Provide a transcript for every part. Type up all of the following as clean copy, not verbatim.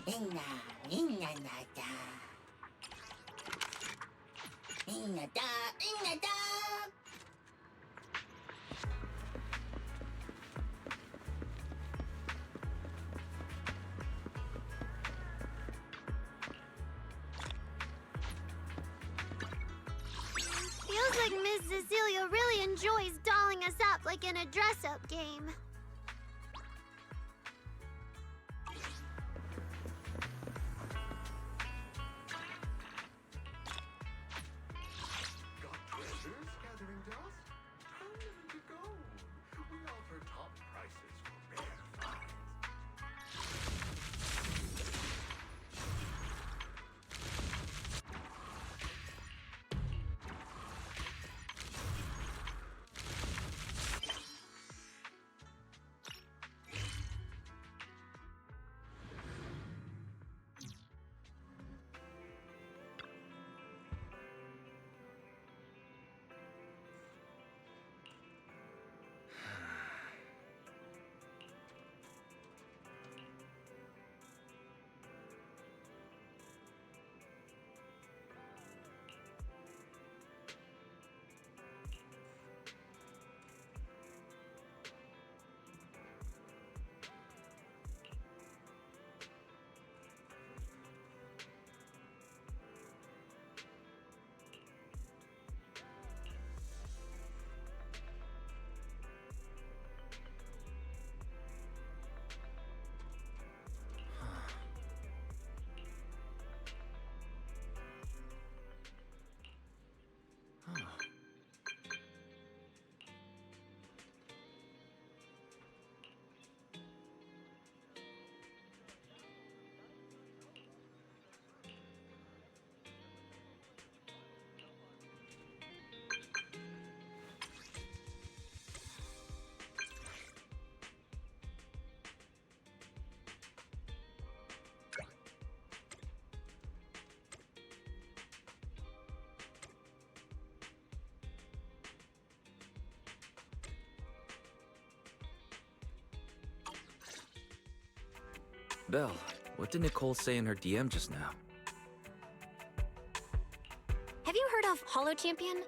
Inna, inna, nada. Inna da, inna da. Feels like Miss Cecilia really enjoys dolling us up like in a dress-up game. Got treasures gathering dust? Turn them into gold. We offer top prices for rare finds. Belle, what did Nicole say in her DM just now? Have you heard of Holo Champion?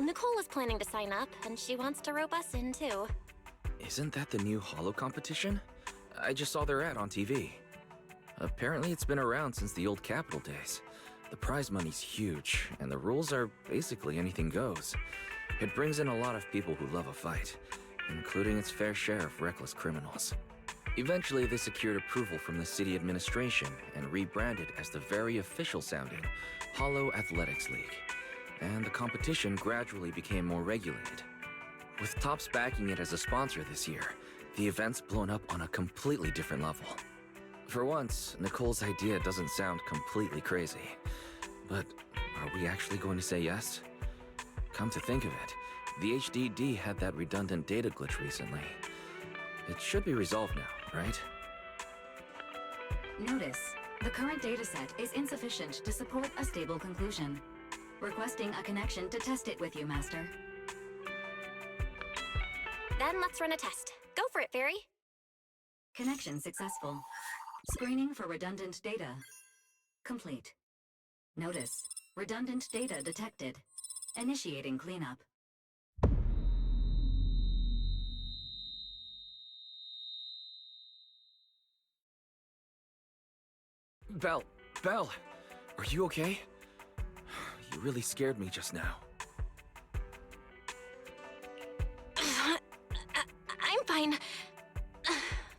Nicole is planning to sign up, and she wants to rope us in too. Isn't that the new Holo competition? I just saw their ad on TV. Apparently it's been around since the old Capital days. The prize money's huge, and the rules are basically anything goes. It brings in a lot of people who love a fight, including its fair share of reckless criminals. Eventually, they secured approval from the city administration and rebranded as the very official-sounding Holo Athletics League. And the competition gradually became more regulated. With Topps backing it as a sponsor this year, the event's blown up on a completely different level. For once, Nicole's idea doesn't sound completely crazy. But are we actually going to say yes? Come to think of it, the HDD had that redundant data glitch recently. It should be resolved now, right? Notice, the current dataset is insufficient to support a stable conclusion. Requesting a connection to test it with you, Master. Then let's run a test. Go for it, Fairy. Connection successful. Screening for redundant data. Complete. Notice, redundant data detected. Initiating cleanup. Belle, are you okay? You really scared me just now. I'm fine.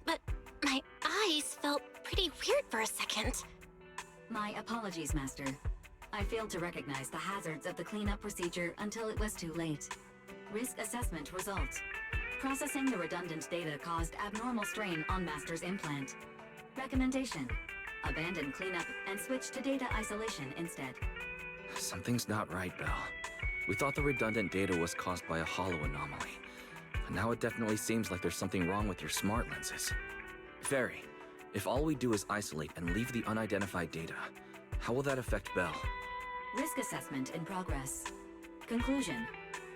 But my eyes felt pretty weird for a second. My apologies, Master. I failed to recognize the hazards of the cleanup procedure until it was too late. Risk assessment result. Processing the redundant data caused abnormal strain on Master's implant. Recommendation: abandon cleanup and switch to data isolation instead. Something's not right, Belle. We thought the redundant data was caused by a Holo anomaly. But now it definitely seems like there's something wrong with your smart lenses. Fairy, if all we do is isolate and leave the unidentified data, how will that affect Belle? Risk assessment in progress. Conclusion: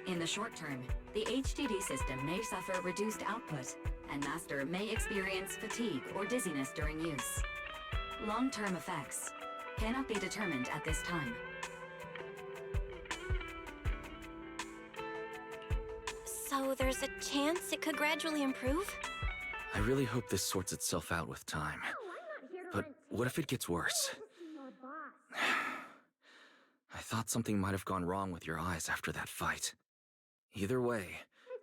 in the short term, the HDD system may suffer reduced output, and Master may experience fatigue or dizziness during use. Long-term effects cannot be determined at this time. So there's a chance it could gradually improve? I really hope this sorts itself out with time. But what if it gets worse? I thought something might have gone wrong with your eyes after that fight. Either way,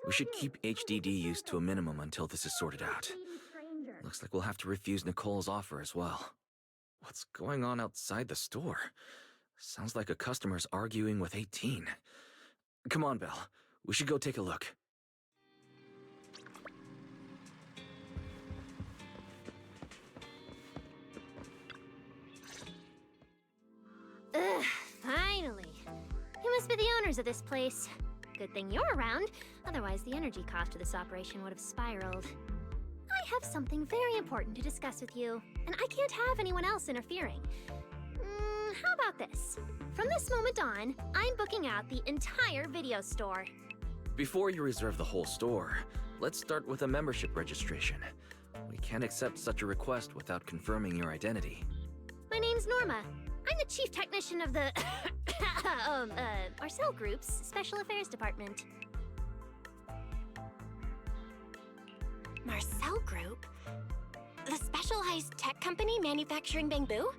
we should keep HDD use to a minimum until this is sorted out. Looks like we'll have to refuse Nicole's offer as well. What's going on outside the store? Sounds like a customer's arguing with 18. Come on, Belle. We should go take a look. Ugh, finally. You must be the owners of this place. Good thing you're around, otherwise the energy cost of this operation would have spiraled. I have something very important to discuss with you, and I can't have anyone else interfering. How about this? From this moment on, I'm booking out the entire video store. Before you reserve the whole store, let's start with a membership registration. We can't accept such a request without confirming your identity. My name's Norma. I'm the chief technician of the Marcel Group's Special Affairs Department. Marcel Group? The specialized tech company manufacturing bamboo?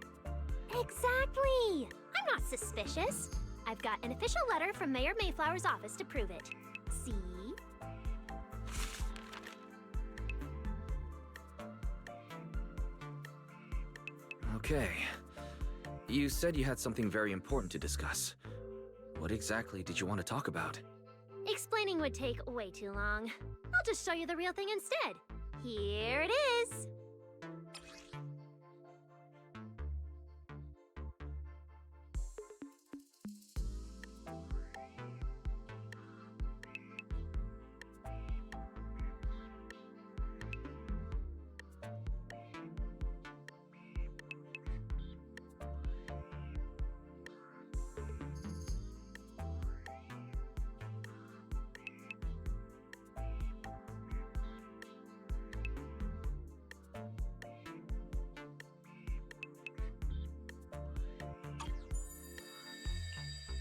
Exactly! I'm not suspicious. I've got an official letter from Mayor Mayflower's office to prove it. See? Okay. You said you had something very important to discuss. What exactly did you want to talk about? Explaining would take way too long. I'll just show you the real thing instead. Here it is!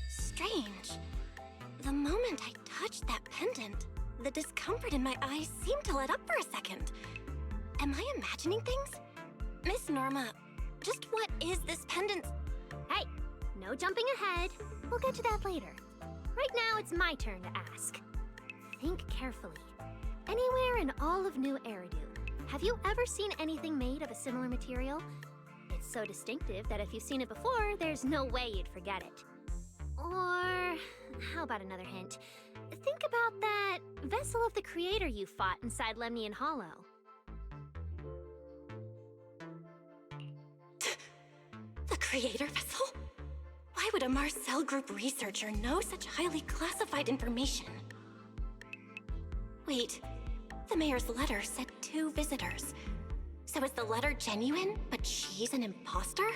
Strange. The moment I touched that pendant, the discomfort in my eyes seemed to let up for a second. Am I imagining things? Miss Norma, just what is this pendant? Hey, no jumping ahead. We'll get to that later. Right now, it's my turn to ask. Think carefully. Anywhere in all of New Eridu, have you ever seen anything made of a similar material? It's so distinctive that if you've seen it before, there's no way you'd forget it. Or, how about another hint? Think about that vessel of the Creator you fought inside Lemnian Hollow. The Creator vessel? Why would a Marcel Group researcher know such highly classified information? Wait, the mayor's letter said 2 visitors. So is the letter genuine, but she's an imposter?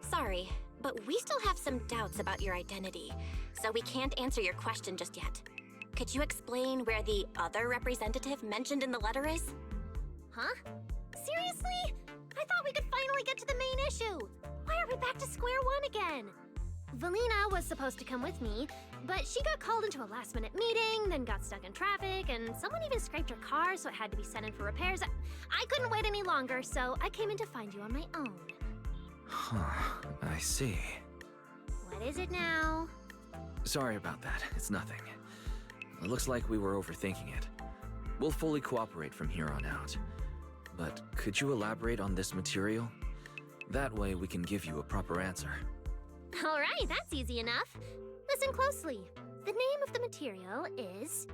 Sorry, but we still have some doubts about your identity, so we can't answer your question just yet. Could you explain where the other representative mentioned in the letter is? Huh? Seriously? I thought we could finally get to the main issue. Why are we back to square one again? Valina was supposed to come with me, but she got called into a last-minute meeting, then got stuck in traffic, and someone even scraped her car, so it had to be sent in for repairs. I couldn't wait any longer, so I came in to find you on my own. Huh, I see. What is it now? Sorry about that, it's nothing. It looks like we were overthinking it. We'll fully cooperate from here on out. But could you elaborate on this material? That way we can give you a proper answer. All right, that's easy enough. Listen closely. The name of the material is...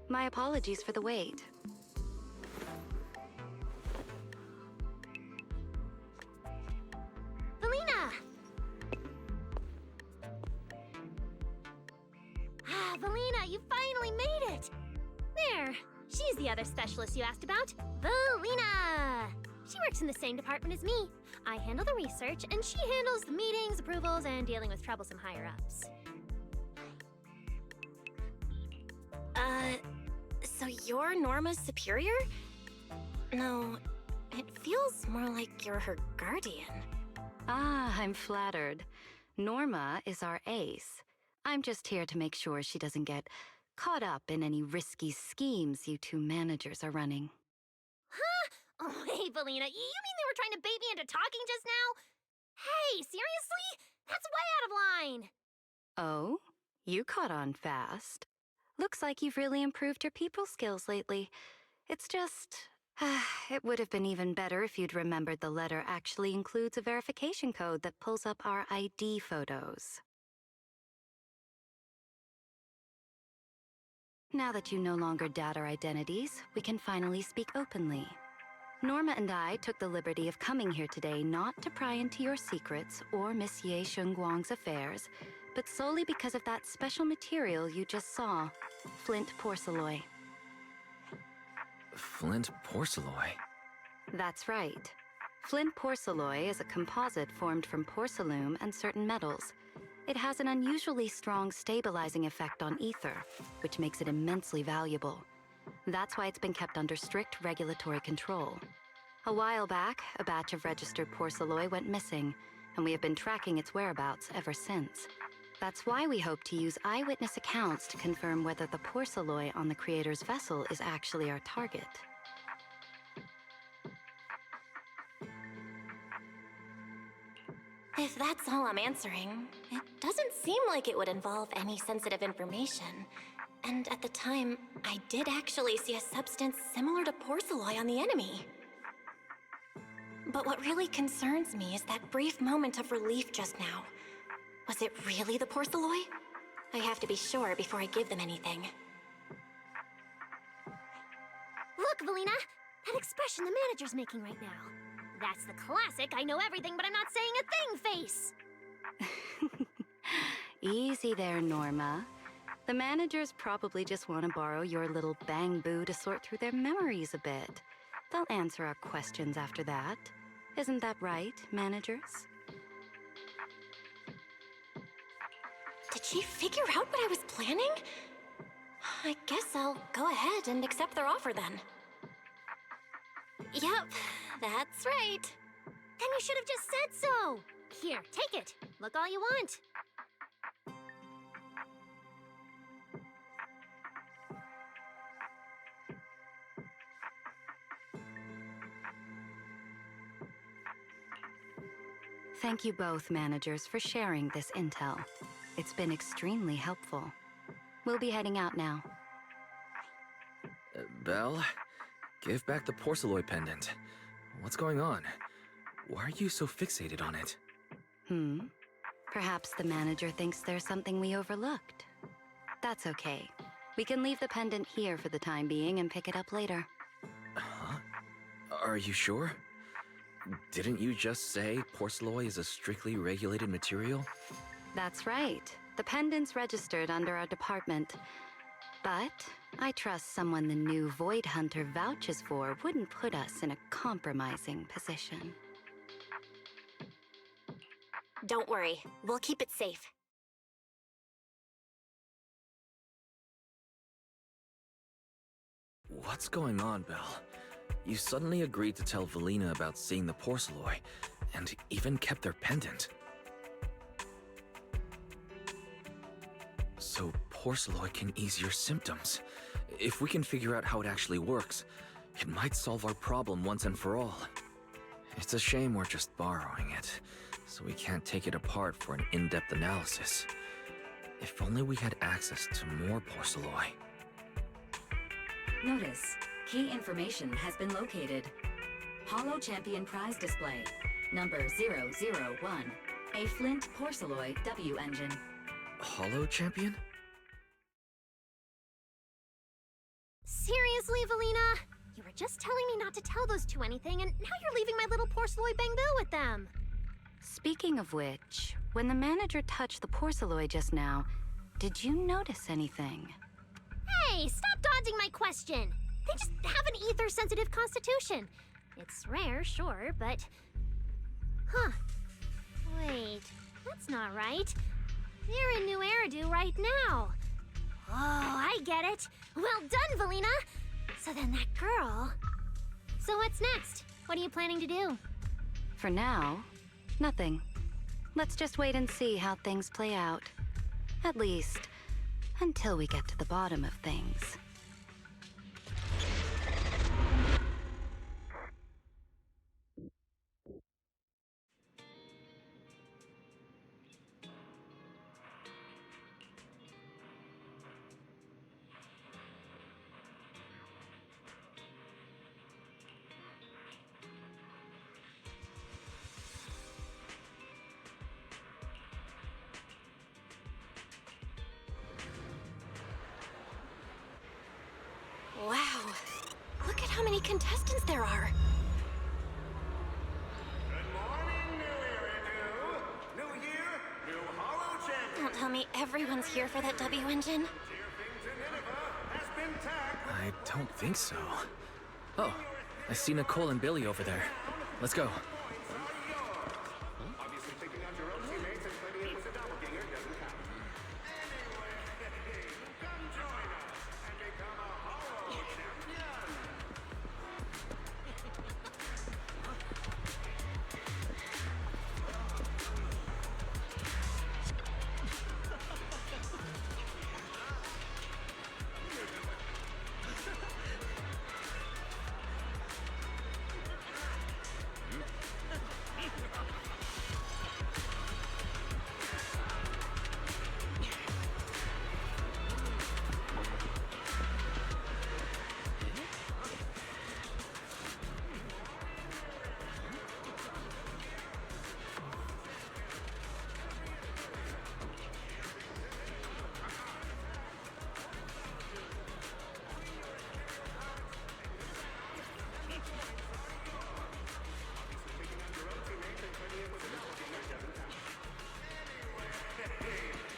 My apologies for the wait. Valina! Ah, Valina, you finally made it! There, she's the other specialist you asked about, Valina! She works in the same department as me. I handle the research, and she handles the meetings, approvals, and dealing with troublesome higher-ups. you're Norma's superior? No, it feels more like you're her guardian. Ah, I'm flattered. Norma is our ace. I'm just here to make sure she doesn't get caught up in any risky schemes you two managers are running. Huh? Oh, hey, Valina, you mean they were trying to bait me into talking just now? Hey, seriously? That's way out of line! Oh? You caught on fast. Looks like you've really improved your people skills lately. It's just... it would have been even better if you'd remembered the letter actually includes a verification code that pulls up our ID photos. Now that you no longer doubt our identities, we can finally speak openly. Norma and I took the liberty of coming here today not to pry into your secrets or Miss Ye Shengguang's affairs, but solely because of that special material you just saw, flint porcelain. Flint porcelain? That's right. Flint porcelain is a composite formed from porcelain and certain metals. It has an unusually strong stabilizing effect on ether, which makes it immensely valuable. That's why it's been kept under strict regulatory control. A while back, a batch of registered porcelain went missing, and we have been tracking its whereabouts ever since. That's why we hope to use eyewitness accounts to confirm whether the porcelain on the creator's vessel is actually our target. If that's all I'm answering, it doesn't seem like it would involve any sensitive information. And at the time, I did actually see a substance similar to porcelain on the enemy. But what really concerns me is that brief moment of relief just now. Was it really the porcelain? I have to be sure before I give them anything. Look, Valina! That expression the manager's making right now. That's the classic I know everything but I'm not saying a thing face! Easy there, Norma. The managers probably just want to borrow your little bang-boo to sort through their memories a bit. They'll answer our questions after that. Isn't that right, managers? Did she figure out what I was planning? I guess I'll go ahead and accept their offer then. Yep, that's right. Then you should have just said so! Here, take it. Look all you want. Thank you both, managers, for sharing this intel. It's been extremely helpful. We'll be heading out now. Belle, give back the porcelain pendant. What's going on? Why are you so fixated on it? Perhaps the manager thinks there's something we overlooked. That's okay. We can leave the pendant here for the time being and pick it up later. Huh? Are you sure? Didn't you just say porcelain is a strictly regulated material? That's right. The pendant's registered under our department. But I trust someone the new Void Hunter vouches for wouldn't put us in a compromising position. Don't worry, we'll keep it safe. What's going on, Belle? You suddenly agreed to tell Valina about seeing the porcelain, and even kept their pendant. So porcelain can ease your symptoms. If we can figure out how it actually works, it might solve our problem once and for all. It's a shame we're just borrowing it, so we can't take it apart for an in-depth analysis. If only we had access to more porcelain. Notice, key information has been located. Holo Champion Prize Display, number 001, a Flint Porcelain W engine. Holo Champion? Seriously, Valina? You were just telling me not to tell those two anything, and now you're leaving my little porcelain bang-boo with them. Speaking of which, when the manager touched the porcelain just now, did you notice anything? Hey, stop dodging my question! They just have an ether-sensitive constitution. It's rare, sure, but... Huh. Wait, that's not right. They're in New Eridu right now. Oh, I get it. Well done, Valina. So then that girl... So what's next? What are you planning to do? For now, nothing. Let's just wait and see how things play out. At least, until we get to the bottom of things. Wow. Look at how many contestants there are. Good morning, New Iridu. New year, new Hollow Champion. Don't tell me everyone's here for that W engine. Dear thing to Nineveh has been tagged. I don't think so. Oh, I see Nicole and Billy over there. Let's go. Points are yours. Obviously, taking out your own teammates and claiming it was a doppelganger doesn't count. Anyway, come join us and become a Hollow Champion.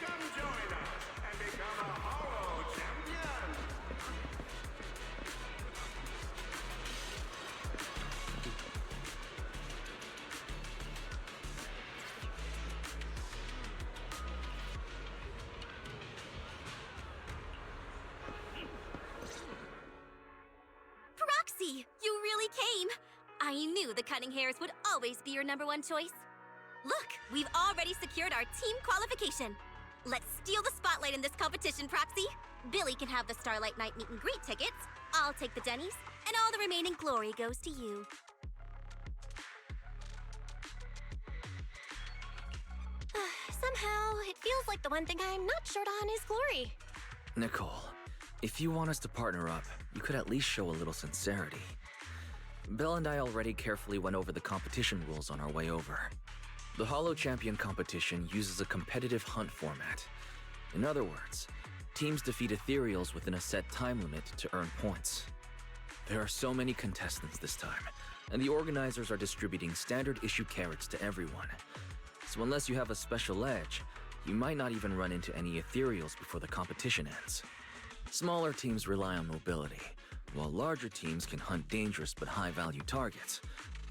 Come join us and become a Hollow Champion. Proxy, you really came. I knew the cunning hairs would always be your #1 choice. Look, we've already secured our team qualification. Let's steal the spotlight in this competition, Proxy. Billy can have the Starlight Night meet and greet tickets. I'll take the Denny's, and all the remaining glory goes to you. Somehow, it feels like the one thing I'm not short on is glory. Nicole, if you want us to partner up, you could at least show a little sincerity. Belle and I already carefully went over the competition rules on our way over. The Hollow Champion competition uses a competitive hunt format. In other words, teams defeat ethereals within a set time limit to earn points. There are so many contestants this time, and the organizers are distributing standard issue carrots to everyone. So unless you have a special edge, you might not even run into any ethereals before the competition ends. Smaller teams rely on mobility, while larger teams can hunt dangerous but high-value targets.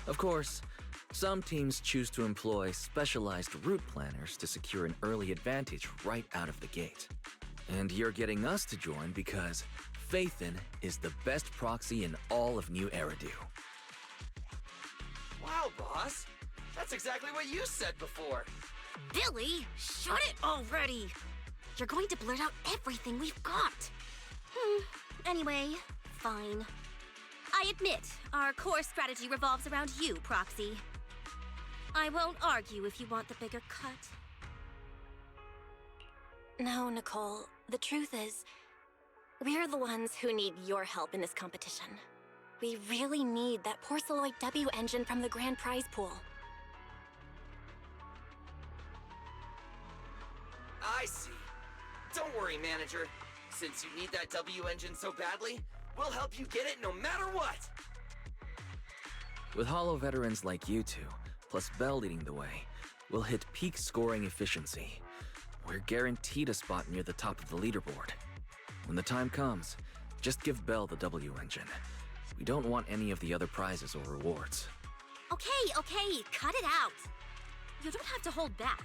Of course, some teams choose to employ specialized route planners to secure an early advantage right out of the gate. And you're getting us to join because Faithin is the best proxy in all of New Eridu. Wow, boss. That's exactly what you said before. Billy, shut it already! You're going to blurt out everything we've got. Anyway, fine. I admit, our core strategy revolves around you, Proxy. I won't argue if you want the bigger cut. No, Nicole. The truth is, we're the ones who need your help in this competition. We really need that Porceloid W engine from the grand prize pool. I see. Don't worry, manager. Since you need that W engine so badly, we'll help you get it no matter what! With Hollow veterans like you two, plus Belle leading the way, we'll hit peak scoring efficiency. We're guaranteed a spot near the top of the leaderboard. When the time comes, just give Belle the W engine. We don't want any of the other prizes or rewards. Okay, cut it out. You don't have to hold back.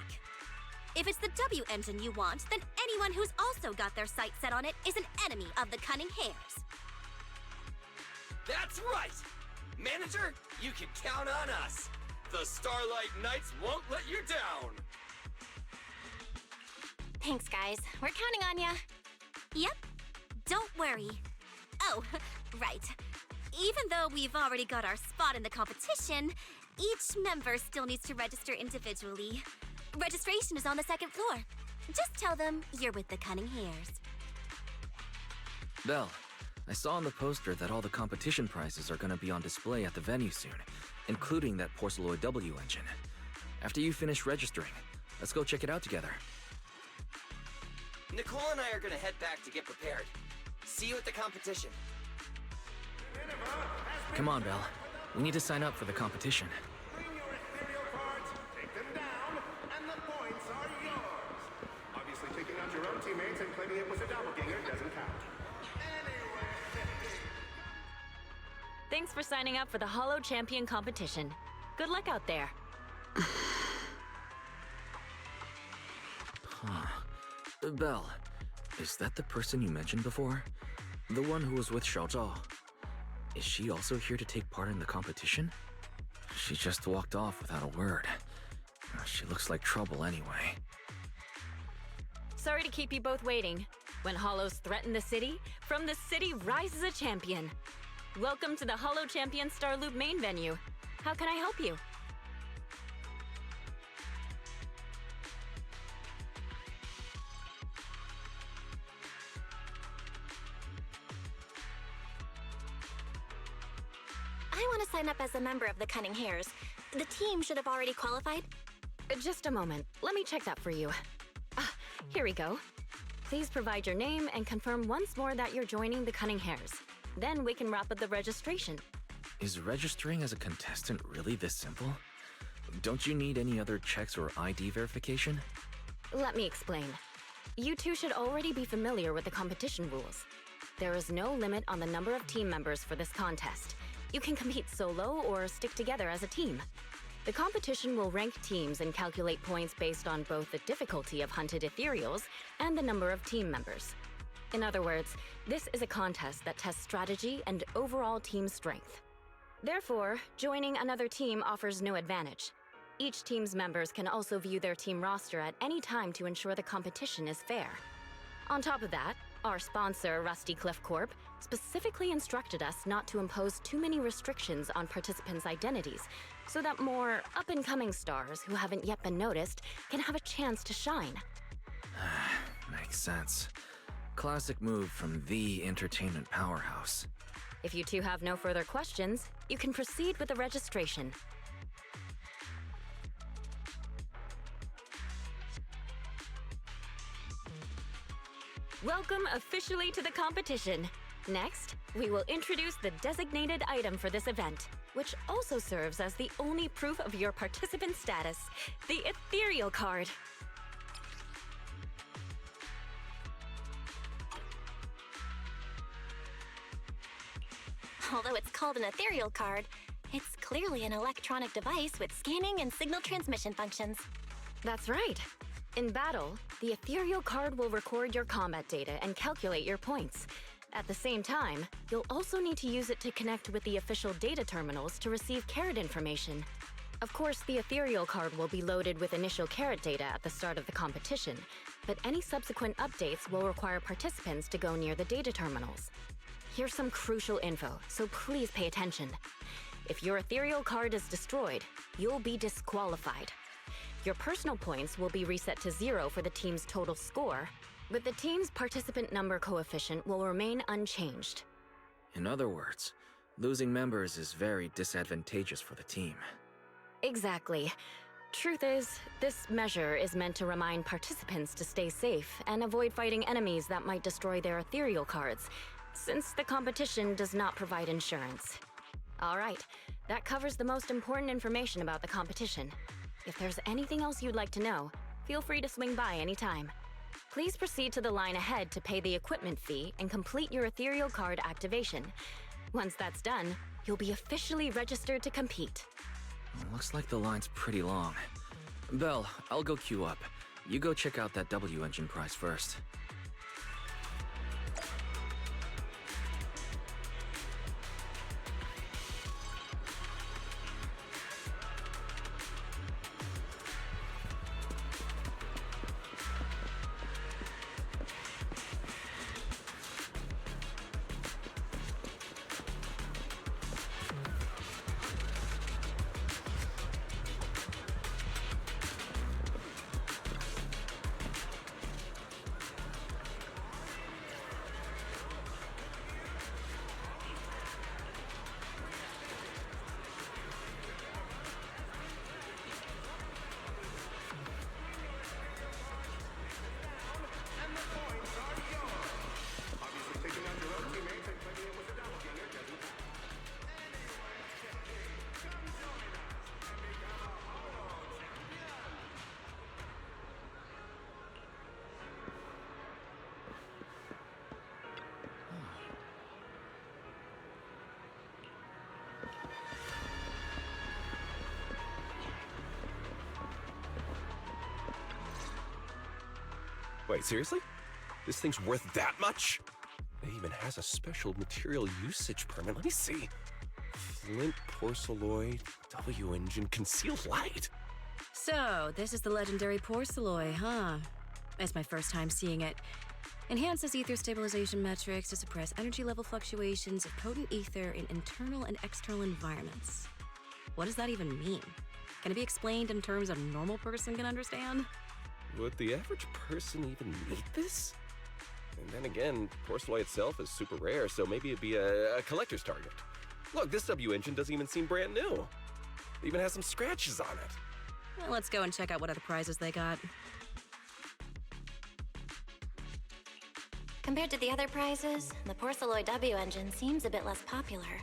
If it's the W engine you want, then anyone who's also got their sights set on it is an enemy of the cunning hairs. That's right! Manager, you can count on us. The Starlight Knights won't let you down. Thanks, guys. We're counting on ya. Yep. Don't worry. Oh, right. Even though we've already got our spot in the competition, each member still needs to register individually. Registration is on the second floor. Just tell them you're with the Cunning Hares. Belle, I saw on the poster that all the competition prizes are gonna be on display at the venue soon, including that Porceloid W engine. After you finish registering, let's go check it out together. Nicole and I are gonna head back to get prepared. See you at the competition. Come on, Belle. We need to sign up for the competition. Bring your ethereal cards, take them down, and the points are yours. Obviously, taking out your own teammates and claiming it was a doppelganger doesn't count. Anyway. Thanks for signing up for the Holo Champion competition. Good luck out there. Belle, is that the person you mentioned before? The one who was with Xiao Zhao? Is she also here to take part in the competition? She just walked off without a word. She looks like trouble anyway. Sorry to keep you both waiting. When Holos threaten the city, from the city rises a champion. Welcome to the Holo Champion Starloop main venue. How can I help you? I want to sign up as a member of the Cunning Hares. The team should have already qualified. Just a moment. Let me check that for you. Here we go. Please provide your name and confirm once more that you're joining the Cunning Hares. Then we can wrap up the registration. Is registering as a contestant really this simple? Don't you need any other checks or ID verification? Let me explain. You two should already be familiar with the competition rules. There is no limit on the number of team members for this contest. You can compete solo or stick together as a team. The competition will rank teams and calculate points based on both the difficulty of hunted ethereals and the number of team members. In other words, this is a contest that tests strategy and overall team strength. Therefore, joining another team offers no advantage. Each team's members can also view their team roster at any time to ensure the competition is fair. On top of that, our sponsor, Rusty Cliff Corp, specifically instructed us not to impose too many restrictions on participants' identities, so that more up-and-coming stars who haven't yet been noticed can have a chance to shine. Makes sense. Classic move from the entertainment powerhouse. If you two have no further questions, you can proceed with the registration. Welcome officially to the competition. Next, we will introduce the designated item for this event, which also serves as the only proof of your participant status, the ethereal card. Although it's called an ethereal card, it's clearly an electronic device with scanning and signal transmission functions. That's right. In battle, the ethereal card will record your combat data and calculate your points. At the same time, you'll also need to use it to connect with the official data terminals to receive carrot information. Of course, the ethereal card will be loaded with initial carrot data at the start of the competition, but any subsequent updates will require participants to go near the data terminals. Here's some crucial info, so please pay attention. If your ethereal card is destroyed, you'll be disqualified. Your personal points will be reset to 0 for the team's total score, but the team's participant number coefficient will remain unchanged. In other words, losing members is very disadvantageous for the team. Exactly. Truth is, this measure is meant to remind participants to stay safe and avoid fighting enemies that might destroy their ethereal cards, since the competition does not provide insurance. All right, that covers the most important information about the competition. If there's anything else you'd like to know, feel free to swing by anytime. Please proceed to the line ahead to pay the equipment fee and complete your ethereal card activation. Once that's done, you'll be officially registered to compete. Looks like the line's pretty long. Belle, I'll go queue up. You go check out that W engine prize first. Wait, seriously? This thing's worth that much? It even has a special material usage permit. Let me see. Flint, porcelloy, W-engine, concealed light. So, this is the legendary porcelloy, huh? It's my first time seeing it. Enhances ether stabilization metrics to suppress energy level fluctuations of potent ether in internal and external environments. What does that even mean? Can it be explained in terms a normal person can understand? Would the average person even need this? And then again, porcelloy itself is super rare, so maybe it'd be a collector's target. Look, this W-engine doesn't even seem brand new. It even has some scratches on it. Well, let's go and check out what other prizes they got. Compared to the other prizes, the Porcelloy W engine seems a bit less popular.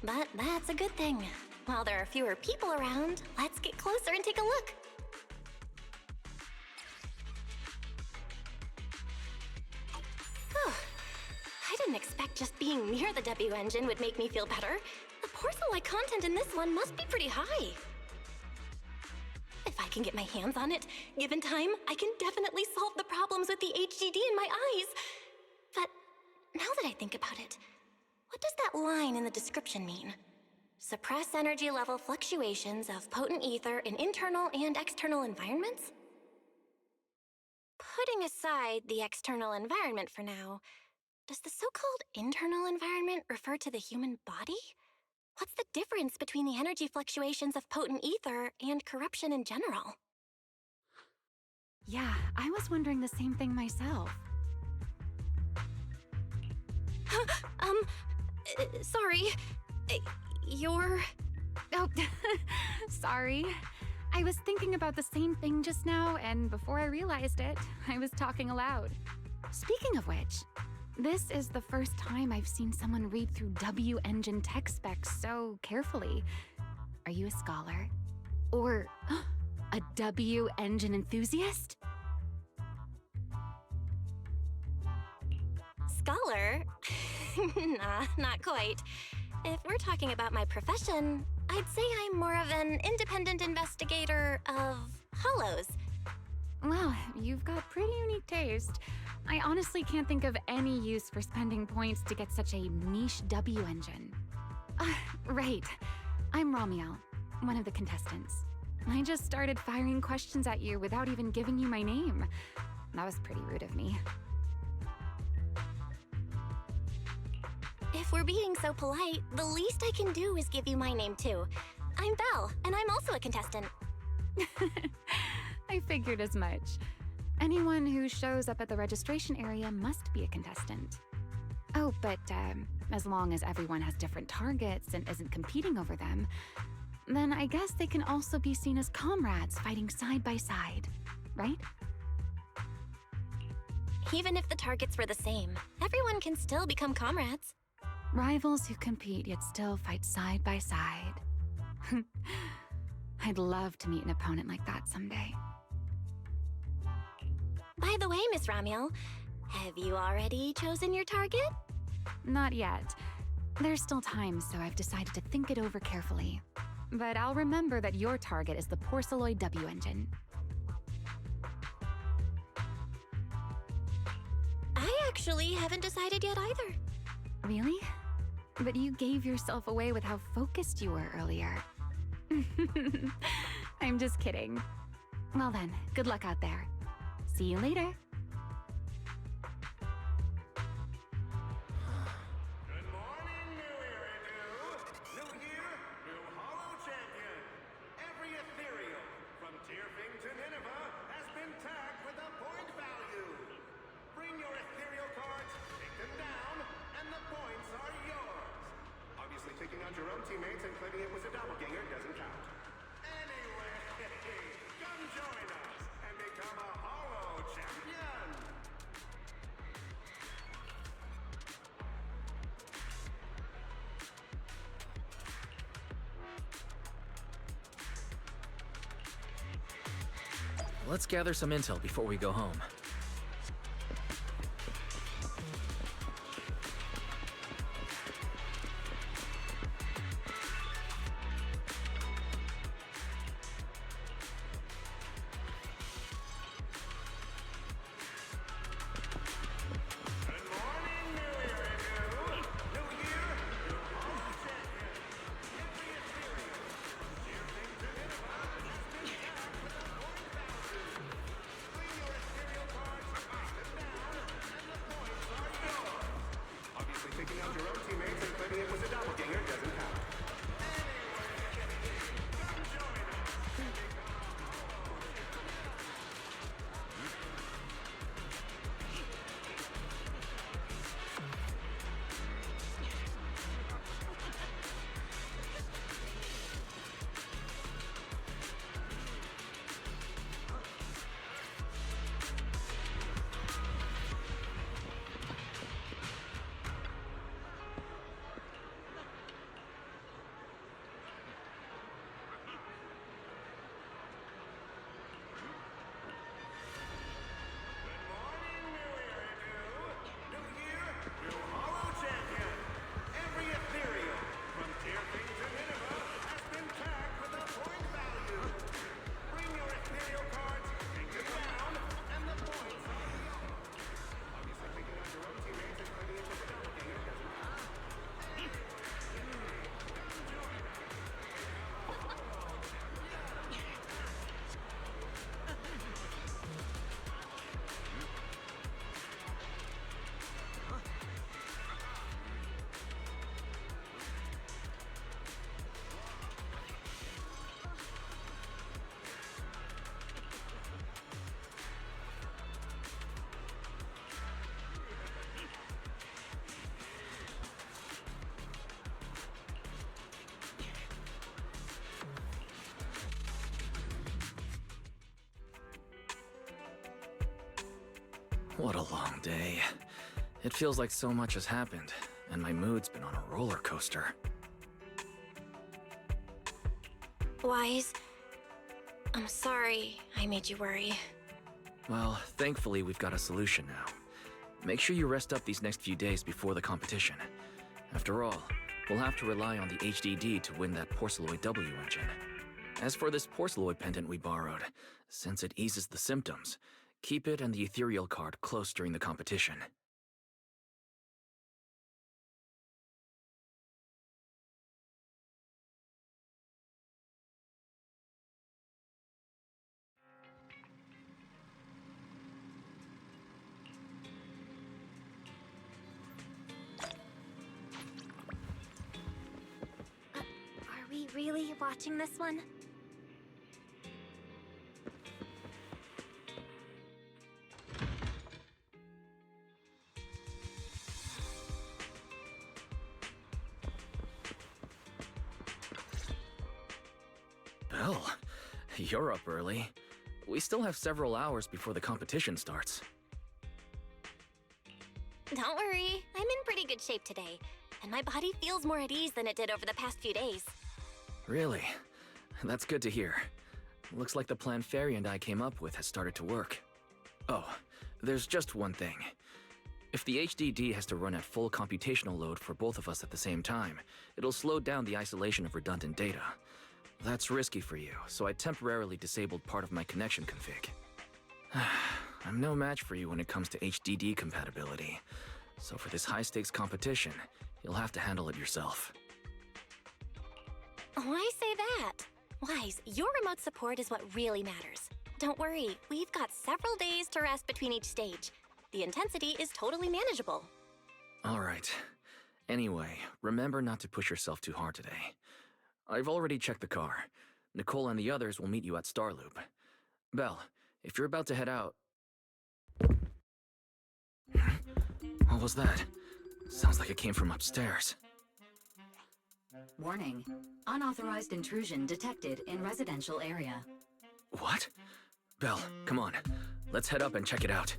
But that's a good thing. While there are fewer people around, let's get closer and take a look. I didn't expect just being near the W engine would make me feel better. The porcelloy content in this one must be pretty high. If I can get my hands on it, given time, I can definitely solve the problems with the HDD in my eyes. But now that I think about it, what does that line in the description mean? Suppress energy level fluctuations of potent ether in internal and external environments? Putting aside the external environment for now, does the so-called internal environment refer to the human body? What's the difference between the energy fluctuations of potent ether and corruption in general? Yeah, I was wondering the same thing myself. Sorry. You're... Oh, sorry. I was thinking about the same thing just now, and before I realized it, I was talking aloud. Speaking of which, this is the first time I've seen someone read through W-engine tech specs so carefully. Are you a scholar? Or a W-engine enthusiast? Scholar? Nah, not quite. If we're talking about my profession, I'd say I'm more of an independent investigator of hollows. Well, you've got pretty unique taste. I honestly can't think of any use for spending points to get such a niche W engine. Right. I'm Ramiel, one of the contestants. I just started firing questions at you without even giving you my name. That was pretty rude of me. If we're being so polite, the least I can do is give you my name too. I'm Belle, and I'm also a contestant. I figured as much. Anyone who shows up at the registration area must be a contestant. Oh, but as long as everyone has different targets and isn't competing over them, then I guess they can also be seen as comrades fighting side by side, right? Even if the targets were the same, everyone can still become comrades. Rivals who compete yet still fight side by side. I'd love to meet an opponent like that someday. By the way, Miss Ramiel, have you already chosen your target? Not yet. There's still time, so I've decided to think it over carefully. But I'll remember that your target is the Porcelloy W engine. I actually haven't decided yet either. Really? But you gave yourself away with how focused you were earlier. I'm just kidding. Well then, good luck out there. See you later. Good morning, new Iridu. New year, new Hollow champion. Every ethereal, from Tearfing to Nineveh, has been tagged with a point value. Bring your ethereal cards, take them down, and the points are yours. Obviously, taking out your own teammates and claiming it was a doppelganger doesn't count. Anyway, come join us and become a Hollow champion. Let's gather some intel before we go home. amongst your own teammates and claiming it was a doppelganger doesn't count. What a long day. It feels like so much has happened, and my mood's been on a roller coaster. Wise, I'm sorry I made you worry. Well, thankfully we've got a solution now. Make sure you rest up these next few days before the competition. After all, we'll have to rely on the HDD to win that Porceloid W engine. As for this Porceloid pendant we borrowed, since it eases the symptoms, keep it and the ethereal card close during the competition. Are we really watching this one? Belle, you're up early. We still have several hours before the competition starts. Don't worry, I'm in pretty good shape today, and my body feels more at ease than it did over the past few days. Really? That's good to hear. Looks like the plan Fairy and I came up with has started to work. Oh, there's just one thing. If the HDD has to run at full computational load for both of us at the same time, it'll slow down the isolation of redundant data. That's risky for you, so I temporarily disabled part of my connection config. I'm no match for you when it comes to HDD compatibility, so for this high-stakes competition, you'll have to handle it yourself. Why say that? Wise, your remote support is what really matters. Don't worry, we've got several days to rest between each stage. The intensity is totally manageable. All right. Anyway, remember not to push yourself too hard today. I've already checked the car. Nicole and the others will meet you at Starloop. Belle, if you're about to head out... What was that? Sounds like it came from upstairs. Warning. Unauthorized intrusion detected in residential area. What? Belle, come on. Let's head up and check it out.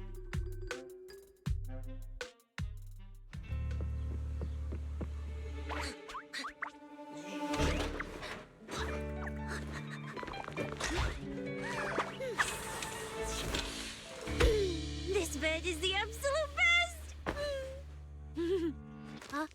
This bed is the absolute best! Huh?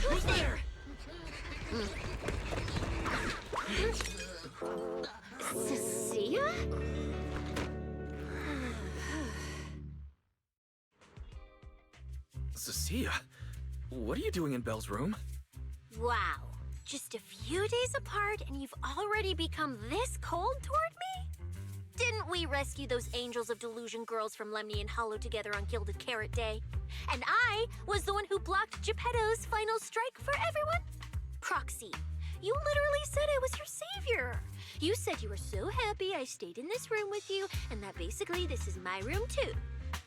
Who's there? Sia? Cecilia, what are you doing in Belle's room? Wow. Just a few days apart and you've already become this cold toward me? Didn't we rescue those Angels of Delusion girls from Lemny and Hollow together on Gilded Carrot Day? And I was the one who blocked Geppetto's final strike for everyone? Proxy, you literally said I was your savior. You said you were so happy I stayed in this room with you, and that basically this is my room too.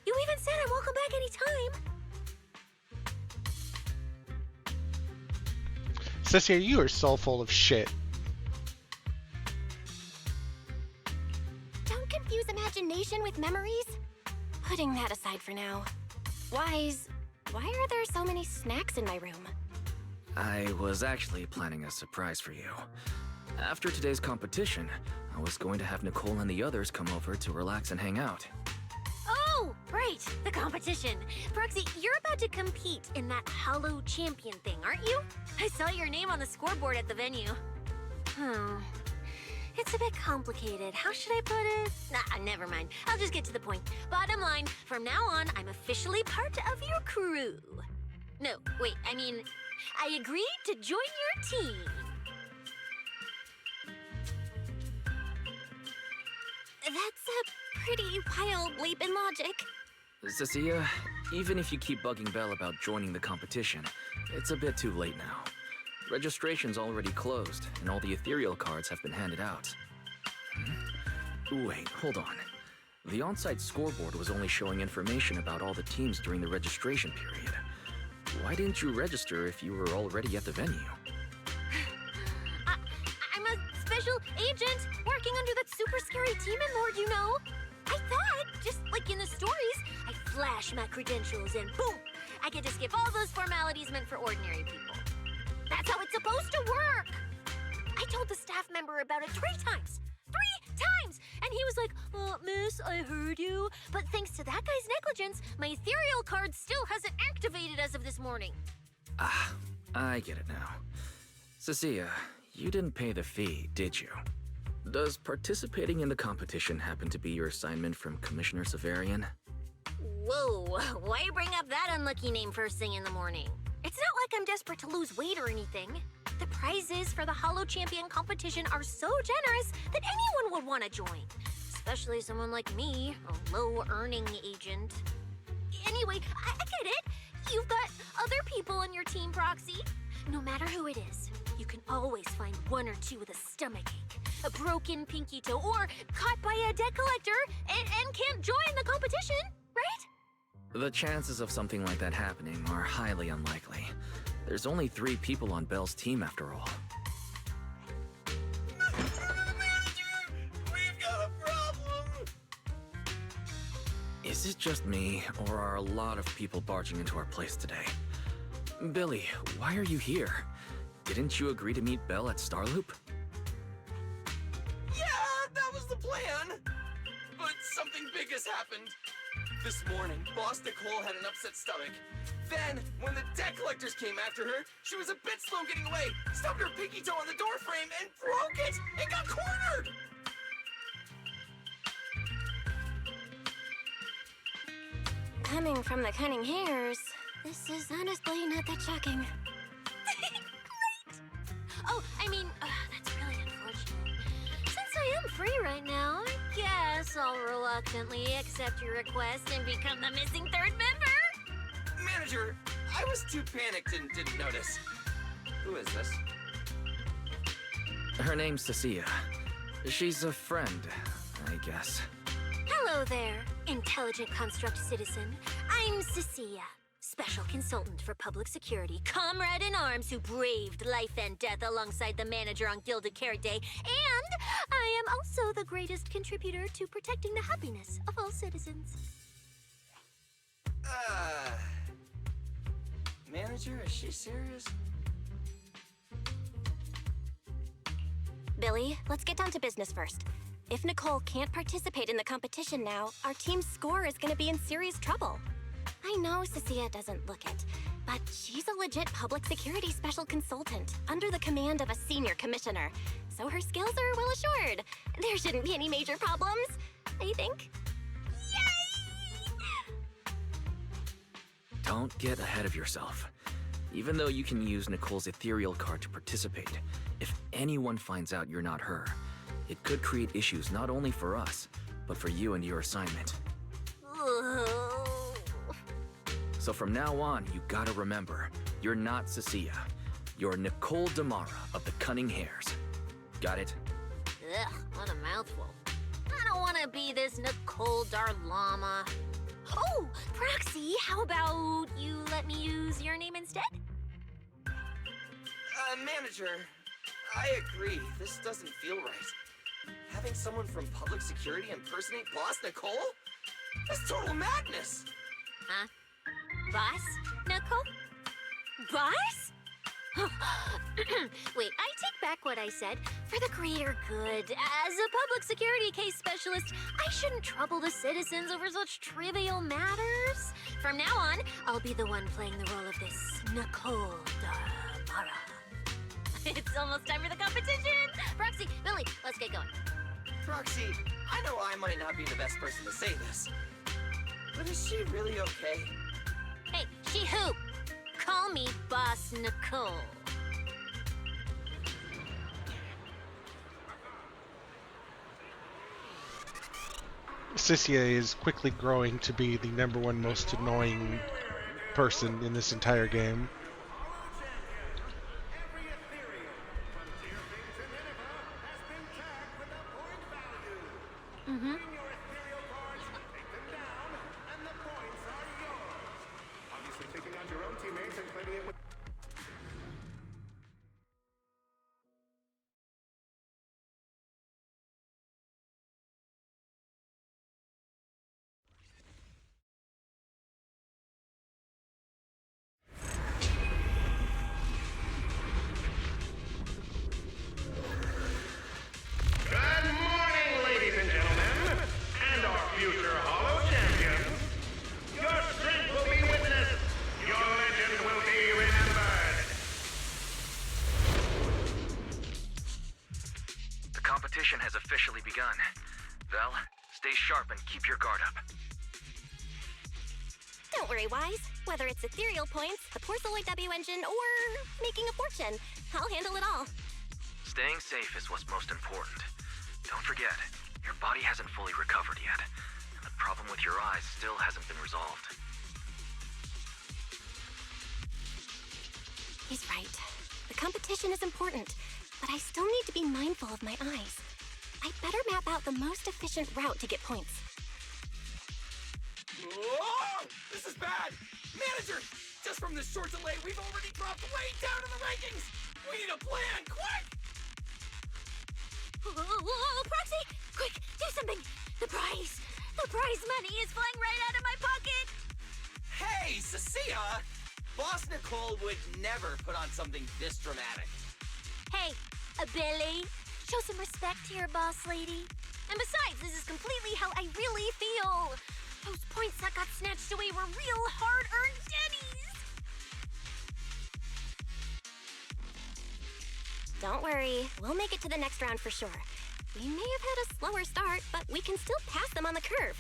You even said I'm welcome back anytime. Cecilia, you are so full of shit. Don't confuse imagination with memories. Putting that aside for now. Why are there so many snacks in my room? I was actually planning a surprise for you. After today's competition, I was going to have Nicole and the others come over to relax and hang out. Oh, right, the competition. Proxy, you're about to compete in that Hollow Champion thing, aren't you? I saw your name on the scoreboard at the venue. It's a bit complicated. How should I put it? Nah, never mind. I'll just get to the point. Bottom line, from now on, I'm officially part of your crew. No, wait, I mean, I agreed to join your team. That's a pretty wild leap in logic. Cecilia, even if you keep bugging Belle about joining the competition, it's a bit too late now. Registration's already closed, and all the ethereal cards have been handed out. Wait, hold on. The on-site scoreboard was only showing information about all the teams during the registration period. Why didn't you register if you were already at the venue? I'm a special agent working under that super scary demon lord, you know. I thought, just like in the stories, I flash my credentials and boom, I get to skip all those formalities meant for ordinary people. That's how it's supposed to work. I told the staff member about it 3 times. 3 times! And he was like, miss, I heard you. But thanks to that guy's negligence, my ethereal card still hasn't activated as of this morning. Ah, I get it now. Cecilia, you didn't pay the fee, did you? Does participating in the competition happen to be your assignment from Commissioner Severian? Whoa, why bring up that unlucky name first thing in the morning? It's not like I'm desperate to lose weight or anything. The prizes for the Hollow Champion competition are so generous that anyone would want to join. Especially someone like me, a low-earning agent. Anyway, I get it. You've got other people in your team, Proxy. No matter who it is, you can always find 1 or 2 with a stomachache, a broken pinky toe, or caught by a debt collector and can't join the competition, right? The chances of something like that happening are highly unlikely. There's only 3 people on Belle's team after all. We've got a problem! Is it just me, or are a lot of people barging into our place today? Billy, why are you here? Didn't you agree to meet Belle at Starloop? Yeah, that was the plan! But something big has happened. This morning, Boss Nicole had an upset stomach. Then, when the debt collectors came after her, she was a bit slow getting away, stubbed her pinky toe on the door frame, and broke it, and got cornered! Coming from the cunning hairs, this is honestly not that shocking. Great! Oh, I mean, that's really unfortunate. Since I am free right now, I guess I'll reluctantly accept your request and become the missing 3rd member. Manager, I was too panicked and didn't notice. Who is this? Her name's Cecilia. She's a friend, I guess. Hello there, intelligent construct citizen. I'm Cecilia, special consultant for public security, comrade in arms who braved life and death alongside the manager on Gilded Carrot Day, and I am also the greatest contributor to protecting the happiness of all citizens. Manager, is she serious? Billy, let's get down to business first. If Nicole can't participate in the competition now, our team's score is gonna be in serious trouble. I know Cecilia doesn't look it, but she's a legit public security special consultant under the command of a senior commissioner, so her skills are well assured. There shouldn't be any major problems, I think. Yay! Don't get ahead of yourself. Even though you can use Nicole's ethereal card to participate, if anyone finds out you're not her, it could create issues not only for us, but for you and your assignment. So from now on, you gotta remember, you're not Cecilia. You're Nicole Damara of the Cunning Hairs. Got it? Ugh, what a mouthful. I don't want to be this Nicole Darlama. Oh, Proxy, how about you let me use your name instead? Manager, I agree. This doesn't feel right. Having someone from public security impersonate Boss Nicole? That's total madness! Huh? Boss? Nicole? Boss? Wait, I take back what I said. For the greater good, as a public security case specialist, I shouldn't trouble the citizens over such trivial matters. From now on, I'll be the one playing the role of this Nicole Damara. It's almost time for the competition! Proxy, Billy, let's get going. Proxy, I know I might not be the best person to say this, but is she really okay? Hey, she who? Call me Boss Nicole. Cecilia is quickly growing to be the #1 most annoying person in this entire game. Every ethereal from Tearfing to Nineveh has been tagged with a point value. Mm-hmm. Bring your ethereal cards, take them down, and the points are yours. Obviously taking out your own teammates and claiming it with... Good morning, ladies and gentlemen, and our future Hollow champions. Your strength will be witnessed. Your legend will be remembered. The competition has officially begun. Vel, stay sharp and keep your guard up. Don't worry, Wise. Whether it's ethereal points, the Porceloid W engine, or making a fortune, I'll handle it all. Staying safe is what's most important. Don't forget, your body hasn't fully recovered yet. And the problem with your eyes still hasn't been resolved. He's right. The competition is important, but I still need to be mindful of my eyes. I better map out the most efficient route to get points. Whoa! This is bad! Manager! Just from this short delay, we've already dropped way down in the rankings! We need a plan, quick! Whoa, Proxy! Quick, do something! The prize money is flying right out of my pocket! Hey, Cecilia! Boss Nicole would never put on something this dramatic. Hey, Billy, show some respect to your boss lady. And besides, this is completely how I really feel. Those points that got snatched away were real hard-earned dennies. Don't worry, we'll make it to the next round for sure. We may have had a slower start, but we can still pass them on the curve.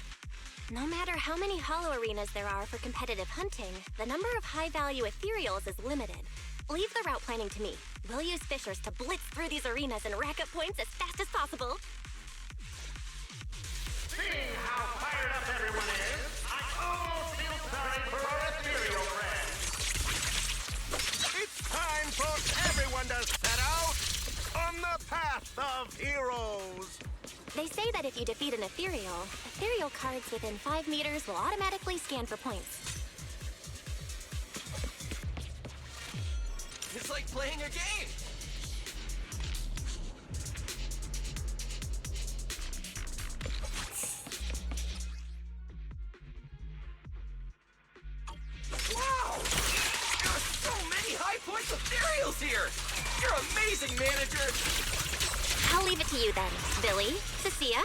No matter how many hollow arenas there are for competitive hunting, the number of high-value ethereals is limited. Leave the route planning to me. We'll use fishers to blitz through these arenas and rack up points as fast as possible. Seeing how fired up everyone is, I almost feel sorry for our ethereal friends. It's time for everyone to set out on the path of heroes. They say that if you defeat an ethereal cards within 5 meters will automatically scan for points. It's like playing a game! Wow! There are so many high points ethereals here! You're amazing, manager! I'll leave it to you then, Billy. Cecilia?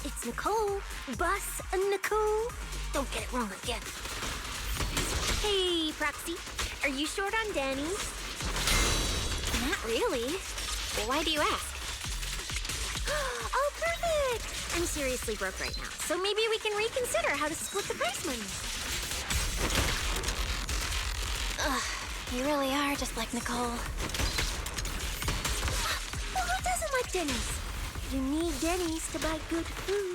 It's Nicole. Boss Nicole. Don't get it wrong again. Hey, Proxy. Are you short on Danny? Not really. Why do you ask? Oh, perfect! I'm seriously broke right now, so maybe we can reconsider how to split the prize money. Ugh, you really are just like Nicole. Well, who doesn't like Denny's? You need Denny's to buy good food.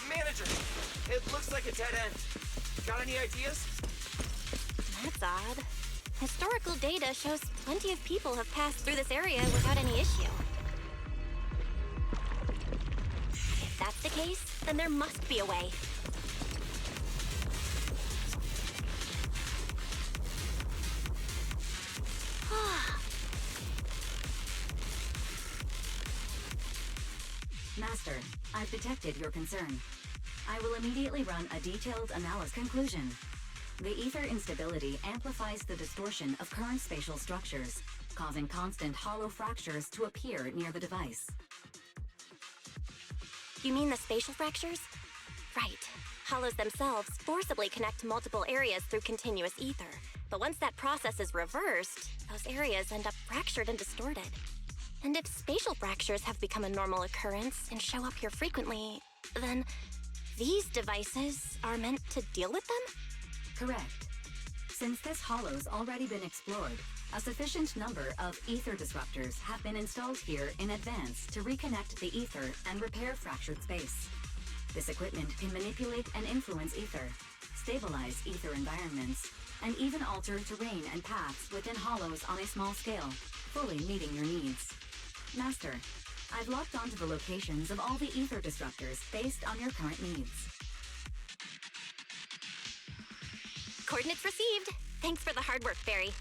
Manager, it looks like a dead end. Got any ideas? That's odd. Historical data shows plenty of people have passed through this area without any issue. If that's the case, then there must be a way. Master, I've detected your concern. I will immediately run a detailed analysis conclusion. The ether instability amplifies the distortion of current spatial structures, causing constant hollow fractures to appear near the device. You mean the spatial fractures? Right. Hollows themselves forcibly connect to multiple areas through continuous ether. But once that process is reversed, those areas end up fractured and distorted. And if spatial fractures have become a normal occurrence and show up here frequently, then these devices are meant to deal with them? Correct. Since this hollow's already been explored, a sufficient number of ether disruptors have been installed here in advance to reconnect the ether and repair fractured space. This equipment can manipulate and influence ether, stabilize ether environments, and even alter terrain and paths within hollows on a small scale, fully meeting your needs. Master, I've locked onto the locations of all the ether disruptors based on your current needs. Coordinates received. Thanks for the hard work, Barry.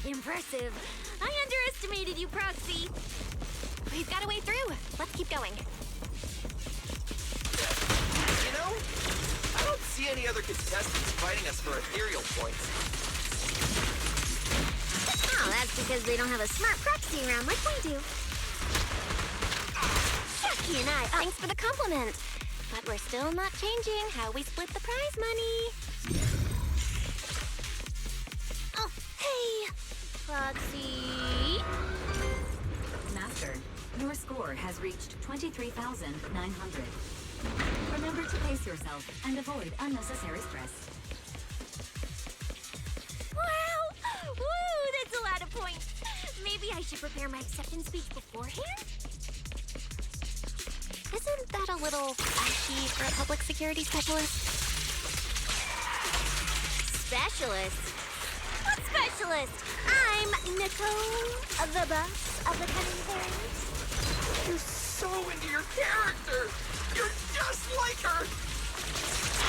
Impressive. I underestimated you, Proxy. We've got a way through. Let's keep going. You know, I don't see any other contestants fighting us for ethereal points. Oh, that's because they don't have a smart proxy around like we do. Jackie and I... Thanks for the compliment. But we're still not changing how we split the prize money. Oh, hey! Proxy... Master, your score has reached 23,900. Remember to pace yourself and avoid unnecessary stress. Wow! Woo! That's a lot of points. Maybe I should prepare my acceptance speech beforehand? Isn't that a little flashy for a public security specialist? Specialist? What specialist? I'm Nicole, the boss of the Cunning Fairies. You're so into your character! You're just like her!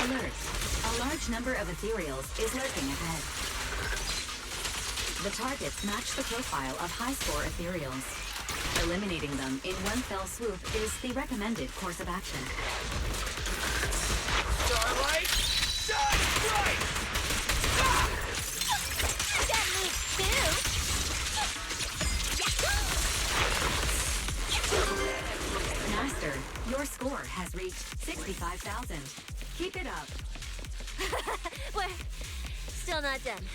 Alert. A large number of ethereals is lurking ahead. The targets match the profile of high-score ethereals. Eliminating them in one fell swoop is the recommended course of action. Starlight! Shine bright! Ah! That moves too. Master, your score has reached 65,000. Keep it up. We're still not done.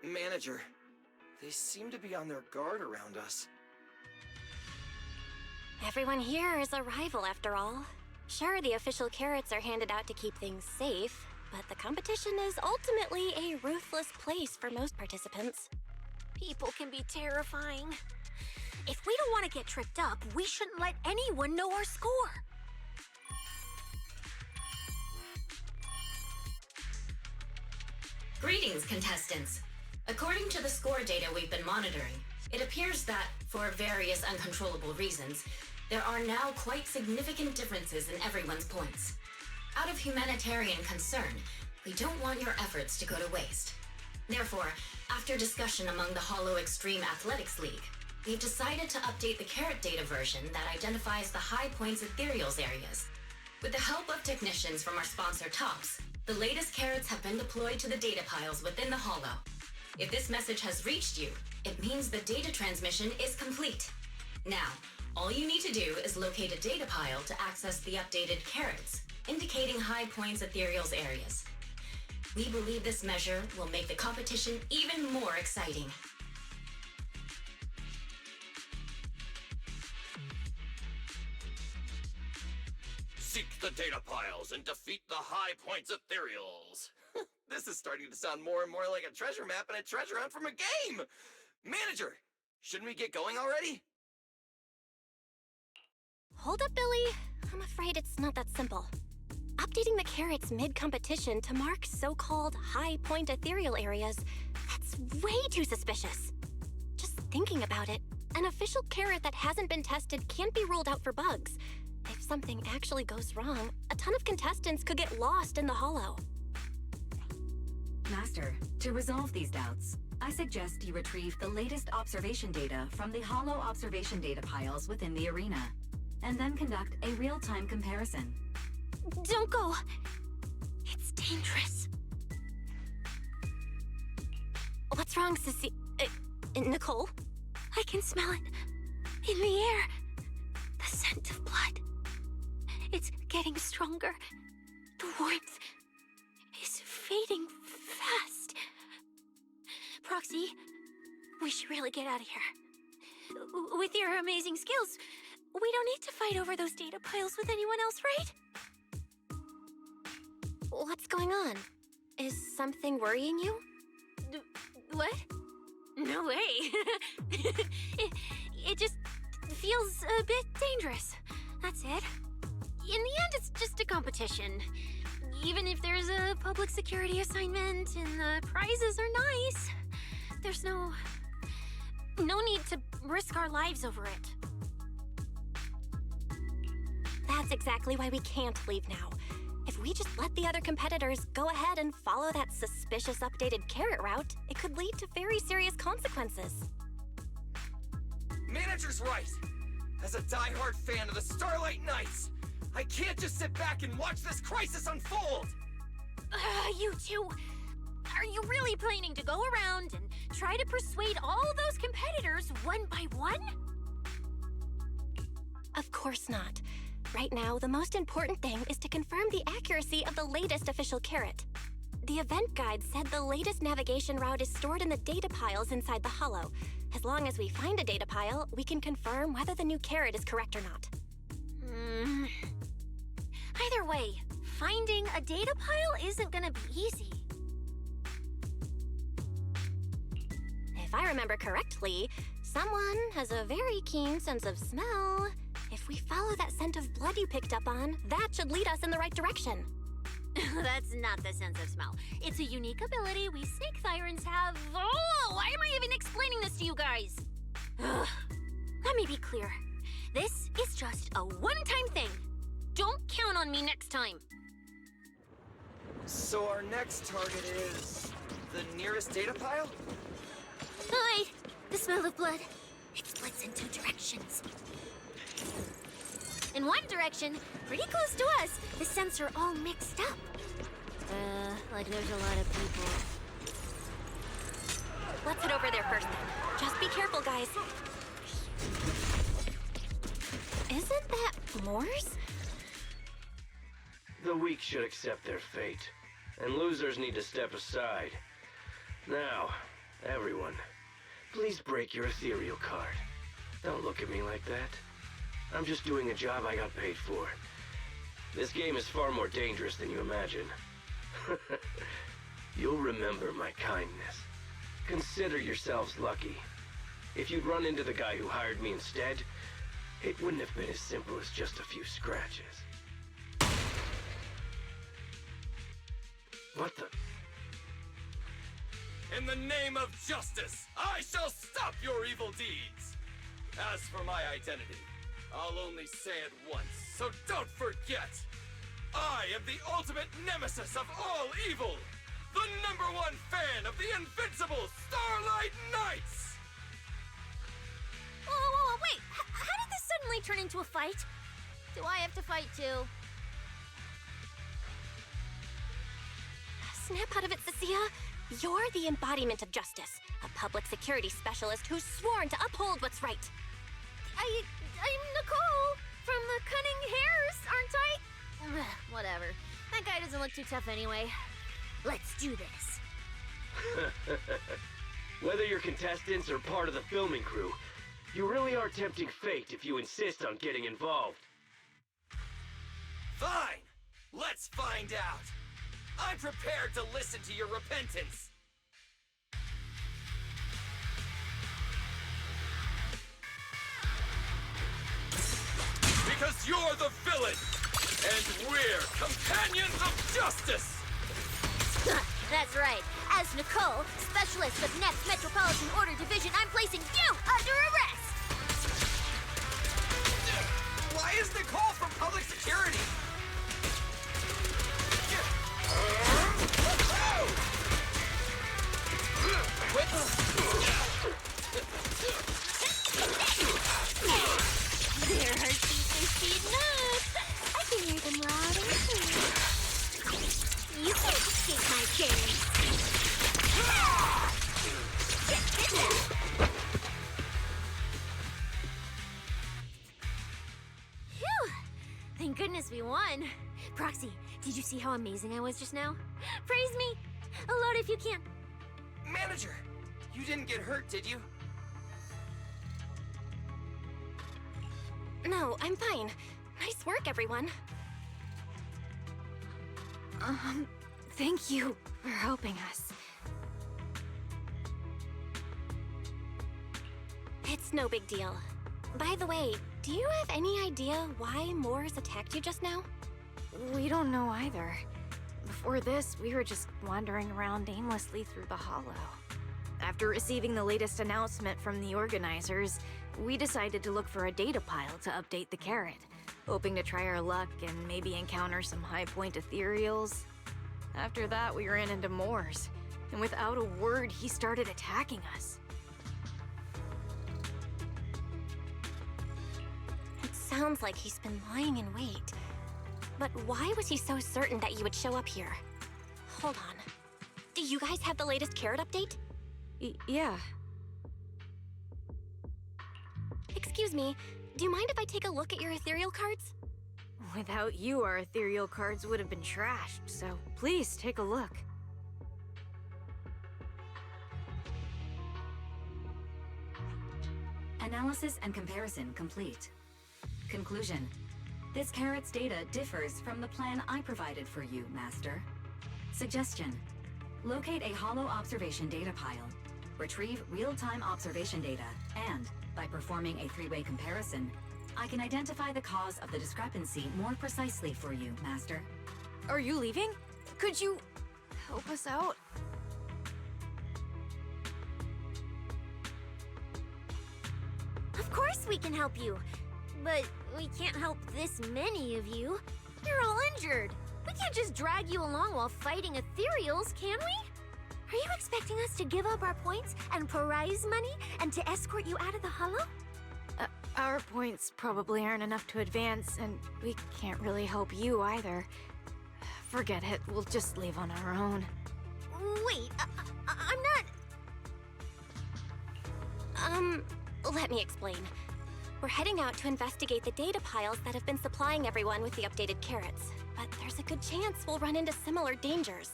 Manager, they seem to be on their guard around us. Everyone here is a rival, after all. Sure, the official carrots are handed out to keep things safe, but the competition is ultimately a ruthless place for most participants. People can be terrifying. If we don't want to get tripped up, we shouldn't let anyone know our score. Greetings, contestants. According to the score data we've been monitoring, it appears that, for various uncontrollable reasons, there are now quite significant differences in everyone's points. Out of humanitarian concern, we don't want your efforts to go to waste. Therefore, after discussion among the Hollow Extreme Athletics League, we've decided to update the carrot data version that identifies the high points ethereals areas. With the help of technicians from our sponsor TOPS, the latest carrots have been deployed to the data piles within the Hollow. If this message has reached you, it means the data transmission is complete. Now, all you need to do is locate a data pile to access the updated carrots, indicating high points ethereals areas. We believe this measure will make the competition even more exciting. Seek the data piles and defeat the high points ethereals. This is starting to sound more and more like a treasure map and a treasure hunt from a game! Manager, shouldn't we get going already? Hold up, Billy. I'm afraid it's not that simple. Updating the carrots mid-competition to mark so-called high-point ethereal areas, that's way too suspicious. Just thinking about it, an official carrot that hasn't been tested can't be ruled out for bugs. If something actually goes wrong, a ton of contestants could get lost in the Hollow. Master, to resolve these doubts, I suggest you retrieve the latest observation data from the Hollow observation data piles within the arena, and then conduct a real-time comparison. Don't go. It's dangerous. What's wrong, Sissy? Nicole? I can smell it in the air. The scent of blood. It's getting stronger. The warmth is fading fast. Proxy, we should really get out of here. With your amazing skills, we don't need to fight over those data piles with anyone else, right? What's going on? Is something worrying you? What? No way. it just feels a bit dangerous. That's it. In the end, it's just a competition. Even if there's a public security assignment and the prizes are nice, there's no need to risk our lives over it. That's exactly why we can't leave now. If we just let the other competitors go ahead and follow that suspicious updated carrot route, it could lead to very serious consequences. Manager's right! As a die-hard fan of the Starlight Knights, I can't just sit back and watch this crisis unfold! You two, are you really planning to go around and try to persuade all those competitors one by one? Of course not. Right now, the most important thing is to confirm the accuracy of the latest official carrot. The event guide said the latest navigation route is stored in the data piles inside the Hollow. As long as we find a data pile, we can confirm whether the new carrot is correct or not. Either way, finding a data pile isn't gonna be easy. If I remember correctly, someone has a very keen sense of smell. If we follow that scent of blood you picked up on, that should lead us in the right direction. That's not the sense of smell. It's a unique ability we snake sirens have. Oh, why am I even explaining this to you guys? Ugh. Let me be clear. This is just a one-time thing. Don't count on me next time. So our next target is the nearest data pile? Hi, the smell of blood. It splits in two directions. In one direction, pretty close to us, the scents are all mixed up. Like there's a lot of people. Let's head over there first then. Just be careful, guys. Isn't that Moore's? The weak should accept their fate, and losers need to step aside. Now, everyone, please break your ethereal card. Don't look at me like that. I'm just doing a job I got paid for. This game is far more dangerous than you imagine. You'll remember my kindness. Consider yourselves lucky. If you'd run into the guy who hired me instead, it wouldn't have been as simple as just a few scratches. What the? In the name of justice, I shall stop your evil deeds. As for my identity, I'll only say it once, so don't forget. I am the ultimate nemesis of all evil. The #1 fan of the invincible Starlight Knights! Whoa, wait! How did this suddenly turn into a fight? Do I have to fight too? Snap out of it, Cecilia. You're the embodiment of justice, a public security specialist who's sworn to uphold what's right. I'm Nicole from the Cunning Hairs, aren't I? Whatever. That guy doesn't look too tough anyway. Let's do this. Whether you're contestants or part of the filming crew, you really are tempting fate if you insist on getting involved. Fine! Let's find out! I'm prepared to listen to your repentance! Because you're the villain! And we're companions of justice! That's right. As Nicole, specialist of Next Metropolitan Order Division, I'm placing you under arrest! Why is Nicole from public security? Their heartbeats are speeding up. I can hear them loud and clear. You can't escape my gaze. Phew! Thank goodness we won. Proxy, did you see how amazing I was just now? Praise me! Aloud if you can. Manager, you didn't get hurt, did you? No, I'm fine. Nice work, everyone. Thank you for helping us. It's no big deal. By the way, do you have any idea why Moors attacked you just now? We don't know either. Before this, we were just wandering around aimlessly through the hollow. After receiving the latest announcement from the organizers, we decided to look for a data pile to update the carrot, hoping to try our luck and maybe encounter some high-point ethereals. After that, we ran into Moors, and without a word, he started attacking us. It sounds like he's been lying in wait. But why was he so certain that you would show up here? Hold on. Do you guys have the latest carrot update? Yeah. Excuse me, do you mind if I take a look at your ethereal cards? Without you, our ethereal cards would have been trashed, so please take a look. Analysis and comparison complete. Conclusion. This carrot's data differs from the plan I provided for you, Master. Suggestion. Locate a hollow observation data pile. Retrieve real-time observation data, and, by performing a three-way comparison, I can identify the cause of the discrepancy more precisely for you, Master. Are you leaving? Could you help us out? Of course we can help you. But we can't help this many of you. You're all injured. We can't just drag you along while fighting ethereals, can we? Are you expecting us to give up our points and prize money and to escort you out of the hollow? Our points probably aren't enough to advance, and we can't really help you either. Forget it, we'll just leave on our own. Wait, I'm not... Let me explain. We're heading out to investigate the data piles that have been supplying everyone with the updated carrots. But there's a good chance we'll run into similar dangers.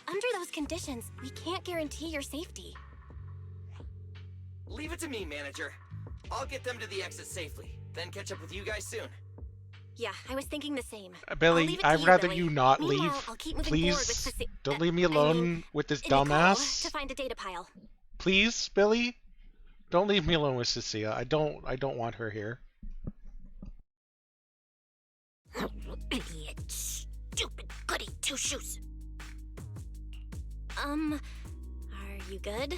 Under those conditions, we can't guarantee your safety. Leave it to me, Manager. I'll get them to the exit safely, then catch up with you guys soon. Yeah, I was thinking the same. Billy, I'd rather you not leave. Meanwhile, I'll keep moving forward with Please, Ceci- don't leave me alone with this Nicole, dumbass. to find a data pile. Please, Billy, don't leave me alone with Cecilia. I don't want her here. Idiot, stupid goody two-shoes. Are you good?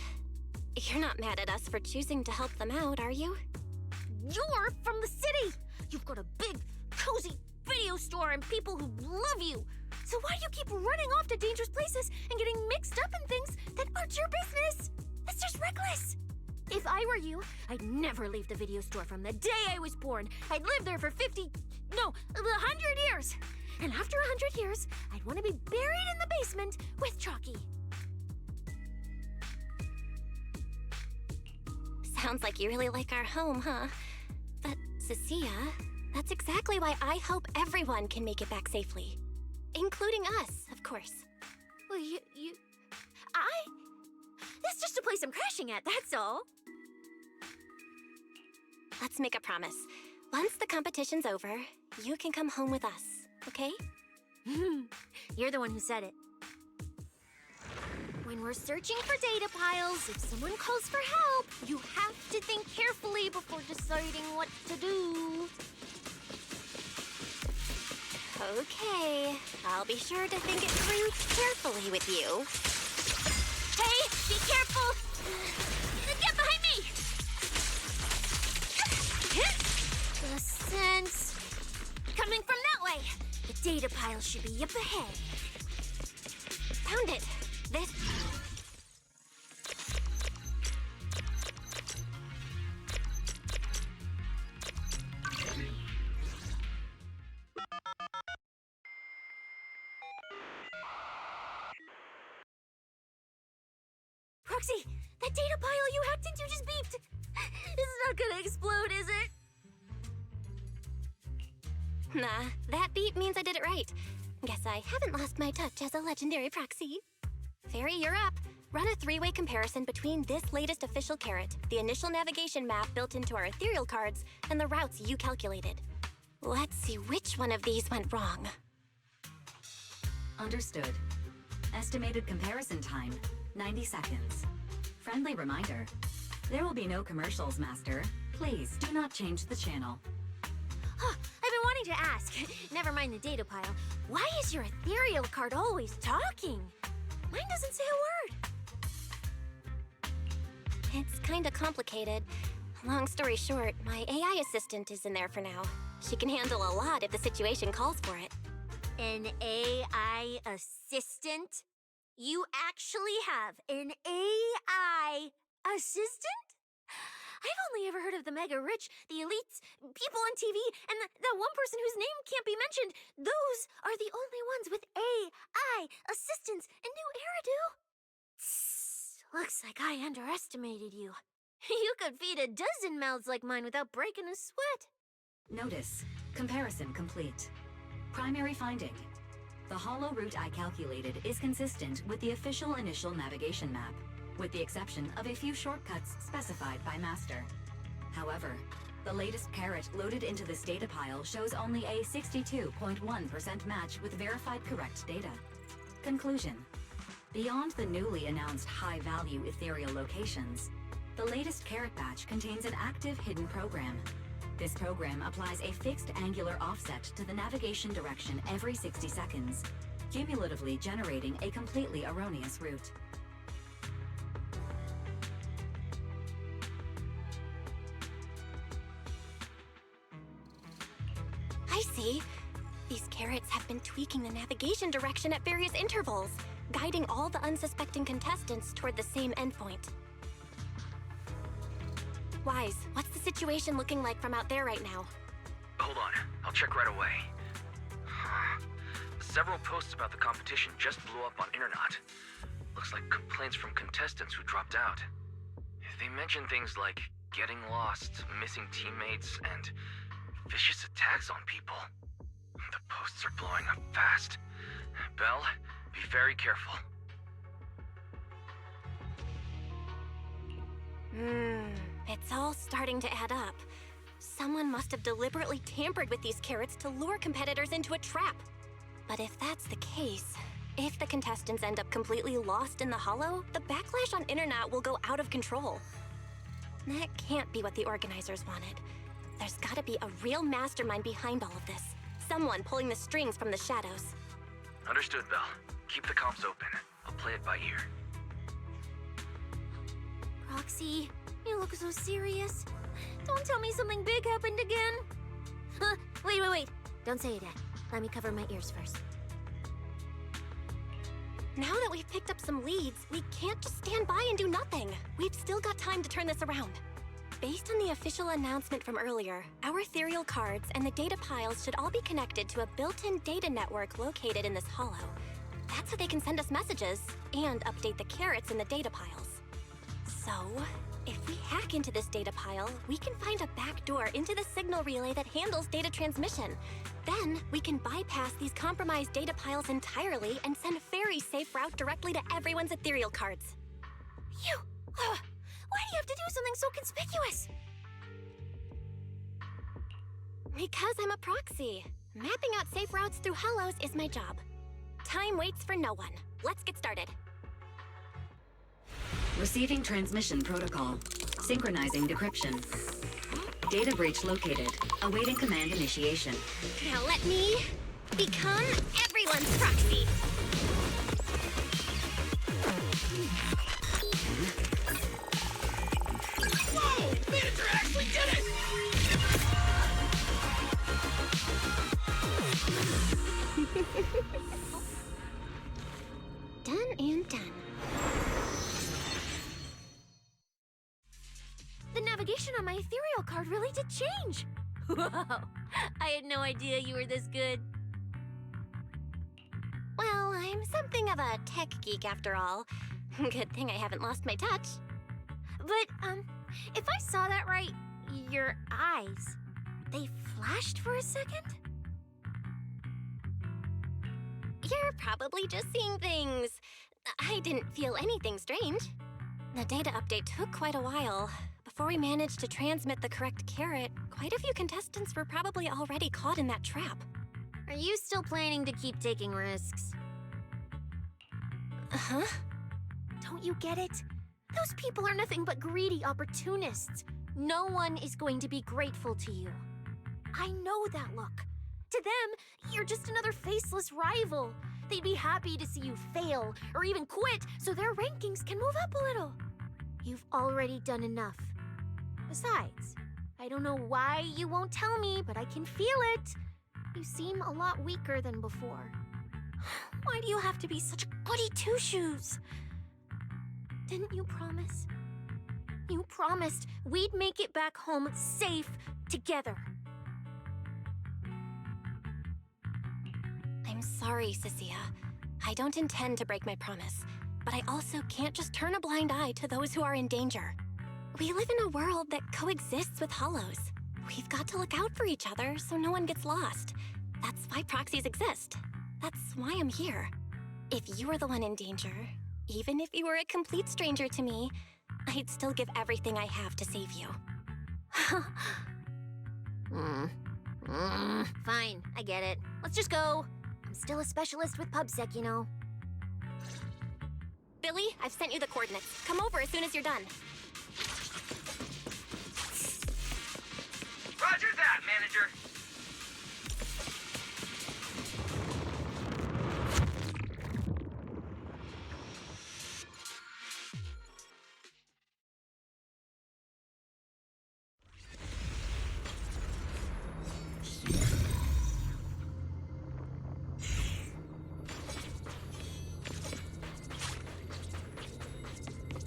You're not mad at us for choosing to help them out, are you? You're from the city! You've got a big, cozy video store and people who love you! So why do you keep running off to dangerous places and getting mixed up in things that aren't your business? That's just reckless! If I were you, I'd never leave the video store from the day I was born. I'd live there for 100 years! And after 100 years, I'd want to be buried in the basement with Chalky. Sounds like you really like our home, huh? But, Cecilia, that's exactly why I hope everyone can make it back safely. Including us, of course. Well, That's just a place I'm crashing at, that's all. Let's make a promise. Once the competition's over, you can come home with us, okay? You're the one who said it. When we're searching for data piles, if someone calls for help, you have to think carefully before deciding what to do. Okay, I'll be sure to think it through carefully with you. Hey, be careful! Get behind me! The sense coming from that way. The data pile should be up ahead. Found it. This... Proxy, that data pile you hacked into just beeped. It's not gonna explode, is it? Nah, that beep means I did it right. Guess I haven't lost my touch as a legendary proxy. Fairy, you're up. Run a three-way comparison between this latest official carrot, the initial navigation map built into our ethereal cards, and the routes you calculated. Let's see which one of these went wrong. Understood. Estimated comparison time, 90 seconds. Friendly reminder, there will be no commercials, Master. Please do not change the channel. Huh, I've been wanting to ask. Never mind the data pile. Why is your ethereal card always talking? Mine doesn't say a word. It's kinda complicated. Long story short, my AI assistant is in there for now. She can handle a lot if the situation calls for it. An AI assistant? You actually have an AI assistant? I've only ever heard of the mega rich, the elites, people on TV, and that one person whose name can't be mentioned. Those are the only ones with AI assistants in New Eridu. Tss, looks like I underestimated you. You could feed a dozen mouths like mine without breaking a sweat. Notice, comparison complete. Primary finding. The hollow route I calculated is consistent with the official initial navigation map, with the exception of a few shortcuts specified by Master. However, the latest carrot loaded into this data pile shows only a 62.1% match with verified correct data. Conclusion. Beyond the newly announced high-value ethereal locations, the latest carrot batch contains an active hidden program. This program applies a fixed angular offset to the navigation direction every 60 seconds, cumulatively generating a completely erroneous route. I see. These carrots have been tweaking the navigation direction at various intervals, guiding all the unsuspecting contestants toward the same endpoint. Wise, what's the situation looking like from out there right now? Hold on, I'll check right away. Several posts about the competition just blew up on internet. Looks like complaints from contestants who dropped out. They mention things like getting lost, missing teammates, and vicious attacks on people. The posts are blowing up fast. Belle, be very careful. It's all starting to add up. Someone must have deliberately tampered with these carrots to lure competitors into a trap. But if that's the case, if the contestants end up completely lost in the hollow, the backlash on internet will go out of control. That can't be what the organizers wanted. There's gotta be a real mastermind behind all of this. Someone pulling the strings from the shadows. Understood, Belle. Keep the comms open. I'll play it by ear. Roxy, you look so serious. Don't tell me something big happened again. Wait. Don't say it yet. Let me cover my ears first. Now that we've picked up some leads, we can't just stand by and do nothing. We've still got time to turn this around. Based on the official announcement from earlier, our ethereal cards and the data piles should all be connected to a built-in data network located in this hollow. That's how they can send us messages and update the carrots in the data piles. So, if we hack into this data pile, we can find a back door into the signal relay that handles data transmission. Then, we can bypass these compromised data piles entirely and send a very safe route directly to everyone's ethereal cards. Why do you have to do something so conspicuous? Because I'm a proxy. Mapping out safe routes through hollows is my job. Time waits for no one. Let's get started. Receiving transmission protocol. Synchronizing decryption. Data breach located. Awaiting command initiation. Now let me become everyone's proxy. Whoa! Manager actually did it! Done and done. The navigation on my ethereal card really did change. Wow, I had no idea you were this good. Well, I'm something of a tech geek after all. Good thing I haven't lost my touch. But, if I saw that right, your eyes, they flashed for a second? You're probably just seeing things. I didn't feel anything strange. The data update took quite a while. Before we managed to transmit the correct carrot, quite a few contestants were probably already caught in that trap. Are you still planning to keep taking risks? Uh-huh. Don't you get it? Those people are nothing but greedy opportunists. No one is going to be grateful to you. I know that look. To them, you're just another faceless rival. They'd be happy to see you fail or even quit so their rankings can move up a little. You've already done enough. Besides, I don't know why you won't tell me, but I can feel it. You seem a lot weaker than before. Why do you have to be such goody two-shoes? Didn't you promise? You promised we'd make it back home safe together. I'm sorry, Cecilia. I don't intend to break my promise, but I also can't just turn a blind eye to those who are in danger. We live in a world that coexists with hollows. We've got to look out for each other so no one gets lost. That's why proxies exist. That's why I'm here. If you were the one in danger, even if you were a complete stranger to me, I'd still give everything I have to save you. Fine, I get it. Let's just go. I'm still a specialist with PubSec, you know. Billy, I've sent you the coordinates. Come over as soon as you're done. Roger that, manager.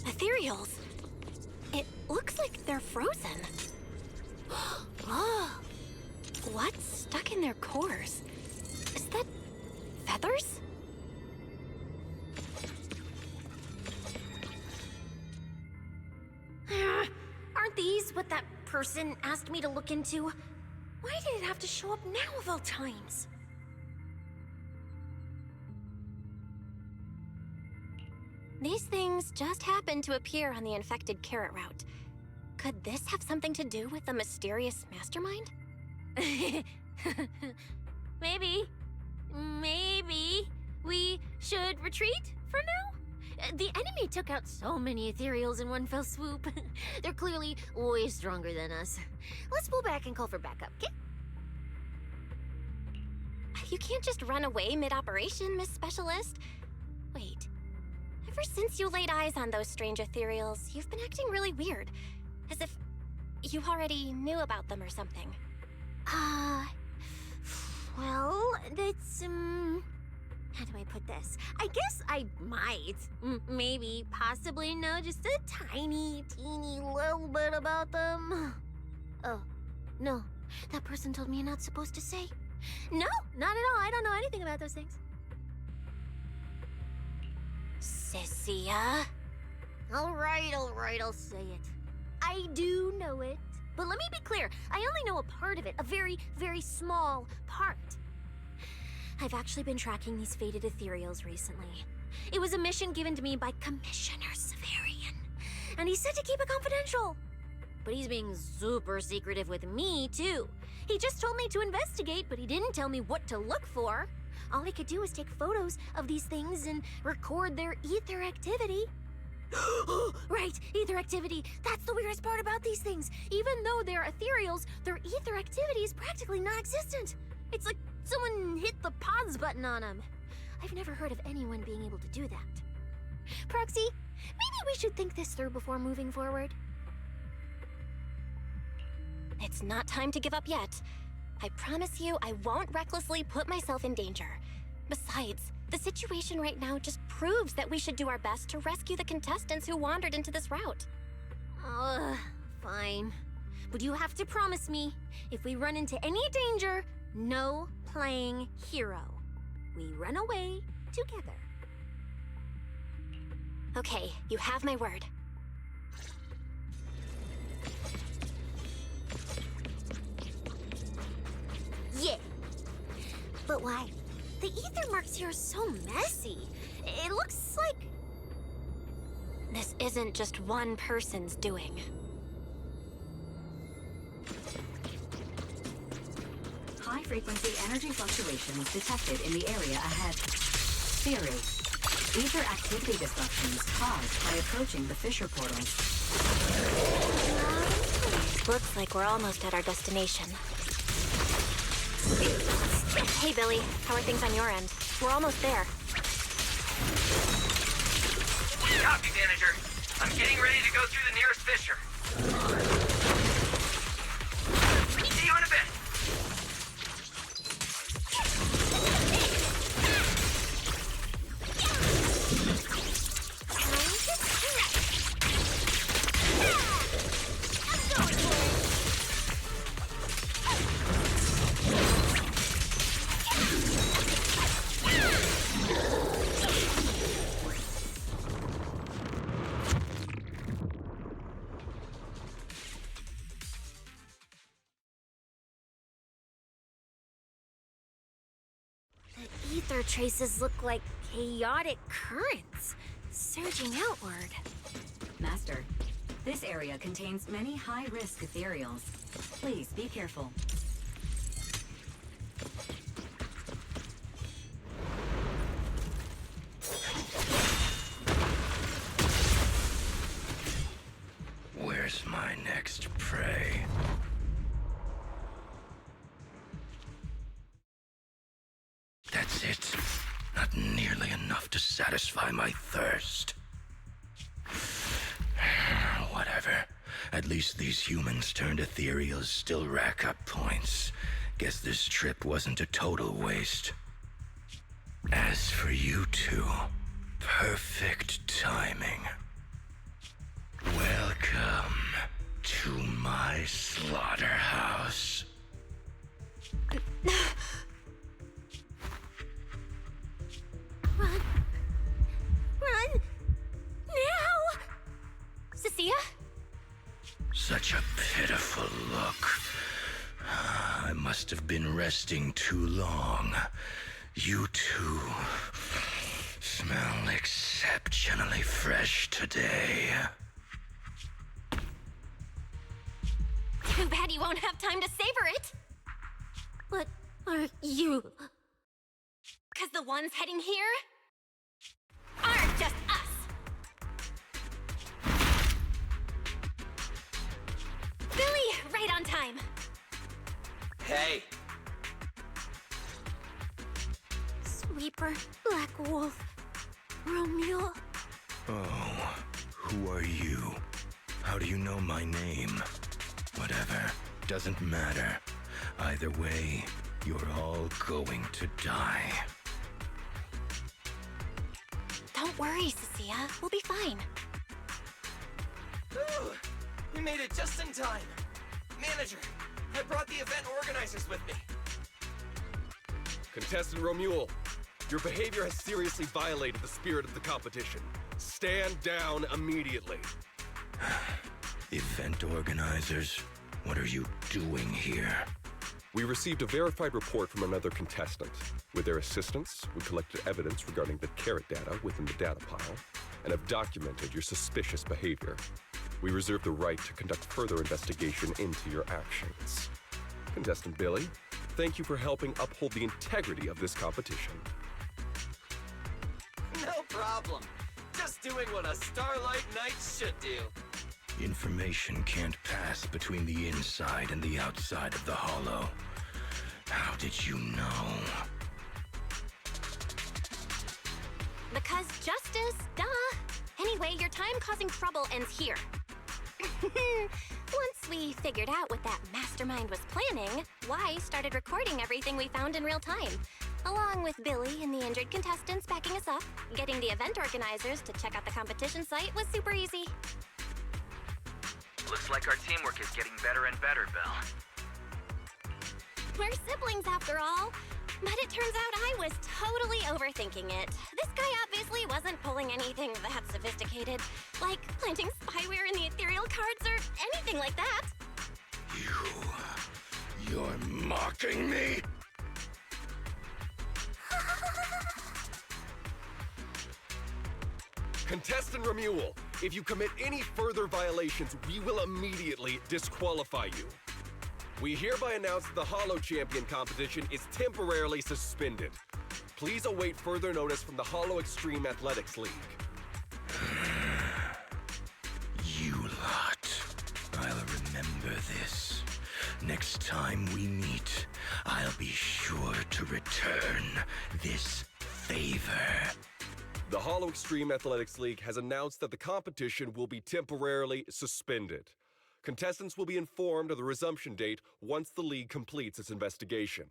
Ethereals. It looks like they're frozen. Oh, what's stuck in their cores? Is that feathers? Aren't these what that person asked me to look into? Why did it have to show up now of all times? These things just happened to appear on the infected carrot route. Could this have something to do with the mysterious mastermind? Maybe. Maybe we should retreat for now? The enemy took out so many ethereals in one fell swoop. They're clearly way stronger than us. Let's pull back and call for backup, okay? You can't just run away mid-operation, Miss Specialist. Wait. Ever since you laid eyes on those strange ethereals, you've been acting really weird. As if you already knew about them or something. Well, that's, how do I put this? I guess I might, maybe, possibly know just a tiny, teeny little bit about them. Oh, no. That person told me you're not supposed to say. No, not at all. I don't know anything about those things. Cecilia? All right, I'll say it. I do know it. But let me be clear, I only know a part of it, a very, very small part. I've actually been tracking these fated ethereals recently. It was a mission given to me by Commissioner Severian, and he said to keep it confidential. But he's being super secretive with me, too. He just told me to investigate, but he didn't tell me what to look for. All I could do was take photos of these things and record their ether activity. Right, ether activity. That's the weirdest part about these things. Even though they're ethereals, their ether activity is practically non-existent. It's like someone hit the pause button on them. I've never heard of anyone being able to do that. Proxy, maybe we should think this through before moving forward. It's not time to give up yet. I promise you I won't recklessly put myself in danger. Besides, the situation right now just proves that we should do our best to rescue the contestants who wandered into this route. Fine. But you have to promise me, if we run into any danger, no playing hero. We run away together. Okay, you have my word. Yeah. But why? The ether marks here are so messy. It looks like... This isn't just one person's doing. High-frequency energy fluctuations detected in the area ahead. Theory: ether activity disruptions caused by approaching the fissure portals. Looks like we're almost at our destination. Hey, Billy. How are things on your end? We're almost there. Copy, manager. I'm getting ready to go through the nearest fissure. See you in a bit. The ether traces look like chaotic currents, surging outward. Master, this area contains many high-risk ethereals. Please be careful. Where's my next prey? That's it. Not nearly enough to satisfy my thirst. Whatever. At least these humans turned ethereals still rack up points. Guess this trip wasn't a total waste. As for you two, perfect timing. Welcome to my slaughterhouse. Run! Run! Now! Cecilia? Such a pitiful look. I must have been resting too long. You two smell exceptionally fresh today. bad you won't have time to savor it. What are you? Because the ones heading here aren't just us. Billy, right on time. Hey! Sweeper, Black Wolf, Romeo. Oh, who are you? How do you know my name? Whatever, doesn't matter. Either way, you're all going to die. Don't worry, Cecilia. We'll be fine. Ooh, we made it just in time. Manager, I brought the event organizers with me. Contestant Romuald, your behavior has seriously violated the spirit of the competition. Stand down immediately. Event organizers, what are you doing here? We received a verified report from another contestant. With their assistance, we collected evidence regarding the carrot data within the data pile and have documented your suspicious behavior. We reserve the right to conduct further investigation into your actions. Contestant Billy, thank you for helping uphold the integrity of this competition. No problem. Just doing what a Starlight Knight should do. Information can't pass between the inside and the outside of the Hollow. How did you know? Because justice, duh. Anyway, your time causing trouble ends here. Once we figured out what that mastermind was planning, Y started recording everything we found in real time. Along with Billy and the injured contestants backing us up, getting the event organizers to check out the competition site was super easy. Looks like our teamwork is getting better and better, Belle. We're siblings after all. But it turns out I was totally overthinking it. This guy obviously wasn't pulling anything that sophisticated, like planting spyware in the ethereal cards or anything like that. You're mocking me? Contestant Romuald, if you commit any further violations, we will immediately disqualify you. We hereby announce that the Hollow Champion competition is temporarily suspended. Please await further notice from the Hollow Extreme Athletics League. You lot. I'll remember this. Next time we meet, I'll be sure to return this favor. The Hollow Extreme Athletics League has announced that the competition will be temporarily suspended. Contestants will be informed of the resumption date once the league completes its investigation.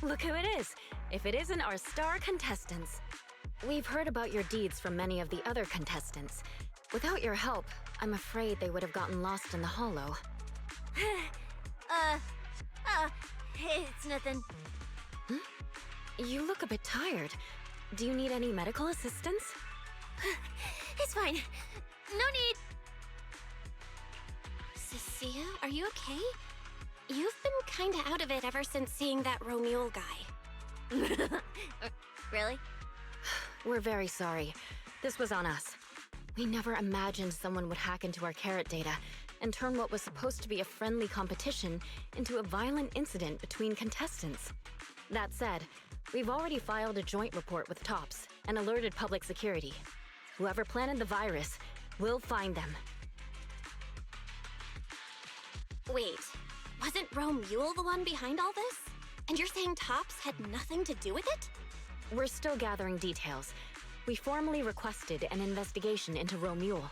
Look who it is, if it isn't our star contestants. We've heard about your deeds from many of the other contestants. Without your help, I'm afraid they would have gotten lost in the hollow. It's nothing. You look a bit tired. Do you need any medical assistance? It's fine. No need. Cecilia, are you okay? You've been kinda out of it ever since seeing that Romule guy. Really? We're very sorry. This was on us. We never imagined someone would hack into our carrot data and turn what was supposed to be a friendly competition into a violent incident between contestants. That said, we've already filed a joint report with TOPS and alerted public security. Whoever planted the virus, we'll find them. Wait, wasn't Romule the one behind all this? And you're saying TOPS had nothing to do with it? We're still gathering details. We formally requested an investigation into Romule.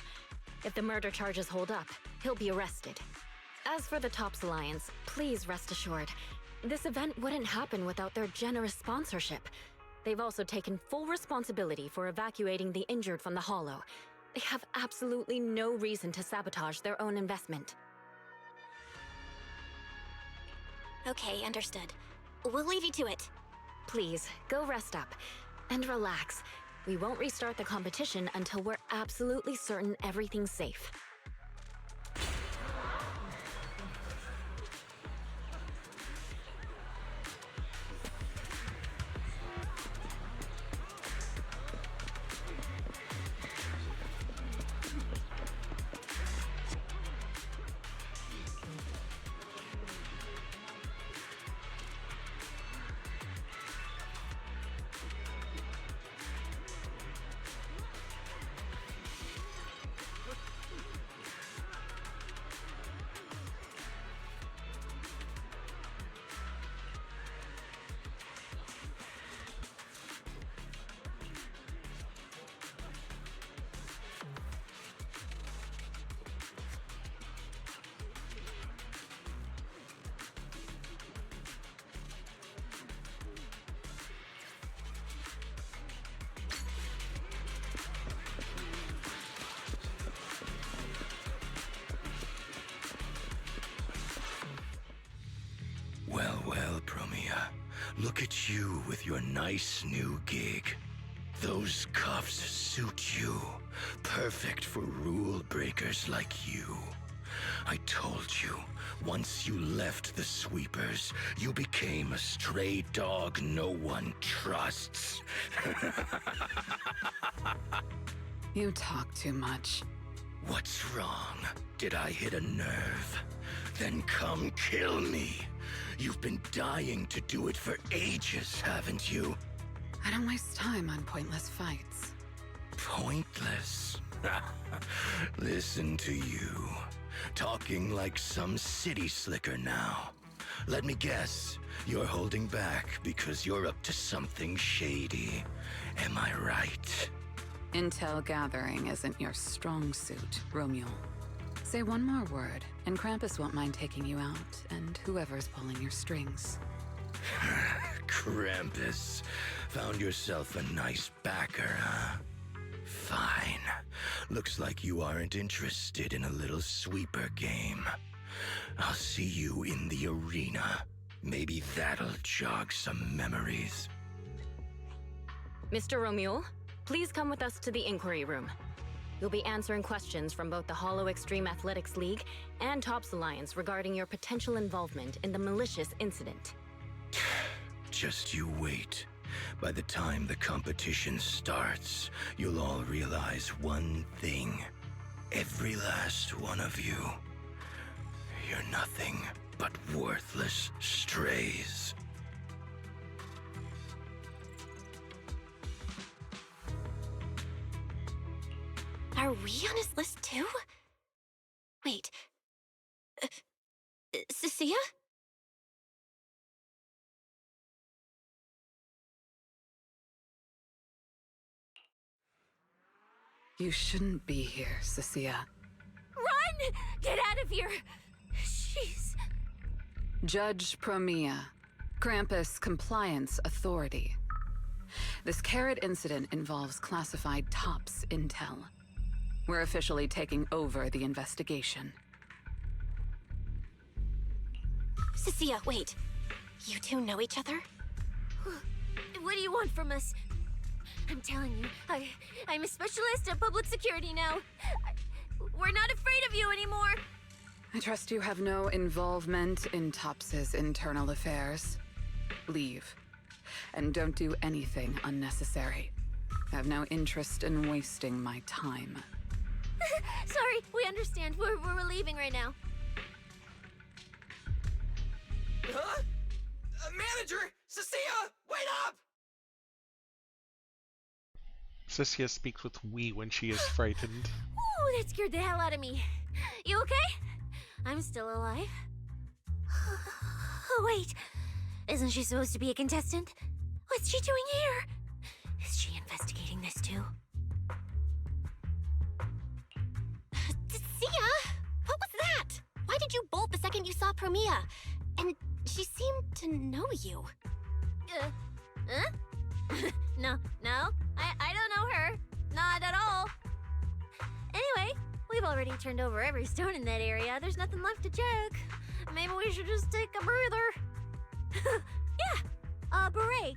If the murder charges hold up, he'll be arrested. As for the TOPS Alliance, please rest assured, this event wouldn't happen without their generous sponsorship. They've also taken full responsibility for evacuating the injured from the hollow. They have absolutely no reason to sabotage their own investment. Okay, understood. We'll leave you to it. Please, go rest up. And relax. We won't restart the competition until we're absolutely certain everything's safe. Well, Promia. Look at you with your nice new gig. Those cuffs suit you. Perfect for rule breakers like you. I told you, once you left the sweepers, you became a stray dog no one trusts. You talk too much. What's wrong? Did I hit a nerve? Then come kill me. You've been dying to do it for ages, haven't you? I don't waste time on pointless fights. Pointless? Listen to you. Talking like some city slicker now. Let me guess, you're holding back because you're up to something shady. Am I right? Intel gathering isn't your strong suit, Romule. Say one more word, and Krampus won't mind taking you out, and whoever's pulling your strings. Krampus. Found yourself a nice backer, huh? Fine. Looks like you aren't interested in a little sweeper game. I'll see you in the arena. Maybe that'll jog some memories. Mr. Romule, please come with us to the inquiry room. You'll be answering questions from both the Hollow Extreme Athletics League and TOPS Alliance regarding your potential involvement in the malicious incident. Just you wait. By the time the competition starts, you'll all realize one thing. Every last one of you. You're nothing but worthless strays. Are we on his list too? Wait. Cecilia? You shouldn't be here, Cecilia. Run! Get out of here! Jeez. Judge Promia, Krampus Compliance Authority. This Carrot incident involves classified TOPS intel. We're officially taking over the investigation. Cecilia, wait. You two know each other? What do you want from us? I'm telling you, I'm a specialist at public security now. We're not afraid of you anymore. I trust you have no involvement in TOPS's internal affairs. Leave. And don't do anything unnecessary. I have no interest in wasting my time. Sorry, we understand. We're leaving right now. Huh? Manager! Cecilia! Wait up! Cecilia speaks with we when she is frightened. Ooh, that scared the hell out of me. You okay? I'm still alive. Oh, wait. Isn't she supposed to be a contestant? What's she doing here? Is she investigating this too? Sia! What was that? Why did you bolt the second you saw Promia? And she seemed to know you. Huh? No, I don't know her. Not at all. Anyway, we've already turned over every stone in that area. There's nothing left to check. Maybe we should just take a breather. Yeah, a break.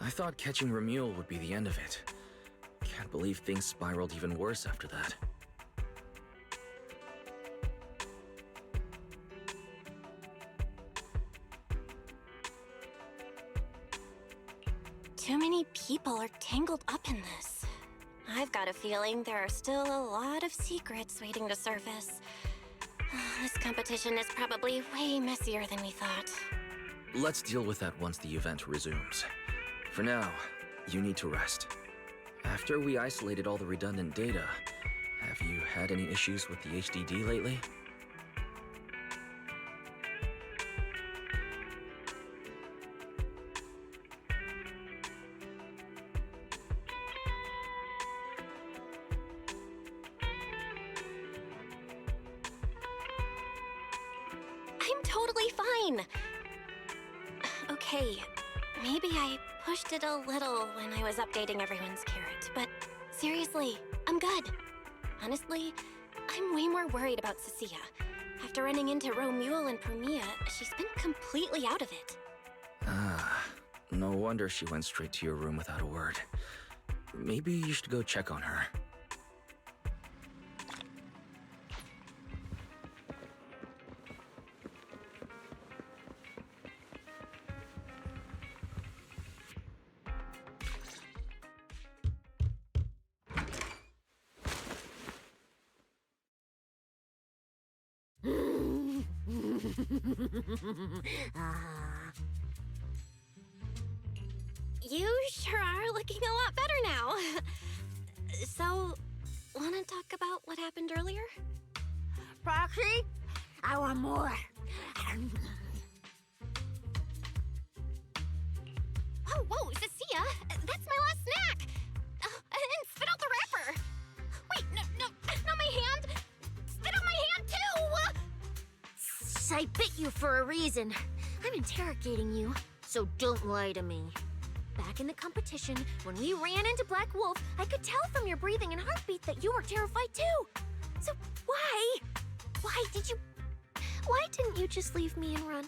I thought catching Remule would be the end of it. Can't believe things spiraled even worse after that. Too many people are tangled up in this. I've got a feeling there are still a lot of secrets waiting to surface. This competition is probably way messier than we thought. let's deal with that once the event resumes. For now, you need to rest. After we isolated all the redundant data, have you had any issues with the HDD lately? I'm totally fine. Okay, maybe I pushed it a little when I was updating everyone's carrot, but seriously, I'm good. Honestly, I'm way more worried about Cecilia. After running into Romuald and Promia, she's been completely out of it. Ah, no wonder she went straight to your room without a word. Maybe you should go check on her. You sure are looking a lot better now. So, wanna talk about what happened earlier? Proxy, I want more. Oh, whoa, Cecilia, that's my last snack. And spit out the wrapper. Wait, no, not my hand. Spit out my hand too. I bit you for a reason. I'm interrogating you, so don't lie to me. Back in the competition, when we ran into Black Wolf, I could tell from your breathing and heartbeat that you were terrified too. So why? Why didn't you just leave me and run?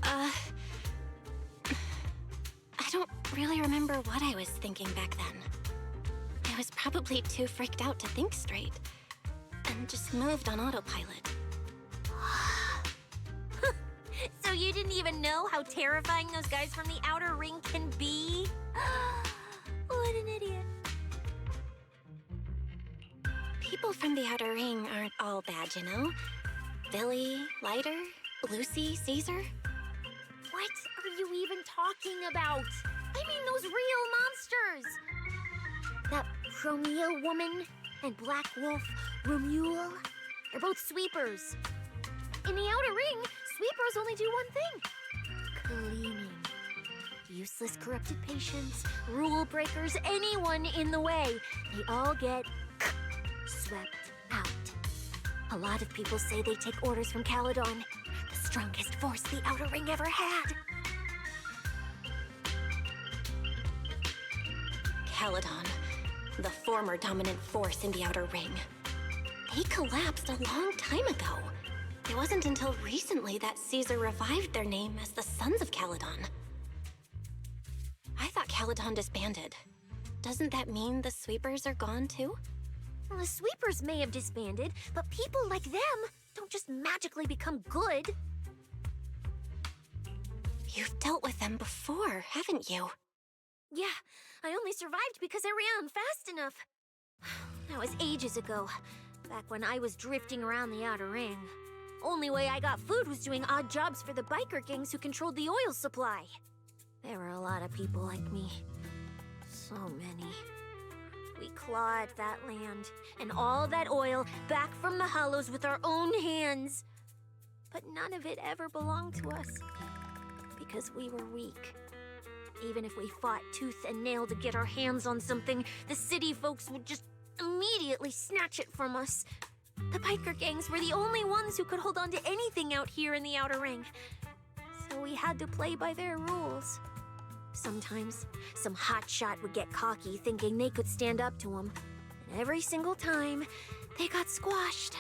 I don't really remember what I was thinking back then. I was probably too freaked out to think straight, and just moved on autopilot. So you didn't even know how terrifying those guys from the outer ring can be? What an idiot. People from the outer ring aren't all bad, you know? Billy, Lighter, Lucy, Caesar. What are you even talking about? I mean those real monsters! That Promia woman and Black Wolf, Romuald, they're both sweepers. In the outer ring, sweepers only do one thing. Cleaning. Useless corrupted patients, rule breakers, anyone in the way. They all get swept out. A lot of people say they take orders from Caledon, the strongest force the outer ring ever had. Caledon, the former dominant force in the outer ring. They collapsed a long time ago. It wasn't until recently that Caesar revived their name as the Sons of Caledon. I thought Caledon disbanded. Doesn't that mean the sweepers are gone too? Well, the sweepers may have disbanded, but people like them don't just magically become good. You've dealt with them before, haven't you? Yeah, I only survived because I ran fast enough. That was ages ago, back when I was drifting around the outer ring. Only way I got food was doing odd jobs for the biker gangs who controlled the oil supply. There were a lot of people like me. So many. We clawed that land and all that oil back from the hollows with our own hands. But none of it ever belonged to us. Because we were weak. Even if we fought tooth and nail to get our hands on something, the city folks would just immediately snatch it from us. The biker gangs were the only ones who could hold on to anything out here in the outer ring. So we had to play by their rules. Sometimes, some hotshot would get cocky thinking they could stand up to them. And every single time, they got squashed.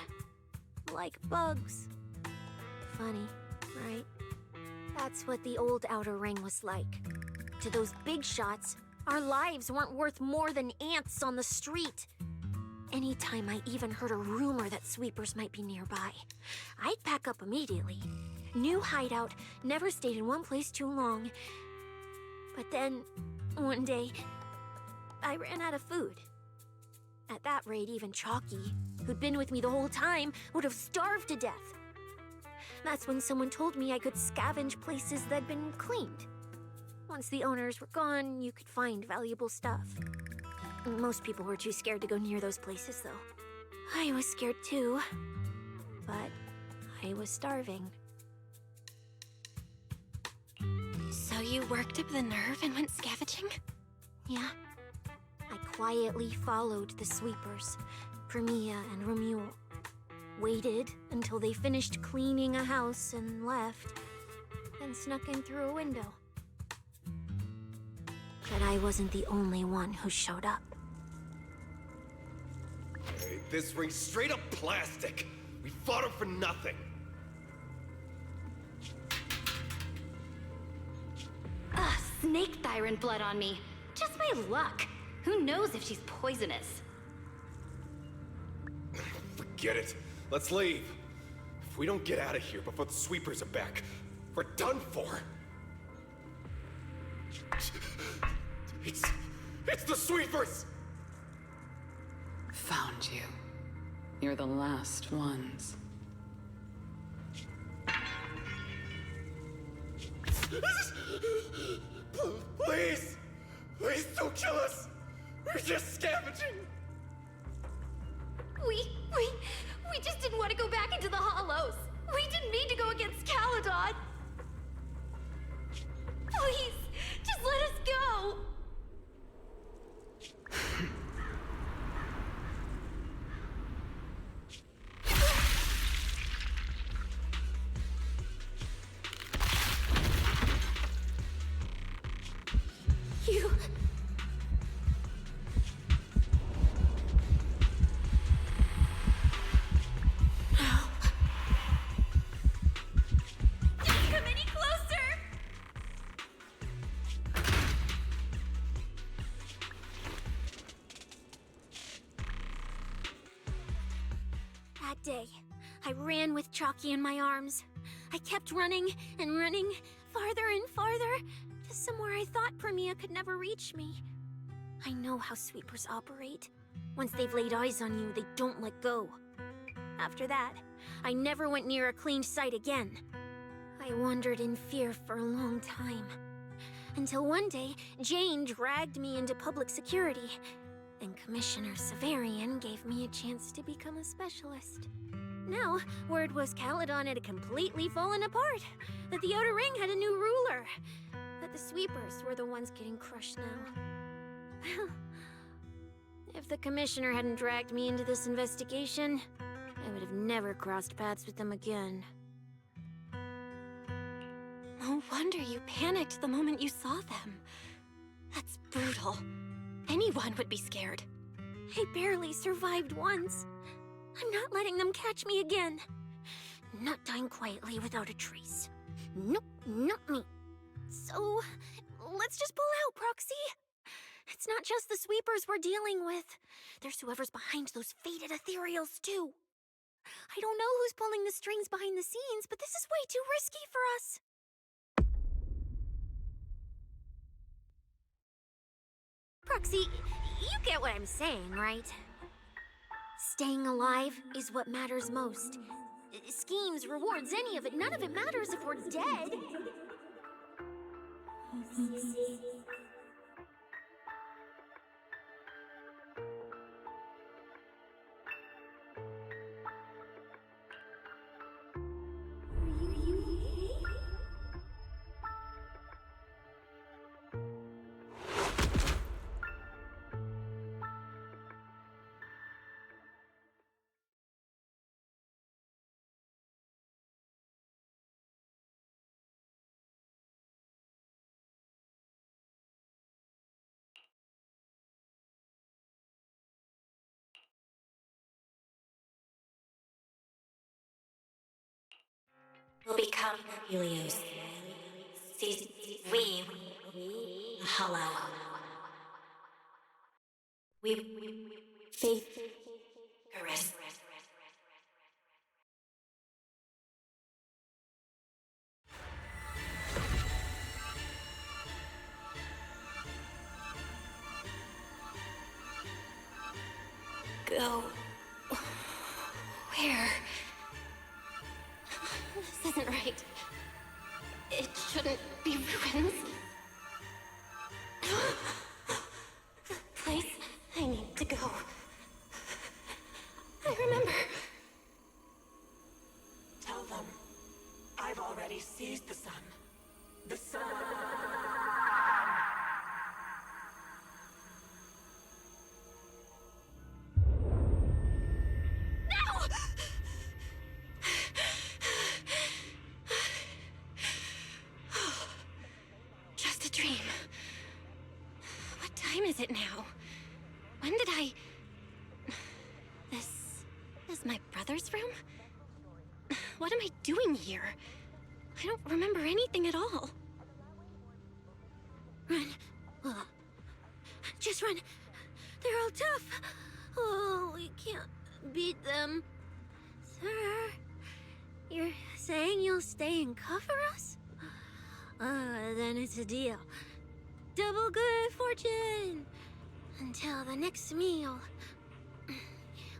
Like bugs. Funny, right? That's what the old outer ring was like. To those big shots, our lives weren't worth more than ants on the street. Anytime I even heard a rumor that sweepers might be nearby, I'd pack up immediately. New hideout, never stayed in one place too long. But then, one day, I ran out of food. At that rate, even Chalky, who'd been with me the whole time, would have starved to death. That's when someone told me I could scavenge places that'd been cleaned. Once the owners were gone, you could find valuable stuff. Most people were too scared to go near those places, though. I was scared too, but I was starving. So you worked up the nerve and went scavenging? Yeah. I quietly followed the sweepers, Premia and Romuald. Waited until they finished cleaning a house and left, then snuck in through a window. But I wasn't the only one who showed up. Hey, this ring's straight up plastic. We fought her for nothing. Ugh, snake thyron blood on me. Just my luck. Who knows if she's poisonous? Forget it. Let's leave. If we don't get out of here before the sweepers are back, we're done for. It's the sweepers! Found you. You're the last ones. Please! Please don't kill us! We're just scavenging! We just didn't want to go back into the hollows. We didn't mean to go against Caledon. Please, just let us go. You... Come any closer. That day, I ran with Chalky in my arms. I kept running and running, farther and farther, to somewhere I thought Premia could never reach me. I know how sweepers operate. Once they've laid eyes on you, they don't let go. After that, I never went near a cleaned site again. I wandered in fear for a long time. Until one day, Jane dragged me into public security, and Commissioner Severian gave me a chance to become a specialist. Now, word was Caledon had completely fallen apart, that the Outer Ring had a new ruler, that the sweepers were the ones getting crushed now. Well, if the Commissioner hadn't dragged me into this investigation, I would have never crossed paths with them again. No wonder you panicked the moment you saw them. That's brutal. Anyone would be scared. I barely survived once. I'm not letting them catch me again. Not dying quietly without a trace. Nope, not me. So, let's just pull out, Proxy. It's not just the sweepers we're dealing with. There's whoever's behind those faded ethereals, too. I don't know who's pulling the strings behind the scenes, but this is way too risky for us. Proxy, you get what I'm saying, right? Staying alive is what matters most. Schemes, rewards, any of it, none of it matters if we're dead. Will become Helios. We hollow. We faith caress. Go. time is it now? When did I... This is my brother's room? What am I doing here? I don't remember anything at all. Run. Just run. They're all tough. Oh, we can't beat them. Sir, you're saying you'll stay and cover us? Then it's a deal. Double good fortune. Until the next meal.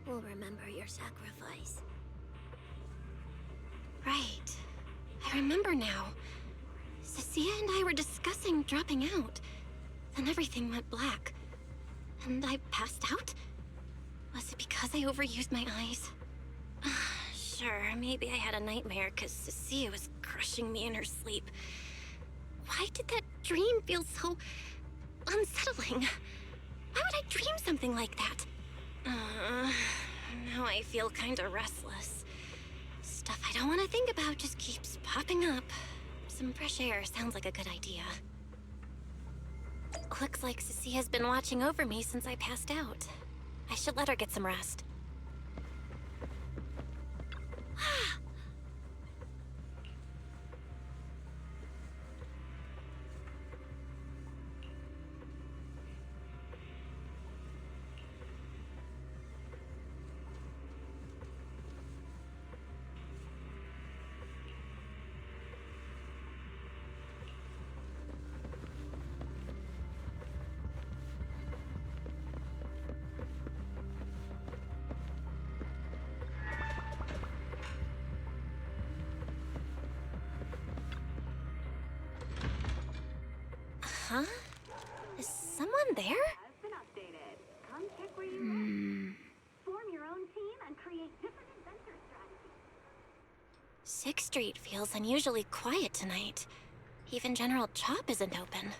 We'll remember your sacrifice. Right. I remember now. Cecilia and I were discussing dropping out. Then everything went black. And I passed out? Was it because I overused my eyes? Sure, maybe I had a nightmare because Cecilia was crushing me in her sleep. Why did that dream feel so unsettling? Why would I dream something like that? Now I feel kinda restless. Stuff I don't want to think about just keeps popping up. Some fresh air sounds like a good idea. Looks like Cecilia's been watching over me since I passed out. I should let her get some rest. Huh? Is someone there? Form your own team and create different adventure strategies. 6th Street feels unusually quiet tonight. Even General Chop isn't open.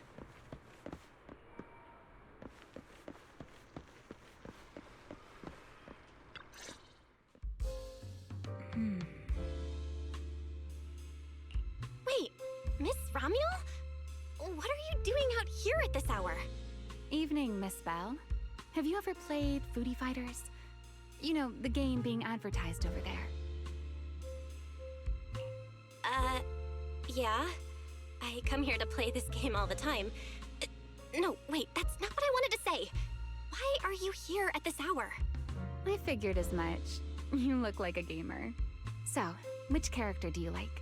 Wait, Miss Romuel? What are you doing out here at this hour? Evening, Miss Bell. Have you ever played Foodie Fighters? You know, the game being advertised over there. Yeah. I come here to play this game all the time. No, wait, that's not what I wanted to say. Why are you here at this hour? I figured as much. You look like a gamer. So, which character do you like?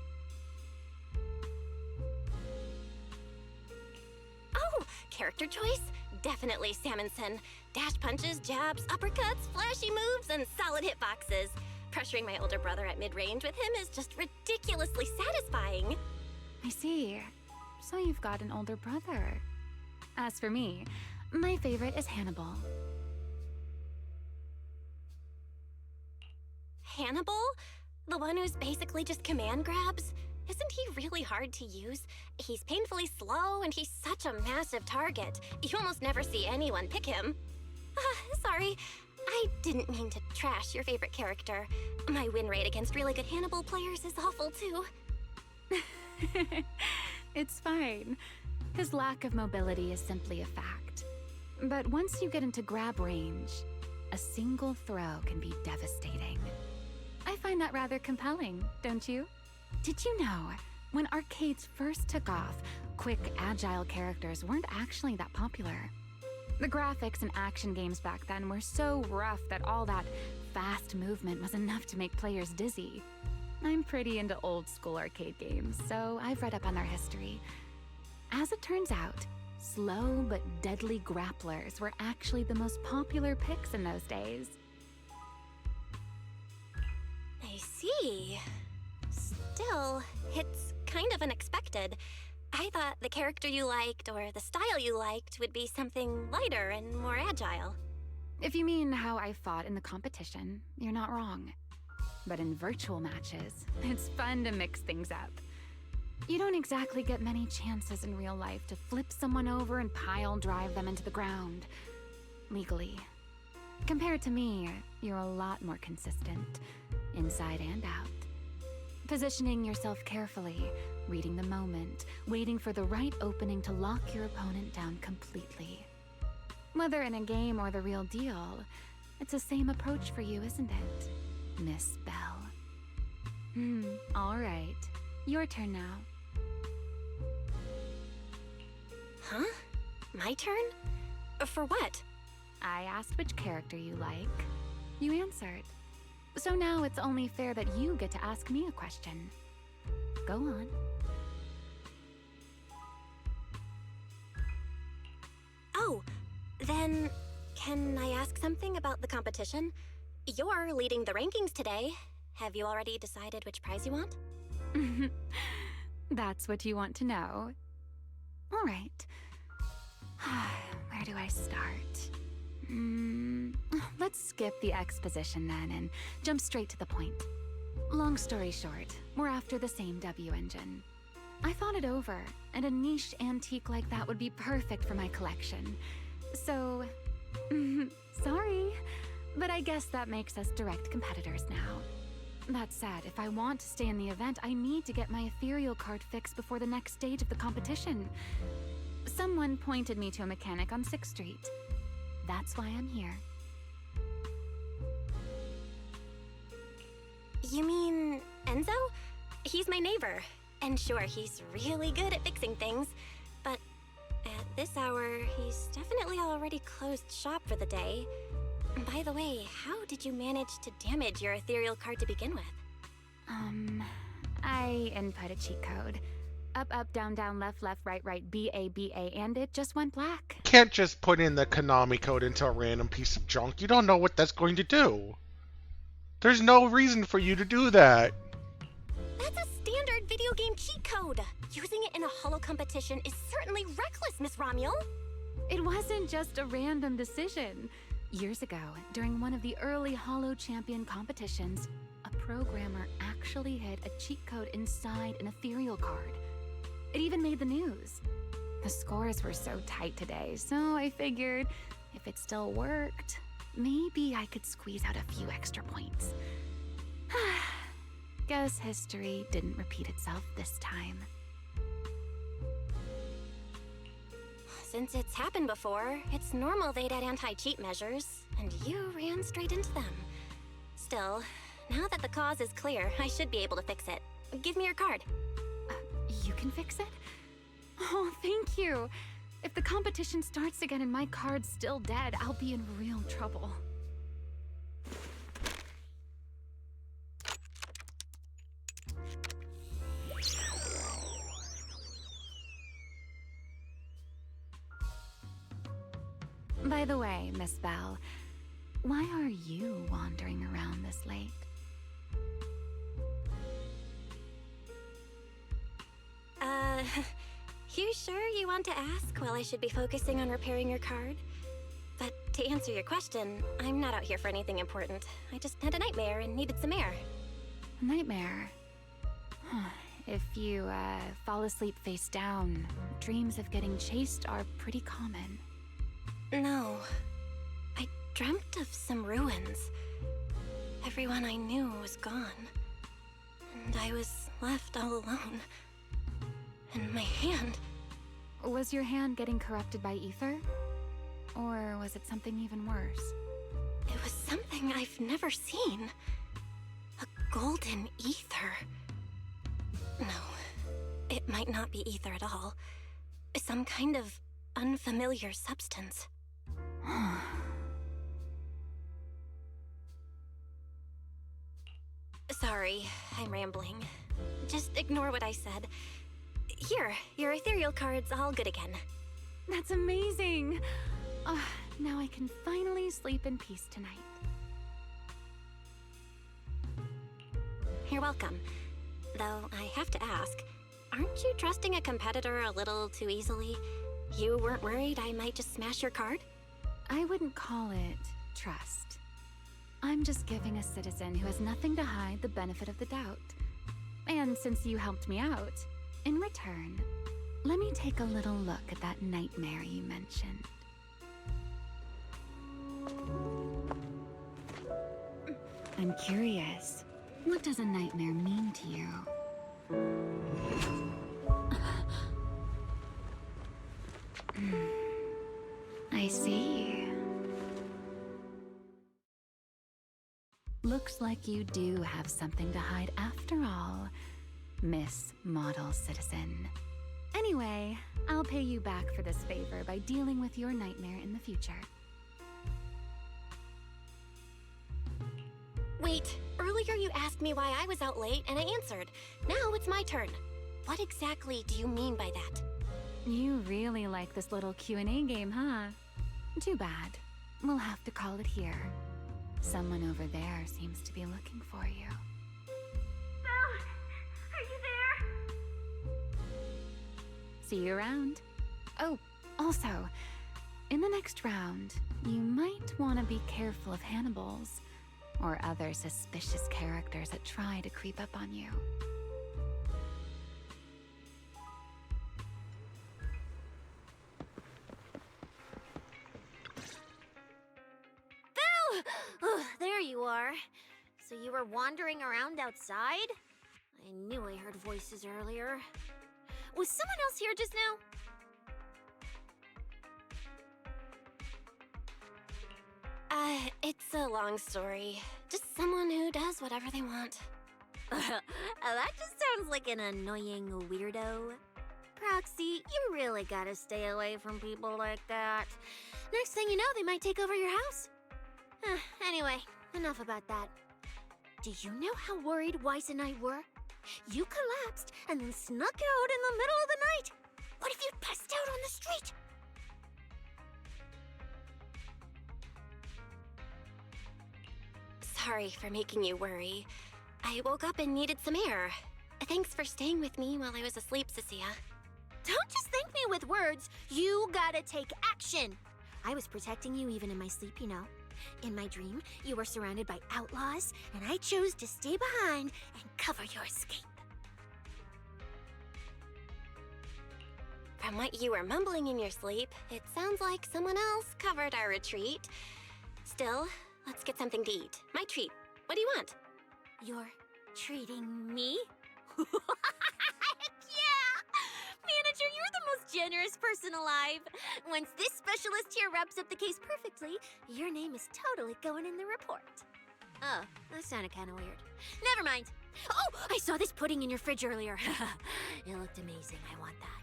Oh, character choice? Definitely Salmonson. Dash punches, jabs, uppercuts, flashy moves, and solid hitboxes. Pressuring my older brother at mid-range with him is just ridiculously satisfying. I see. So you've got an older brother. As for me, my favorite is Hannibal. Hannibal? The one who's basically just command grabs? Isn't he really hard to use? He's painfully slow, and he's such a massive target. You almost never see anyone pick him. Sorry. I didn't mean to trash your favorite character. My win rate against really good Hannibal players is awful, too. It's fine. His lack of mobility is simply a fact. But once you get into grab range, a single throw can be devastating. I find that rather compelling, don't you? Did you know, when arcades first took off, quick, agile characters weren't actually that popular? The graphics in action games back then were so rough that all that fast movement was enough to make players dizzy. I'm pretty into old school arcade games, so I've read up on their history. As it turns out, slow but deadly grapplers were actually the most popular picks in those days. I see. Still, it's kind of unexpected. I thought the character you liked or the style you liked would be something lighter and more agile. If you mean how I fought in the competition, you're not wrong. But in virtual matches, it's fun to mix things up. You don't exactly get many chances in real life to flip someone over and pile drive them into the ground. Legally. Compared to me, you're a lot more consistent, inside and out. Positioning yourself carefully, reading the moment, waiting for the right opening to lock your opponent down completely. Whether in a game or the real deal, it's the same approach for you, isn't it, Miss Bell? All right. Your turn now. Huh? My turn? For what? I asked which character you like. You answered. So now it's only fair that you get to ask me a question. Go on. Oh, then can I ask something about the competition? You're leading the rankings today. Have you already decided which prize you want? That's what you want to know. All right. Where do I start? Let's skip the exposition then and jump straight to the point. Long story short, we're after the same W engine. I thought it over, and a niche antique like that would be perfect for my collection. So, sorry, but I guess that makes us direct competitors now. That said, if I want to stay in the event, I need to get my ethereal card fixed before the next stage of the competition. Someone pointed me to a mechanic on 6th Street. That's why I'm here. You mean Enzo? He's my neighbor. And sure, he's really good at fixing things, but at this hour, he's definitely already closed shop for the day. By the way, how did you manage to damage your ethereal card to begin with? I input a cheat code. Up, up, down, down, left, left, right, right, B-A, B-A, and it just went black. Can't just put in the Konami code into a random piece of junk. You don't know what that's going to do. There's no reason for you to do that. That's a standard video game cheat code. Using it in a holo competition is certainly reckless, Miss Romuel. It wasn't just a random decision. Years ago, during one of the early Holo Champion competitions, a programmer actually hid a cheat code inside an ethereal card. It even made the news. The scores were so tight today, so I figured if it still worked, maybe I could squeeze out a few extra points. Guess history didn't repeat itself this time. Since it's happened before, it's normal they'd add anti-cheat measures, and you ran straight into them. Still, now that the cause is clear, I should be able to fix it. Give me your card. You can fix it? Oh, thank you. If the competition starts again and my card's still dead, I'll be in real trouble. By the way, Miss Bell, why are you wandering around this late? You sure you want to ask while I should be focusing on repairing your card? But to answer your question, I'm not out here for anything important. I just had a nightmare and needed some air. A nightmare? If you, fall asleep face down, dreams of getting chased are pretty common. No. I dreamt of some ruins. Everyone I knew was gone. And I was left all alone. And my hand... Was your hand getting corrupted by ether? Or was it something even worse? It was something I've never seen. A golden ether. No, it might not be ether at all. Some kind of unfamiliar substance. Sorry, I'm rambling. Just ignore what I said. Here, your ethereal card's all good again. That's amazing! Now I can finally sleep in peace tonight. You're welcome. Though I have to ask, aren't you trusting a competitor a little too easily? You weren't worried I might just smash your card? I wouldn't call it trust. I'm just giving a citizen who has nothing to hide the benefit of the doubt. And since you helped me out, in return, let me take a little look at that nightmare you mentioned. I'm curious, what does a nightmare mean to you? I see. Looks like you do have something to hide after all, Miss Model Citizen. Anyway, I'll pay you back for this favor by dealing with your nightmare in the future. Wait, earlier you asked me why I was out late and I answered. Now it's my turn. What exactly do you mean by that? You really like this little Q&A game, huh? Too bad. We'll have to call it here. Someone over there seems to be looking for you. Belle! Are you there? See you around. Oh, also, in the next round, you might want to be careful of Hannibals or other suspicious characters that try to creep up on you. Belle! Oh, there you are. So you were wandering around outside? I knew I heard voices earlier. Was someone else here just now? It's a long story. Just someone who does whatever they want. That just sounds like an annoying weirdo. Proxy, you really gotta stay away from people like that. Next thing you know, they might take over your house. Anyway, enough about that. Do you know how worried Weiss and I were? You collapsed and then snuck out in the middle of the night. What if you'd passed out on the street? Sorry for making you worry. I woke up and needed some air. Thanks for staying with me while I was asleep, Cecilia. Don't just thank me with words. You gotta take action. I was protecting you even in my sleep, you know. In my dream, you were surrounded by outlaws, and I chose to stay behind and cover your escape. From what you were mumbling in your sleep, it sounds like someone else covered our retreat. Still, let's get something to eat. My treat. What do you want? You're treating me? Heck yeah! Manager, you're the most generous person alive. Once this specialist here wraps up the case perfectly, your name is totally going in the report. Oh, that sounded kind of weird. Never mind. Oh, I saw this pudding in your fridge earlier. It looked amazing. I want that.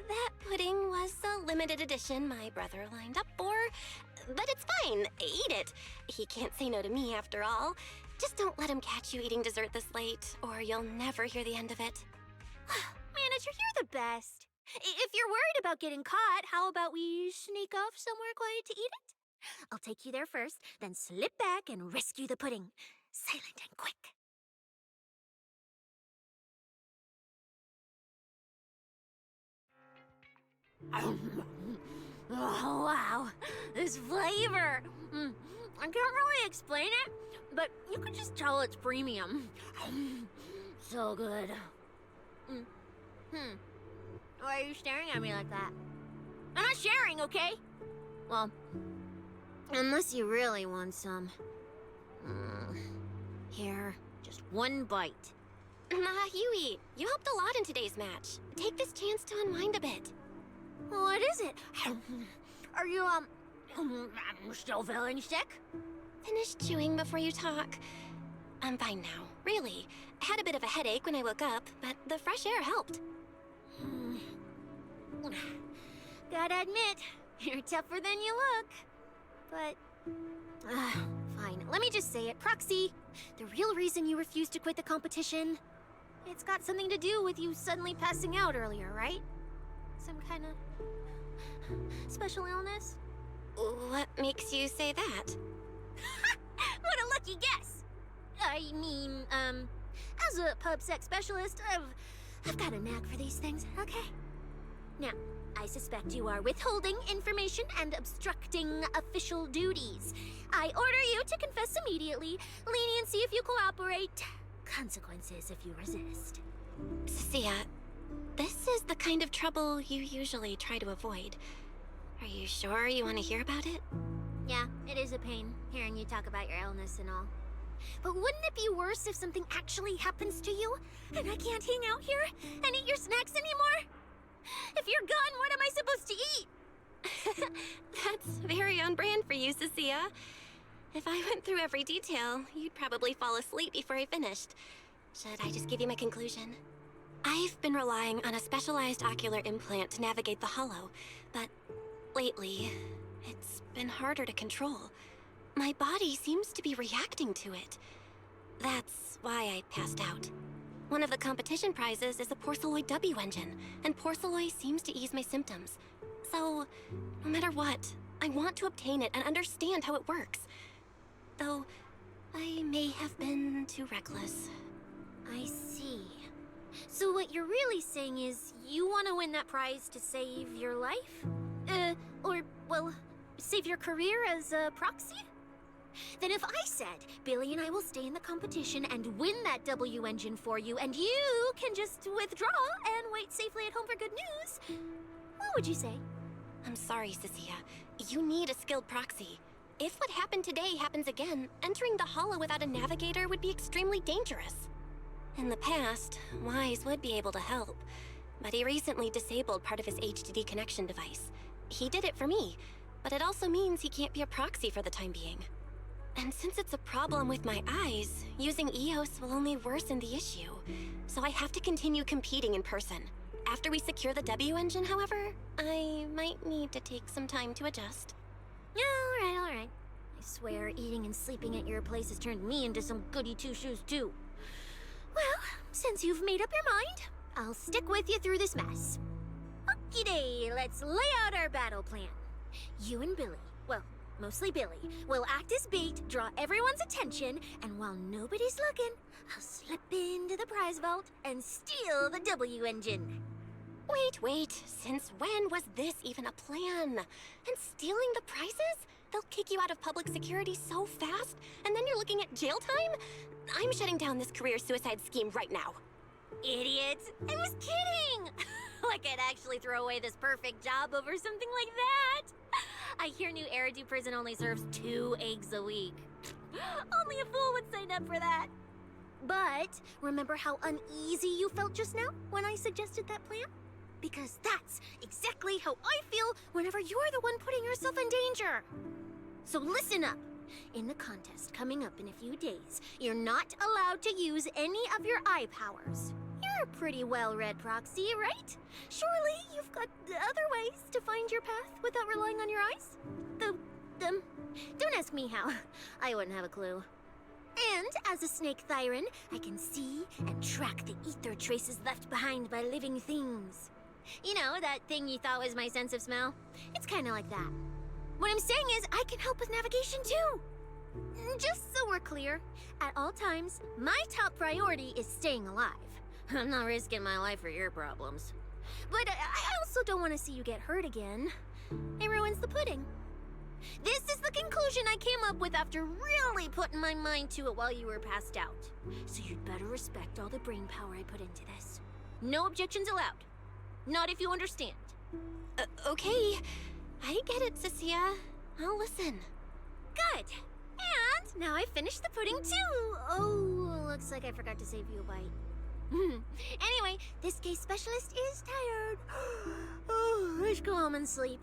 That pudding was a limited edition my brother lined up for. But it's fine. Eat it. He can't say no to me after all. Just don't let him catch you eating dessert this late, or you'll never hear the end of it. Manager, you're the best. If you're worried about getting caught, how about we sneak off somewhere quiet to eat it? I'll take you there first, then slip back and rescue the pudding. Silent and quick. Oh, wow. This flavor. I can't really explain it, but you can just tell it's premium. So good. Why are you staring at me like that? I'm not sharing, okay? Well, unless you really want some. Here, just one bite. You eat. You helped a lot in today's match. Take this chance to unwind a bit. What is it? Are you, still feeling sick? Finish chewing before you talk. I'm fine now, really. I had a bit of a headache when I woke up, but the fresh air helped. Gotta admit, you're tougher than you look. But, fine. Let me just say it. Proxy, the real reason you refused to quit the competition, it's got something to do with you suddenly passing out earlier, right? Some kind of special illness? What makes you say that? What a lucky guess! I mean, as a pub sex specialist, I've got a knack for these things, okay? Now, I suspect you are withholding information and obstructing official duties. I order you to confess immediately, leniency if you cooperate, consequences if you resist. Cecilia, this is the kind of trouble you usually try to avoid. Are you sure you want to hear about it? Yeah, it is a pain, hearing you talk about your illness and all. But wouldn't it be worse if something actually happens to you, and I can't hang out here and eat your snacks anymore? If you're gone, what am I supposed to eat? That's very on brand for you, Cecilia. If I went through every detail, you'd probably fall asleep before I finished. Should I just give you my conclusion? I've been relying on a specialized ocular implant to navigate the hollow, but lately, it's been harder to control. My body seems to be reacting to it. That's why I passed out. One of the competition prizes is a Porceloid W engine, and Porceloid seems to ease my symptoms. So, no matter what, I want to obtain it and understand how it works. Though, I may have been too reckless. I see. So what you're really saying is you want to win that prize to save your life? Well, save your career as a proxy? Then if I said, Billy and I will stay in the competition and win that W engine for you, and you can just withdraw and wait safely at home for good news, what would you say? I'm sorry, Cecilia. You need a skilled proxy. If what happened today happens again, entering the hollow without a navigator would be extremely dangerous. In the past, Wise would be able to help, but he recently disabled part of his HDD connection device. He did it for me, but it also means he can't be a proxy for the time being. And since it's a problem with my eyes, using EOS will only worsen the issue. So I have to continue competing in person. After we secure the W engine, however, I might need to take some time to adjust. Yeah, all right. I swear, eating and sleeping at your place has turned me into some goody two-shoes too. Well, since you've made up your mind, I'll stick with you through this mess. Okie day, let's lay out our battle plan. You and Billy, well, mostly Billy, will act as bait, draw everyone's attention, and while nobody's looking, I'll slip into the prize vault and steal the W engine. Wait, since when was this even a plan? And stealing the prizes? They'll kick you out of public security so fast, and then you're looking at jail time? I'm shutting down this career suicide scheme right now. Idiot! I was kidding! Like I'd actually throw away this perfect job over something like that! I hear New Eridu Prison only serves 2 eggs a week. Only a fool would sign up for that. But remember how uneasy you felt just now when I suggested that plan? Because that's exactly how I feel whenever you're the one putting yourself in danger. So listen up. In the contest coming up in a few days, you're not allowed to use any of your eye powers. You're a pretty well-read proxy, right? Surely you've got other ways to find your path without relying on your eyes? Don't ask me how. I wouldn't have a clue. And as a snake Thyron, I can see and track the ether traces left behind by living things. You know, that thing you thought was my sense of smell? It's kind of like that. What I'm saying is, I can help with navigation too. Just so we're clear, at all times, my top priority is staying alive. I'm not risking my life for your problems. But I also don't want to see you get hurt again. It ruins the pudding. This is the conclusion I came up with after really putting my mind to it while you were passed out. So you'd better respect all the brain power I put into this. No objections allowed. Not if you understand. Okay. I get it, Cecilia. I'll listen. Good. And now I've finished the pudding too. Oh, looks like I forgot to save you a bite. Anyway, this case specialist is tired. Oh, let's go home and sleep.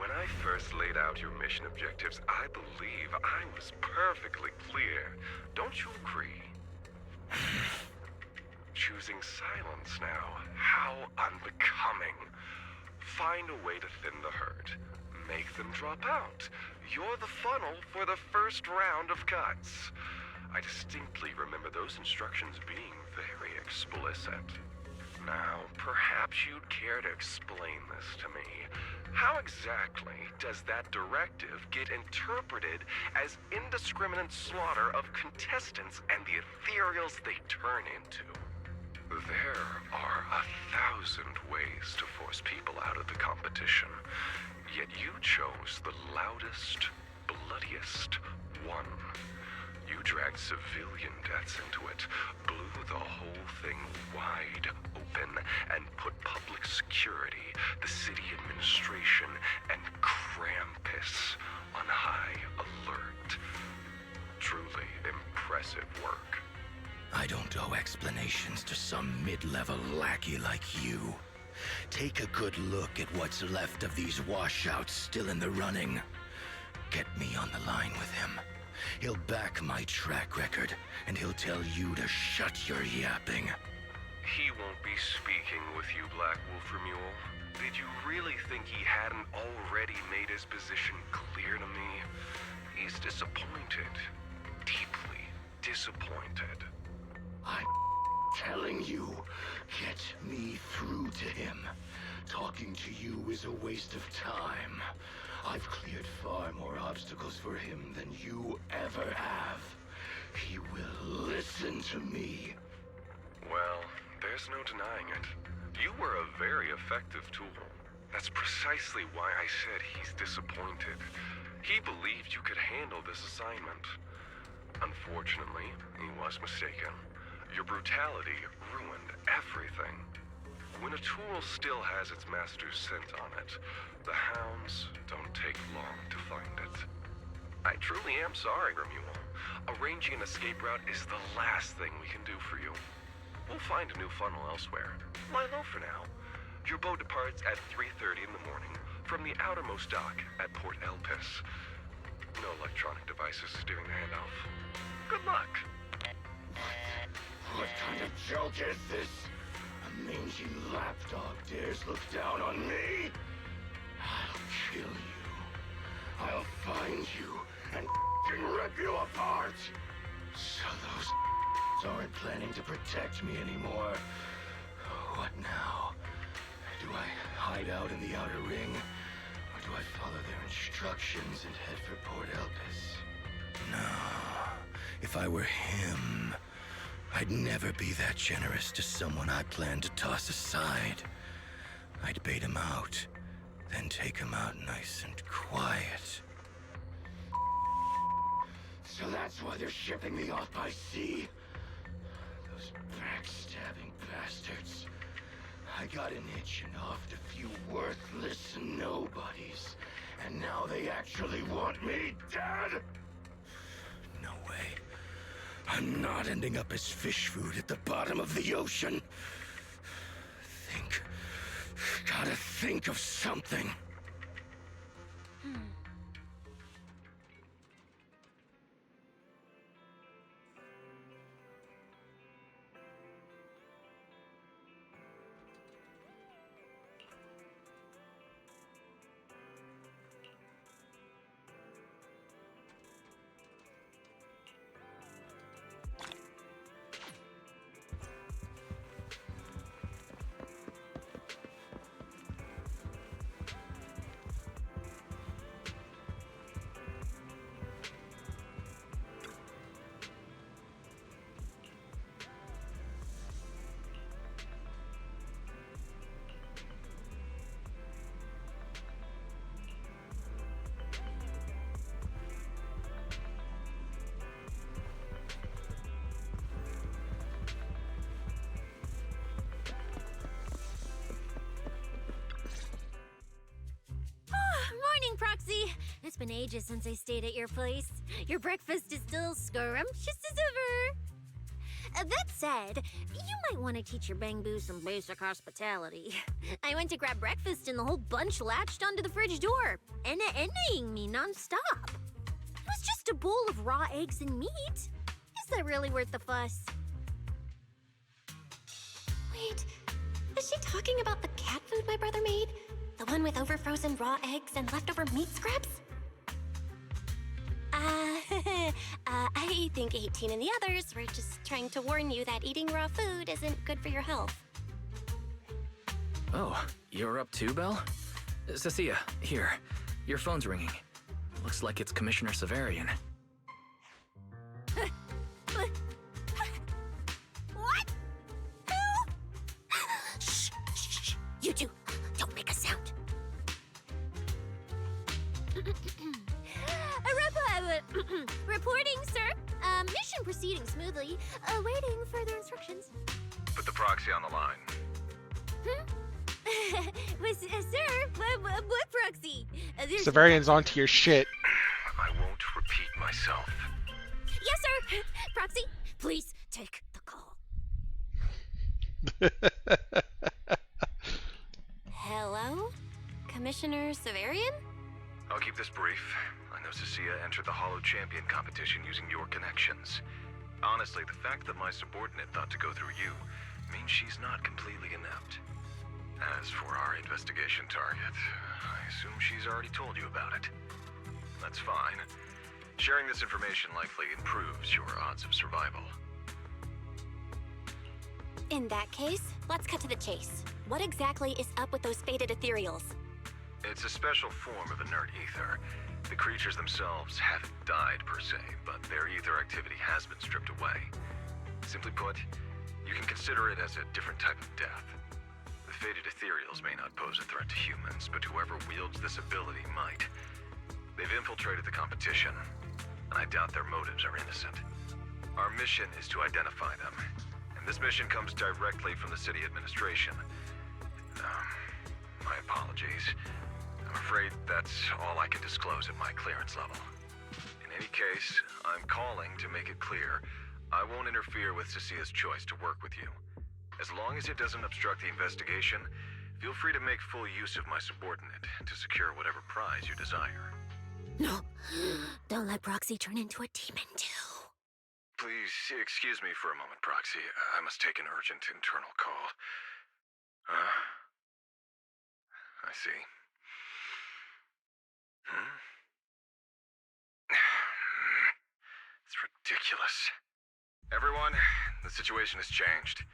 When I first laid out your mission objectives, I believe I was perfectly clear. Don't you agree? Choosing silence now. How unbecoming. Find a way to thin the herd. Make them drop out. You're the funnel for the first round of cuts. I distinctly remember those instructions being very explicit. Now, perhaps you'd care to explain this to me. How exactly does that directive get interpreted as indiscriminate slaughter of contestants and the ethereals they turn into? There are 1,000 ways to force people out of the competition, yet you chose the loudest, bloodiest one. You dragged civilian deaths into it, blew the whole thing wide open, and put public security, the city administration, and Krampus on high alert. Truly impressive work. I don't owe explanations to some mid-level lackey like you. Take a good look at what's left of these washouts still in the running. Get me on the line with him. He'll back my track record, and he'll tell you to shut your yapping. He won't be speaking with you, Black Wolf Mule. Did you really think he hadn't already made his position clear to me? He's disappointed. Deeply disappointed. I'm telling you, get me through to him. Talking to you is a waste of time. I've cleared far more obstacles for him than you ever have. He will listen to me. Well, there's no denying it. You were a very effective tool. That's precisely why I said he's disappointed. He believed you could handle this assignment. Unfortunately, he was mistaken. Your brutality ruined everything. When a tool still has its master's scent on it, the hounds don't take long to find it. I truly am sorry, Remuel. Arranging an escape route is the last thing we can do for you. We'll find a new funnel elsewhere. Lie low for now. Your boat departs at 3:30 in the morning from the outermost dock at Port Elpis. No electronic devices steering the handoff. Good luck. What kind of joke is this? A mangy lapdog dares look down on me? I'll kill you. I'll find you and rip you apart. So those aren't planning to protect me anymore. What now? Do I hide out in the outer ring? Or do I follow their instructions and head for Port Elpis? No. If I were him, I'd never be that generous to someone I planned to toss aside. I'd bait him out, then take him out nice and quiet. So that's why they're shipping me off by sea. Those backstabbing bastards. I got an itch and offed a few worthless nobodies, and now they actually want me dead? No way. I'm not ending up as fish food at the bottom of the ocean. Gotta think of something. Morning, Proxy! It's been ages since I stayed at your place. Your breakfast is still scrumptious as ever. That said, you might want to teach your Bangbu some basic hospitality. I went to grab breakfast and the whole bunch latched onto the fridge door, enna-ennaing me nonstop. It was just a bowl of raw eggs and meat. Is that really worth the fuss? Wait, is she talking about the cat food my brother made? The one with overfrozen raw eggs and leftover meat scraps? I think 18 and the others were just trying to warn you that eating raw food isn't good for your health. Oh, you're up too, Belle? Cecilia, here. Your phone's ringing. Looks like it's Commissioner Severian. What? Who? Shh, shh, shh. You two, don't make a sound. Reporting, sir. Mission proceeding smoothly. Awaiting further instructions. Put the proxy on the line. Sir, what proxy? Severian's onto your shit. I won't repeat myself. Yes, sir. Proxy, please take the call. Hello? Commissioner Severian? I'll keep this brief. I know Cecilia entered the Hollow Champion competition using your connections. Honestly, the fact that my subordinate thought to go through you means she's not completely inept. As for our investigation target, I assume she's already told you about it. That's fine. Sharing this information likely improves your odds of survival. In that case, let's cut to the chase. What exactly is up with those faded ethereals? It's a special form of inert ether. The creatures themselves haven't died per se, but their ether activity has been stripped away. Simply put, you can consider it as a different type of death. The faded ethereals may not pose a threat to humans, but whoever wields this ability might. They've infiltrated the competition, and I doubt their motives are innocent. Our mission is to identify them, and this mission comes directly from the city administration. My apologies. I'm afraid that's all I can disclose at my clearance level. In any case, I'm calling to make it clear I won't interfere with Cecilia's choice to work with you. As long as it doesn't obstruct the investigation, feel free to make full use of my subordinate to secure whatever prize you desire. No, don't let Proxy turn into a demon too. Please excuse me for a moment, Proxy. I must take an urgent internal call. I see. It's ridiculous. Everyone, the situation has changed.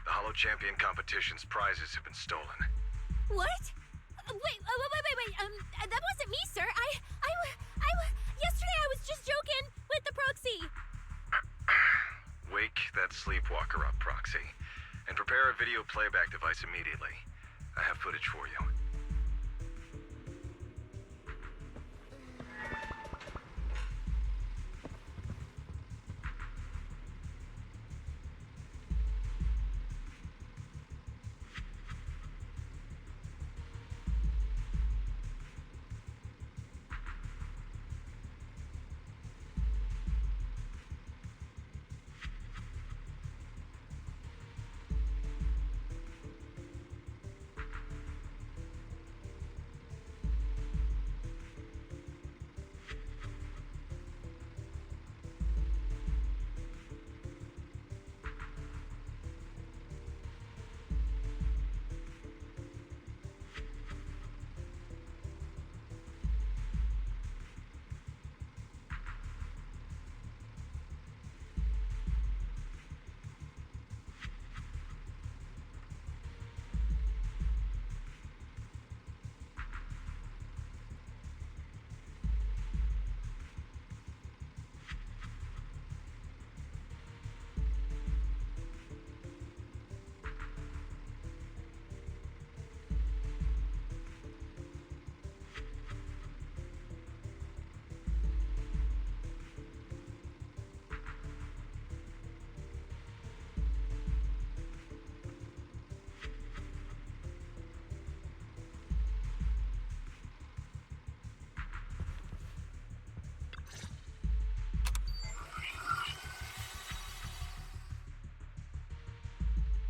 The Hollow Champion competition's prizes have been stolen. What? Wait. That wasn't me, sir. Yesterday I was just joking with the Proxy. Wake that sleepwalker up, Proxy, and prepare a video playback device immediately. I have footage for you.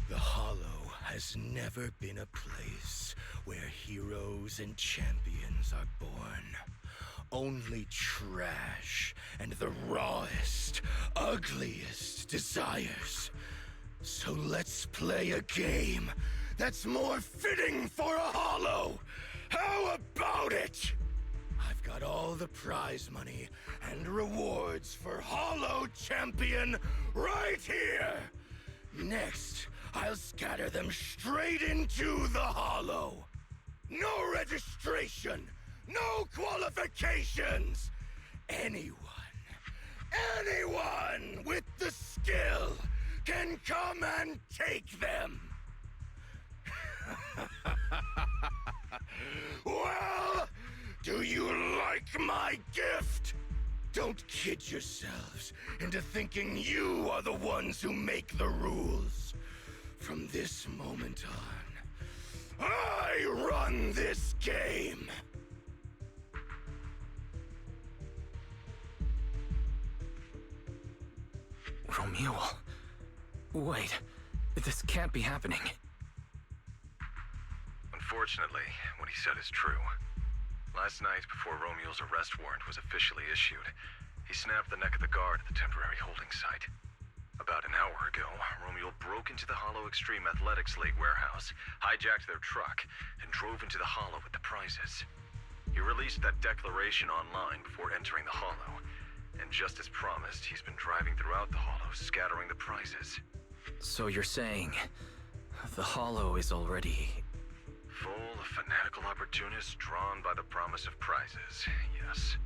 The Hollow has never been a place where heroes and champions are born. Only trash and the rawest, ugliest desires. So let's play a game that's more fitting for a Hollow. How about it? I've got all the prize money and rewards for Hollow Champion right here. Next, I'll scatter them straight into the Hollow. No registration, no qualifications. Anyone with the skill can come and take them. Well, do you like my gift? Don't kid yourselves into thinking you are the ones who make the rules. From this moment on, I run this game. Romule. Wait, this can't be happening. Unfortunately, what he said is true. Last night, before Romule's arrest warrant was officially issued, he snapped the neck of the guard at the temporary holding site. About an hour ago, Romule broke into the Hollow Extreme Athletics League warehouse, hijacked their truck, and drove into the Hollow with the prizes. He released that declaration online before entering the Hollow, and just as promised, he's been driving throughout the Hollow, scattering the prizes. So you're saying the Hollow is already... Full of fanatical opportunists drawn by the promise of prizes, yes.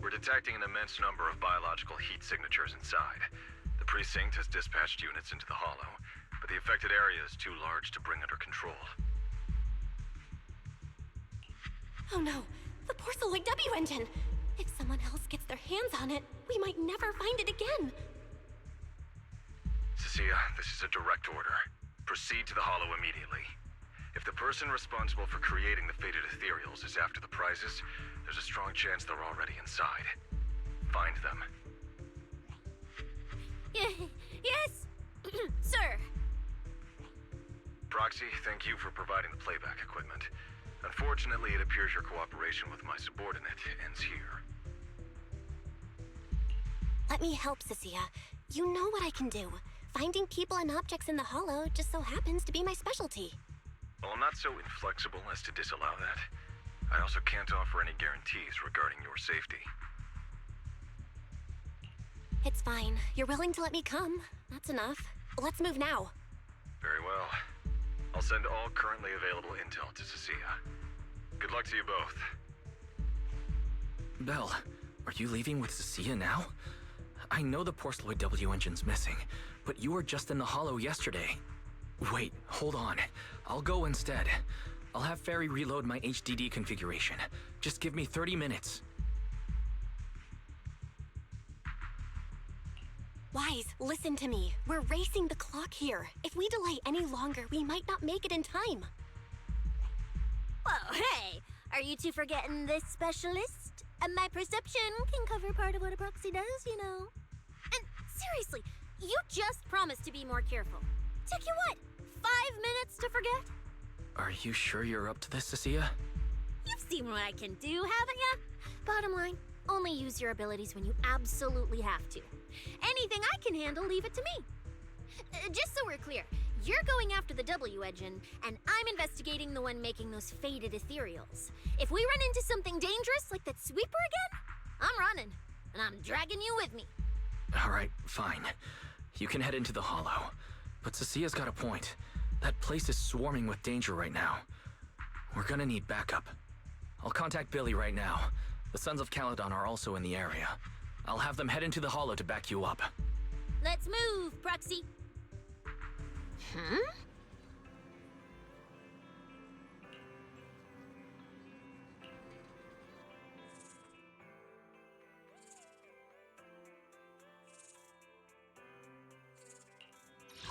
We're detecting an immense number of biological heat signatures inside. The precinct has dispatched units into the Hollow, but the affected area is too large to bring under control. Oh no, the Porceloid W engine! If someone else gets their hands on it, we might never find it again. Cecilia, this is a direct order. Proceed to the Hollow immediately. If the person responsible for creating the fated ethereals is after the prizes, there's a strong chance they're already inside. Find them. Yes, sir. Proxy, thank you for providing the playback equipment. Unfortunately, it appears your cooperation with my subordinate ends here. Let me help, Cecilia. You know what I can do. Finding people and objects in the Hollow just so happens to be my specialty. Well, I'm not so inflexible as to disallow that. I also can't offer any guarantees regarding your safety. It's fine. You're willing to let me come. That's enough. Let's move now. Very well. I'll send all currently available intel to Cecilia. Good luck to you both. Belle, are you leaving with Cecilia now? I know the Porceloid W engine's missing, but you were just in the Hollow yesterday. Wait, hold on. I'll go instead. I'll have Fairy reload my HDD configuration. Just give me 30 minutes. Wise, listen to me. We're racing the clock here. If we delay any longer, we might not make it in time. Well, hey, are you two forgetting this specialist? My perception can cover part of what a proxy does, you know. And seriously, you just promised to be more careful. Took you what, 5 minutes to forget? Are you sure you're up to this, Cecilia? You've seen what I can do, haven't ya? Bottom line, only use your abilities when you absolutely have to. Anything I can handle, leave it to me. Just so we're clear, you're going after the W engine, and I'm investigating the one making those faded ethereals. If we run into something dangerous like that sweeper again, I'm running, and I'm dragging you with me. All right, fine. You can head into the Hollow. But Cecilia's got a point. That place is swarming with danger right now. We're gonna need backup. I'll contact Billy right now. The Sons of Caledon are also in the area. I'll have them head into the Hollow to back you up. Let's move, Proxy. Huh?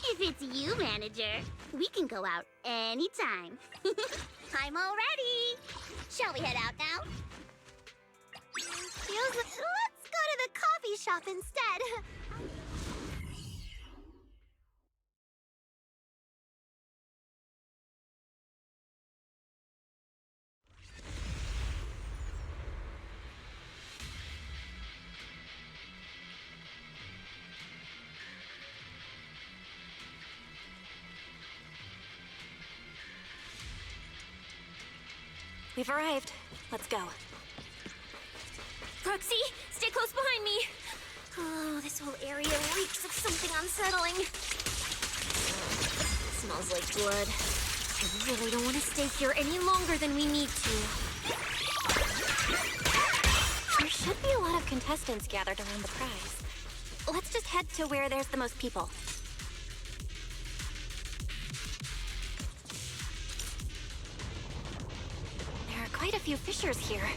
If it's you, manager, we can go out anytime. I'm all ready. Shall we head out now? Let's go to the coffee shop instead. We've arrived. Let's go. Proxy, stay close behind me. Oh, this whole area reeks of something unsettling. Smells like blood. I really don't want to stay here any longer than we need to. There should be a lot of contestants gathered around the prize. Let's just head to where there's the most people. There are quite a few fissures here.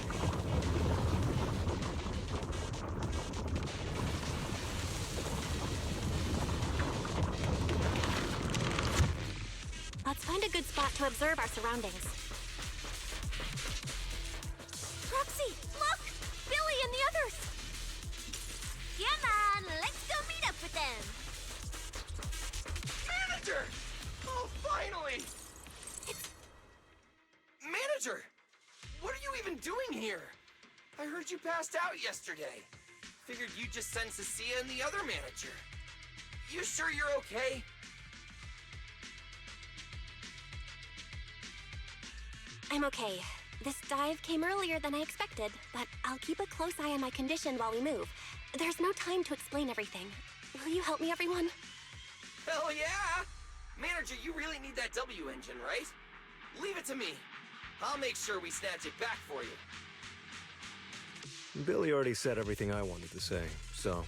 Let's find a good spot to observe our surroundings. Roxy, look! Billy and the others! Come on, let's go meet up with them! Manager! Oh, finally! Manager! What are you even doing here? I heard you passed out yesterday. Figured you'd just send Cecilia and the other manager. You sure you're okay? I'm okay. This dive came earlier than I expected, but I'll keep a close eye on my condition while we move. There's no time to explain everything. Will you help me, everyone? Hell yeah! Manager, you really need that W engine, right? Leave it to me. I'll make sure we snatch it back for you. Billy already said everything I wanted to say, so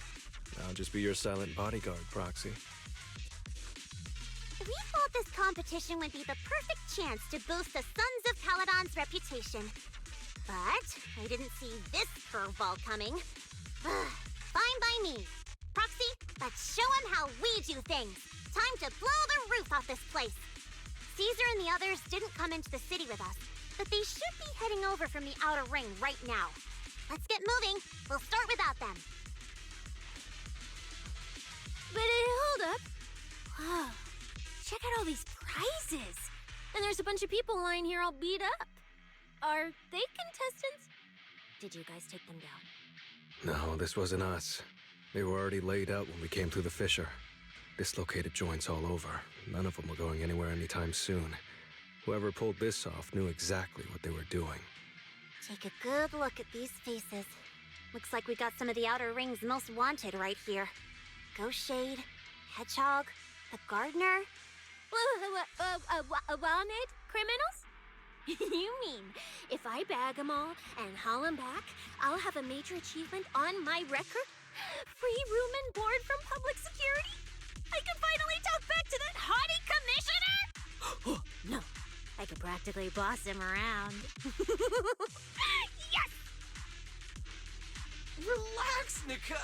I'll just be your silent bodyguard, Proxy. We thought this competition would be the perfect chance to boost the Sons of Caledon's reputation. But I didn't see this curveball coming. Fine by me. Proxy, let's show them how we do things. Time to blow the roof off this place. Caesar and the others didn't come into the city with us, but they should be heading over from the outer ring right now. Let's get moving. We'll start without them. But hold up. Whoa. Check out all these prizes. And there's a bunch of people lying here all beat up. Are they contestants? Did you guys take them down? No, this wasn't us. They were already laid out when we came through the fissure. Dislocated joints all over. None of them were going anywhere anytime soon. Whoever pulled this off knew exactly what they were doing. Take a good look at these faces. Looks like we got some of the outer ring's most wanted right here. Ghost Shade, Hedgehog, the Gardener. Wanted criminals? You mean, if I bag them all and haul them back, I'll have a major achievement on my record? Free room and board from public security? I can finally talk back to that haughty commissioner? No, I could practically boss him around. Yes! Relax, Nika.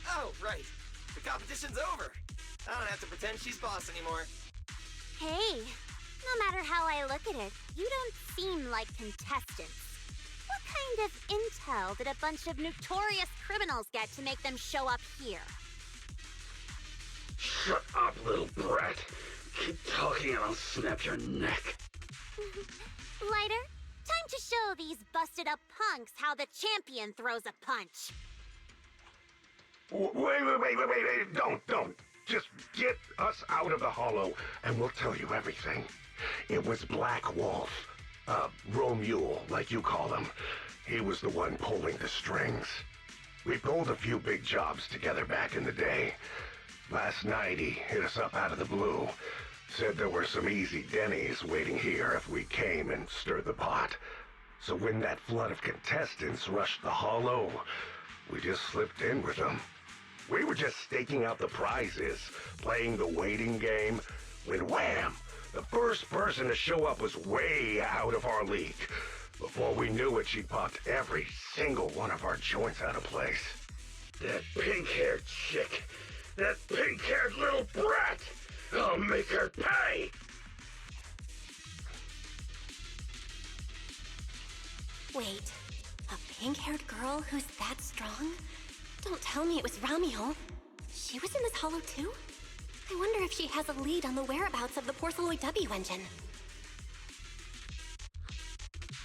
Oh, right. The competition's over. I don't have to pretend she's boss anymore. Hey, no matter how I look at it, you don't seem like contestants. What kind of intel did a bunch of notorious criminals get to make them show up here? Shut up, little brat. Keep talking and I'll snap your neck. Lighter, time to show these busted up punks how the champion throws a punch. Wait. Don't. Just get us out of the hollow and we'll tell you everything. It was Black Wolf. Romule, like you call him. He was the one pulling the strings. We pulled a few big jobs together back in the day. Last night he hit us up out of the blue. Said there were some easy Denny's waiting here if we came and stirred the pot. So when that flood of contestants rushed the hollow, we just slipped in with them. We were just staking out the prizes, playing the waiting game, when wham! The first person to show up was way out of our league. Before we knew it, she popped every single one of our joints out of place. That pink-haired chick. That pink-haired little brat. I'll make her pay. Wait, a pink-haired girl who's that strong? Don't tell me it was Ramiel. She was in this hollow too? I wonder if she has a lead on the whereabouts of the Porceloid W engine.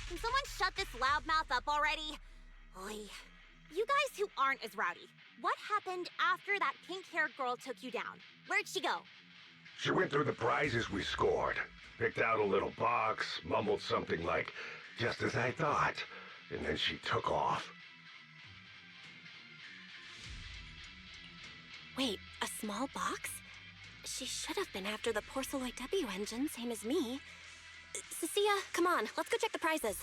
Can someone shut this loudmouth up already? Oy. You guys who aren't as rowdy, what happened after that pink-haired girl took you down? Where'd she go? She went through the prizes we scored. Picked out a little box, mumbled something like, just as I thought. And then she took off. Wait, a small box? She should have been after the Porceloid W engine, same as me. Cecilia, come on, let's go check the prizes.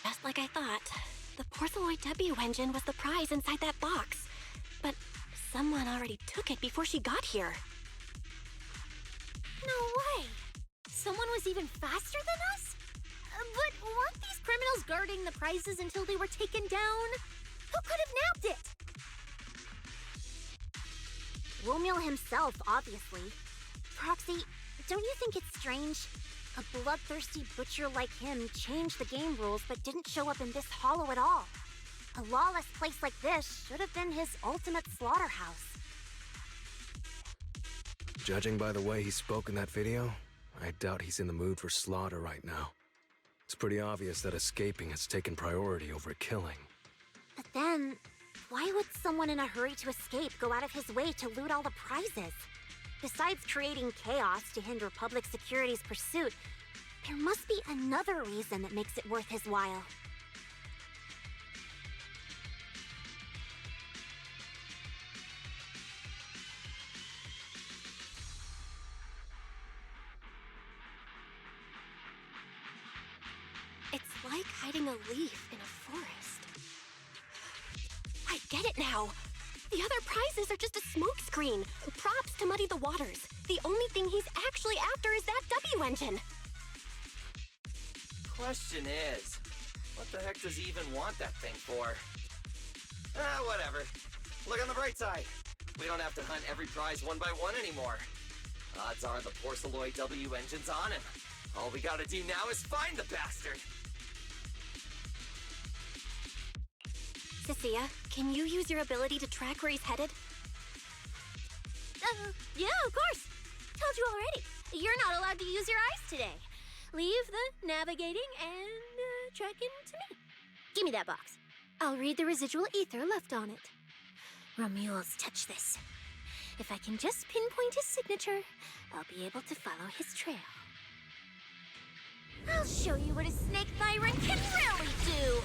Just like I thought, the Porceloid W engine was the prize inside that box. But someone already took it before she got here. No way! Someone was even faster than us? But weren't these criminals guarding the prizes until they were taken down? Who could have nabbed it? Romeo himself, obviously. Proxy, don't you think it's strange? A bloodthirsty butcher like him changed the game rules but didn't show up in this hollow at all. A lawless place like this should have been his ultimate slaughterhouse. Judging by the way he spoke in that video, I doubt he's in the mood for slaughter right now. It's pretty obvious that escaping has taken priority over killing. But then, why would someone in a hurry to escape go out of his way to loot all the prizes? Besides creating chaos to hinder public security's pursuit, there must be another reason that makes it worth his while. It's like hiding a leaf in a forest. I get it now. The other prizes are just a smokescreen, props to muddy the waters. The only thing he's actually after is that W engine. Question is, what the heck does he even want that thing for? Whatever. Look on the bright side. We don't have to hunt every prize one by one anymore. Odds are the Porceloid W engine's on him. All we gotta do now is find the bastard. Cecilia, can you use your ability to track where he's headed? Yeah, of course. Told you already. You're not allowed to use your eyes today. Leave the navigating and tracking to me. Give me that box. I'll read the residual ether left on it. Romuald's touch this. If I can just pinpoint his signature, I'll be able to follow his trail. I'll show you what a snake tyrant can really do!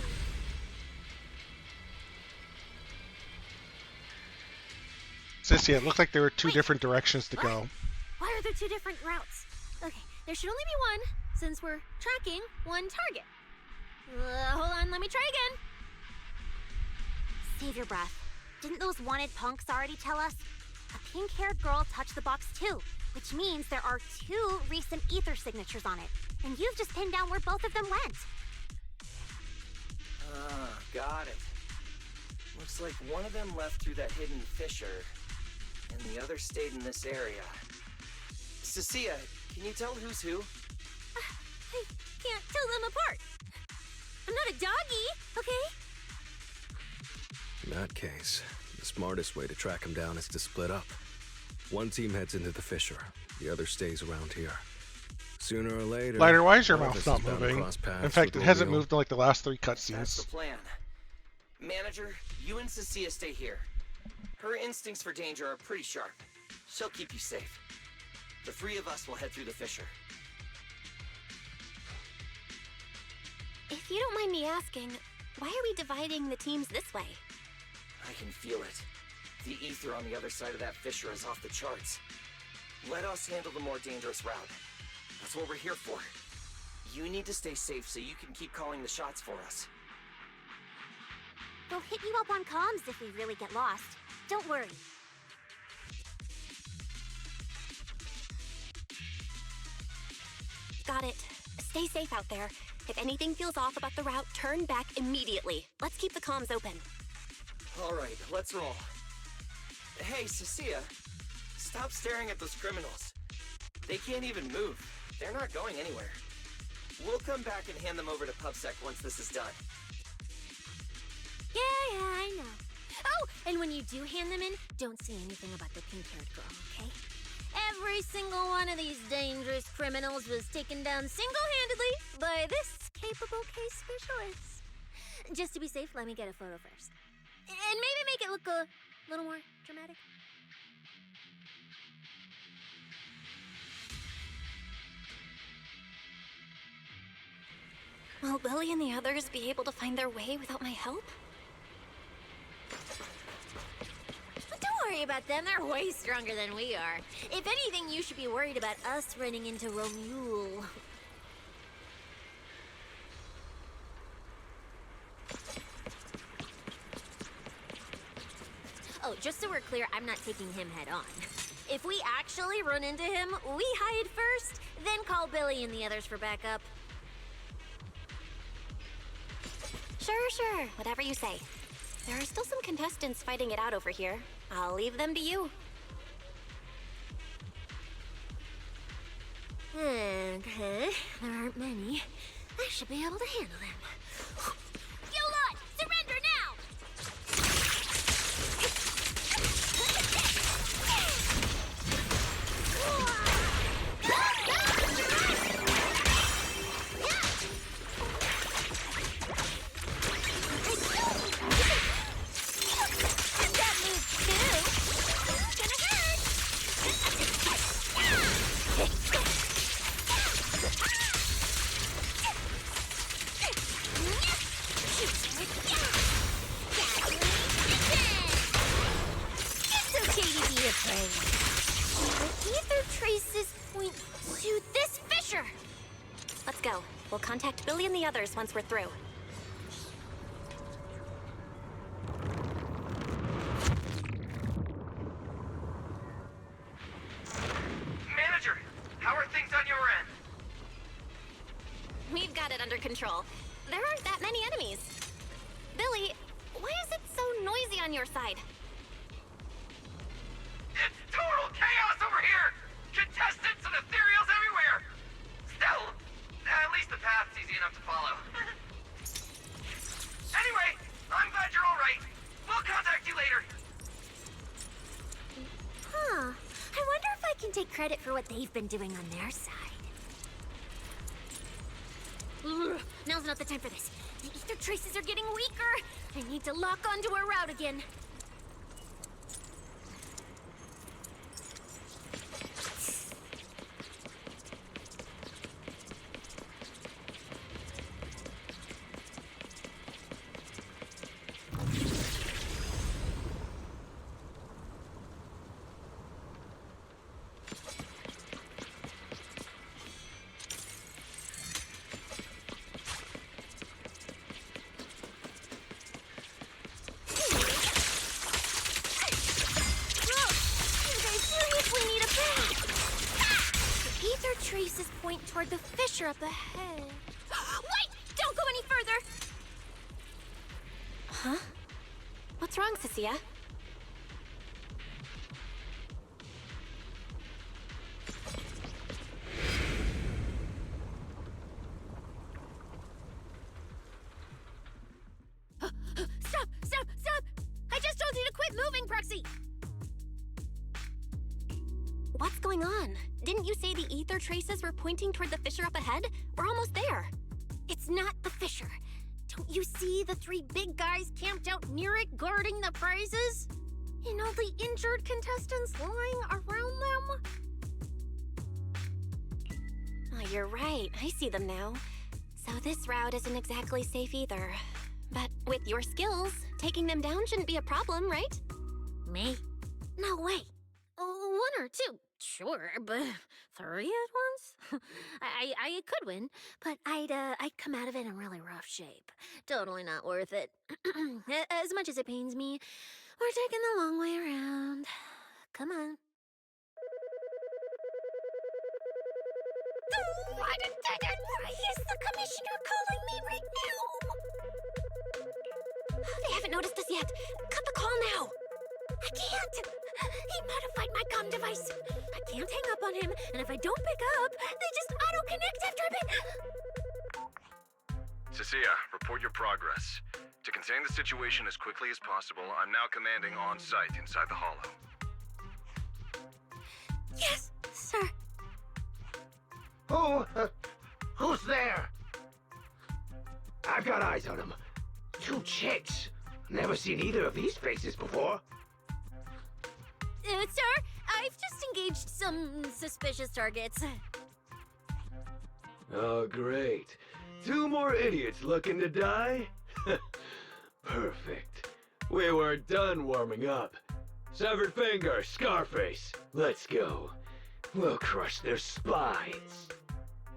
Sissy, it looked like there were two different directions to go. Why are there two different routes? Okay, there should only be one, since we're tracking one target. Hold on, let me try again. Save your breath. Didn't those wanted punks already tell us? A pink-haired girl touched the box too, which means there are two recent ether signatures on it. And you've just pinned down where both of them went. Got it. Looks like one of them left through that hidden fissure, and the other stayed in this area. Cecilia, can you tell who's who? I can't tell them apart. I'm not a doggy, okay? In that case, the smartest way to track him down is to split up. One team heads into the fissure, the other stays around here. Sooner or later... Lighter, why is your one of mouth us not is bound to moving? cross paths In fact, with it hasn't Romeo. moved in like the last 3 That's cutscenes. the plan. Manager, you and Cecilia stay here. Her instincts for danger are pretty sharp. She'll keep you safe. The 3 of us will head through the fissure. If you don't mind me asking, why are we dividing the teams this way? I can feel it. The ether on the other side of that fissure is off the charts. Let us handle the more dangerous route. That's what we're here for. You need to stay safe so you can keep calling the shots for us. They'll hit you up on comms if we really get lost. Don't worry. Got it. Stay safe out there. If anything feels off about the route, turn back immediately. Let's keep the comms open. All right, let's roll. Hey, Cecilia, stop staring at those criminals. They can't even move. They're not going anywhere. We'll come back and hand them over to PubSec once this is done. Yeah, I know. Oh, and when you do hand them in, don't say anything about the pink-haired girl, okay? Every single one of these dangerous criminals was taken down single-handedly by this capable case specialist. Just to be safe, let me get a photo first. And maybe make it look a little more dramatic. Will Billy and the others be able to find their way without my help? Don't worry about them, they're way stronger than we are. If anything, you should be worried about us running into Romule. Oh, just so we're clear, I'm not taking him head on. If we actually run into him, we hide first, then call Billy and the others for backup. Sure. Whatever you say. There are still some contestants fighting it out over here. I'll leave them to you. Okay, there aren't many. I should be able to handle them. You lot, surrender now! Let's go. We'll contact Billy and the others once we're through. Manager, how are things on your end? We've got it under control. There aren't that many enemies. Billy, why is it so noisy on your side? It's total chaos over here! Contestants and ethereals everywhere! Still, at least the path's easy enough to follow. Anyway, I'm glad you're alright. We'll contact you later. Huh. I wonder if I can take credit for what they've been doing on their side. Ugh, now's not the time for this. The ether traces are getting weaker. I need to lock onto a route again. Traces point toward the fissure up ahead. Wait! Don't go any further! Huh? What's wrong, Cecilia? Stop! I just told you to quit moving, Proxy! What's going on? Didn't you say the ether traces were pointing toward the fissure up ahead? We're almost there. It's not the fissure. Don't you see the three big guys camped out near it guarding the prizes? And all the injured contestants lying around them? Oh, you're right. I see them now. So this route isn't exactly safe either. But with your skills, taking them down shouldn't be a problem, right? Me? No way. One or two, sure, but three at once? I could win, but I'd come out of it in really rough shape. Totally not worth it. As much as it pains me, we're taking the long way around. Come on. Why is the commissioner calling me right now? They haven't noticed us yet. Cut the call now. I can't! He modified my comm device! I can't hang up on him, and if I don't pick up, they just auto-connect after a bit. Cecilia, report your progress. To contain the situation as quickly as possible, I'm now commanding on-site inside the hollow. Yes, sir. Who's there? I've got eyes on them. Two chicks. Never seen either of these faces before. Sir, I've just engaged some suspicious targets. Oh, great. 2 more idiots looking to die? Perfect. We weren't done warming up. Severed Finger, Scarface, let's go. We'll crush their spines.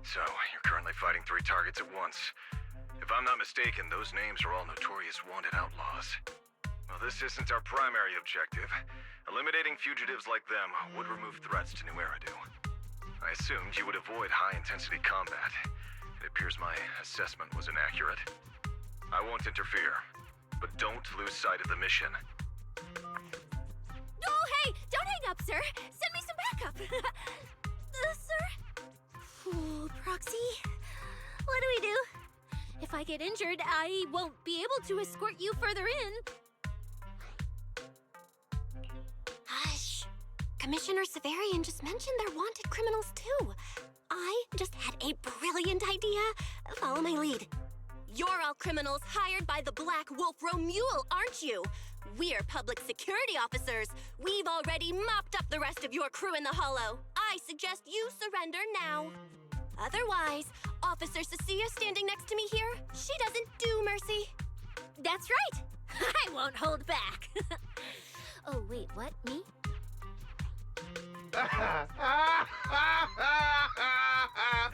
So, you're currently fighting 3 targets at once. If I'm not mistaken, those names are all notorious wanted outlaws. Well, this isn't our primary objective. Eliminating fugitives like them would remove threats to New Eridu. I assumed you would avoid high-intensity combat. It appears my assessment was inaccurate. I won't interfere, but don't lose sight of the mission. Oh, hey! Don't hang up, sir! Send me some backup! Sir? Oh, Proxy. What do we do? If I get injured, I won't be able to escort you further in. Hush. Commissioner Severian just mentioned they're wanted criminals too. I just had a brilliant idea. Follow my lead. You're all criminals hired by the Black Wolf Romule, aren't you? We're public security officers. We've already mopped up the rest of your crew in the Hollow. I suggest you surrender now. Otherwise, Officer Cecilia standing next to me here, she doesn't do mercy. That's right. I won't hold back. Oh, wait, what? Me?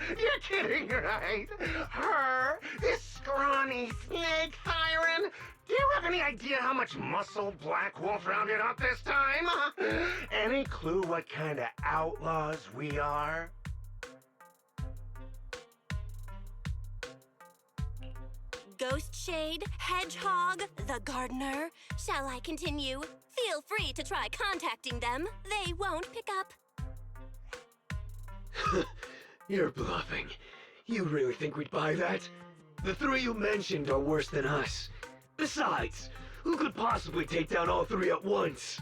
You're kidding, right? Her? This scrawny snake siren? Do you have any idea how much muscle Black Wolf rounded up this time? Any clue what kind of outlaws we are? Ghost Shade, Hedgehog, the Gardener. Shall I continue? Feel free to try contacting them. They won't pick up. You're bluffing. You really think we'd buy that? The 3 you mentioned are worse than us. Besides, who could possibly take down all 3 at once?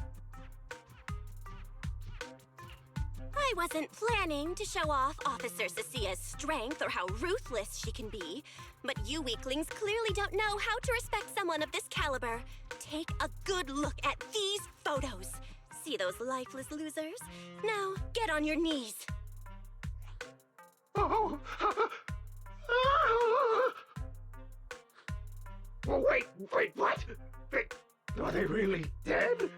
I wasn't planning to show off Officer Cecia's strength or how ruthless she can be, but you weaklings clearly don't know how to respect someone of this caliber. Take a good look at these photos. See those lifeless losers? Now, get on your knees. Oh. Well, wait, what? Are they really dead?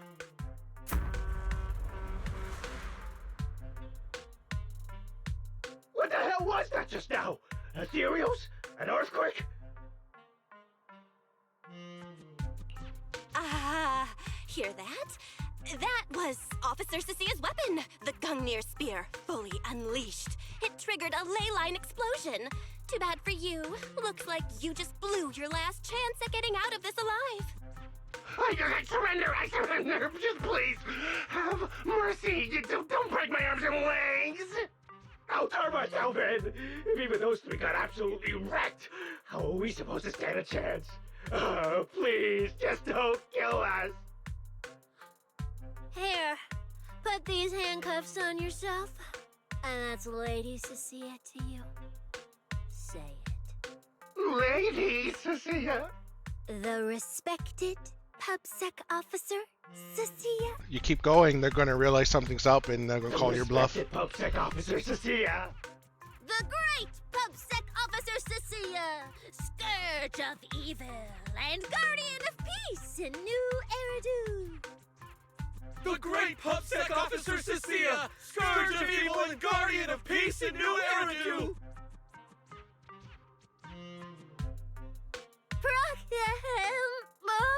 What the hell was that just now? Ethereals? An earthquake? Ah, hear that? That was Officer Cecia's weapon, the Gungnir Spear, fully unleashed. It triggered a ley line explosion. Too bad for you. Looks like you just blew your last chance at getting out of this alive. I surrender, just please, have mercy, don't break my arms and legs. I'll turn myself in. If even those 3 got absolutely wrecked, how are we supposed to stand a chance? Please, just don't kill us. Here, put these handcuffs on yourself. And that's Lady Cecilia to you. Say it. Lady Cecilia? The respected PubSec officer, Cecilia. You keep going, they're going to realize something's up and they're going to call your bluff. PubSec officer Cecilia. The great PubSec officer Cecilia, scourge of evil and guardian of peace in New Eridu. The great PubSec officer Cecilia, scourge of evil and guardian of peace in New Eridu.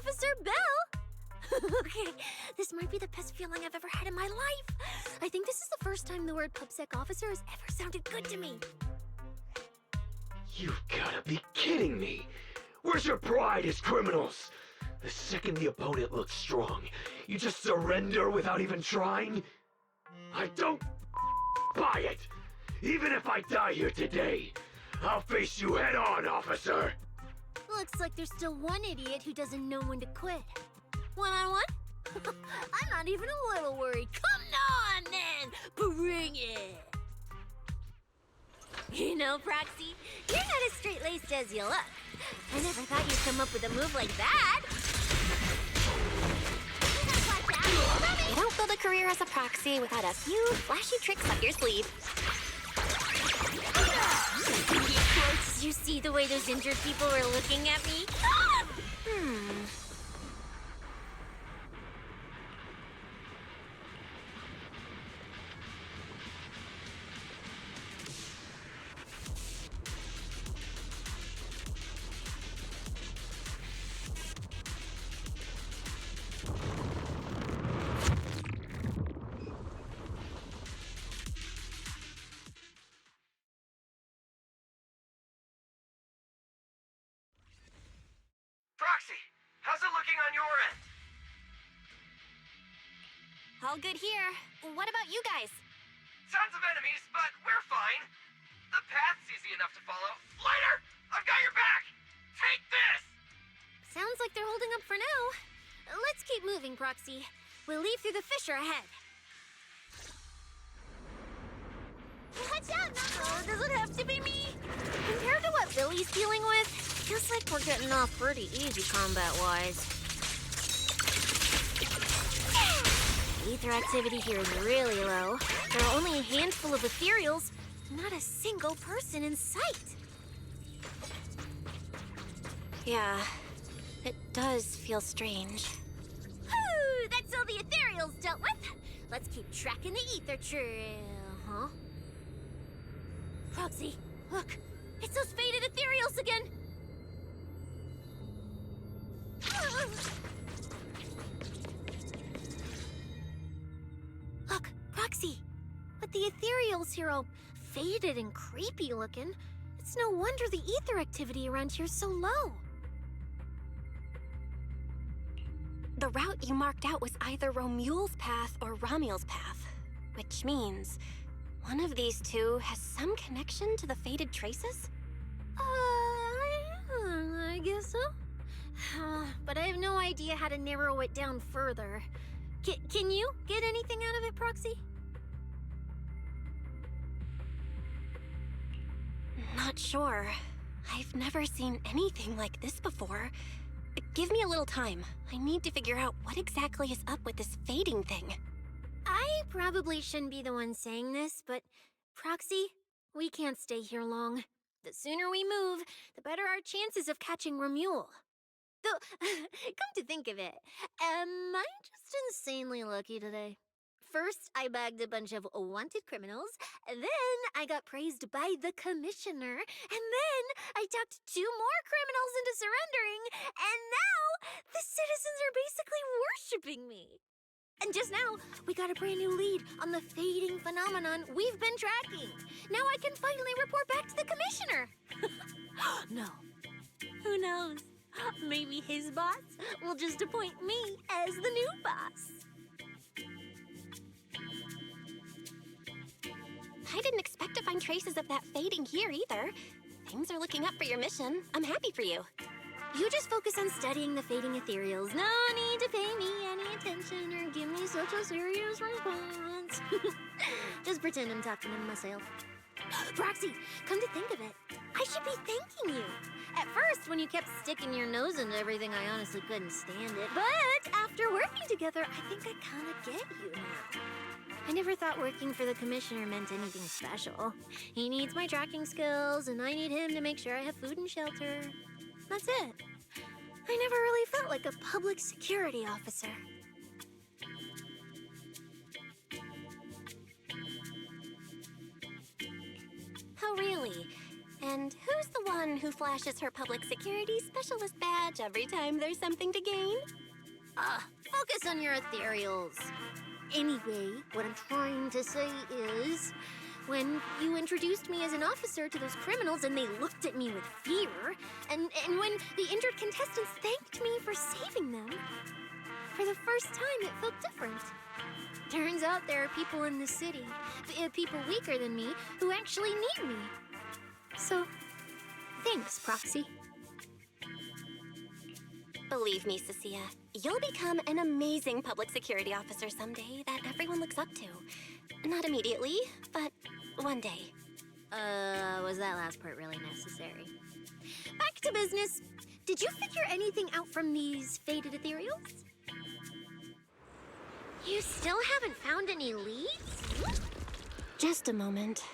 Officer Bell? Okay, this might be the best feeling I've ever had in my life. I think this is the first time the word PubSec officer has ever sounded good to me. You've gotta be kidding me. Where's your pride as criminals? The second the opponent looks strong, you just surrender without even trying? I don't buy it. Even if I die here today, I'll face you head on, officer. Looks like there's still one idiot who doesn't know when to quit. One-on-one? I'm not even a little worried. Come on, then! Bring it! You know, Proxy, you're not as straight-laced as you look. I never thought you'd come up with a move like that. You don't build a career as a proxy without a few flashy tricks up your sleeve. You Did you see the way those injured people were looking at me? Proxy, how's it looking on your end? All good here. What about you guys? Tons of enemies, but we're fine. The path's easy enough to follow. Lighter! I've got your back! Take this! Sounds like they're holding up for now. Let's keep moving, Proxy. We'll leave through the fissure ahead. Watch out, Knuckles! Does it have to be me? Compared to what Billy's dealing with, feels like we're getting off pretty easy combat-wise. Ether activity here is really low. There are only a handful of ethereals, not a single person in sight. Yeah, it does feel strange. Whew, that's all the ethereals dealt with. Let's keep tracking the ether trail, huh? Proxy, look, it's those faded ethereals again. Look, Proxy, with the ethereals here all faded and creepy looking, it's no wonder the ether activity around here is so low. The route you marked out was either Romule's path or Ramiel's path, which means one of these two has some connection to the faded traces? I guess so. But I have no idea how to narrow it down further. Can you get anything out of it, Proxy? Not sure. I've never seen anything like this before. Give me a little time. I need to figure out what exactly is up with this fading thing. I probably shouldn't be the one saying this, but Proxy, we can't stay here long. The sooner we move, the better our chances of catching Romule. Though, come to think of it, am I just insanely lucky today? First, I bagged a bunch of wanted criminals, then I got praised by the commissioner, and then I talked 2 more criminals into surrendering, and now the citizens are basically worshipping me. And just now, we got a brand new lead on the fading phenomenon we've been tracking. Now I can finally report back to the commissioner. No. Who knows? Maybe his boss will just appoint me as the new boss. I didn't expect to find traces of that fading here either. Things are looking up for your mission. I'm happy for you. You just focus on studying the fading ethereals. No need to pay me any attention or give me such a serious response. Just pretend I'm talking to myself. Proxy, come to think of it, I should be thanking you. At first, when you kept sticking your nose into everything, I honestly couldn't stand it. But after working together, I think I kind of get you now. I never thought working for the commissioner meant anything special. He needs my tracking skills, and I need him to make sure I have food and shelter. That's it. I never really felt like a public security officer. Oh, really? And who's the one who flashes her public security specialist badge every time there's something to gain? Focus on your ethereals. Anyway, what I'm trying to say is, when you introduced me as an officer to those criminals and they looked at me with fear, and when the injured contestants thanked me for saving them, for the first time it felt different. Turns out there are people in the city, people weaker than me, who actually need me. So, thanks, Proxy. Believe me, Cecilia, you'll become an amazing public security officer someday that everyone looks up to. Not immediately, but one day. Was that last part really necessary? Back to business. Did you figure anything out from these faded ethereals? You still haven't found any leads? Just a moment.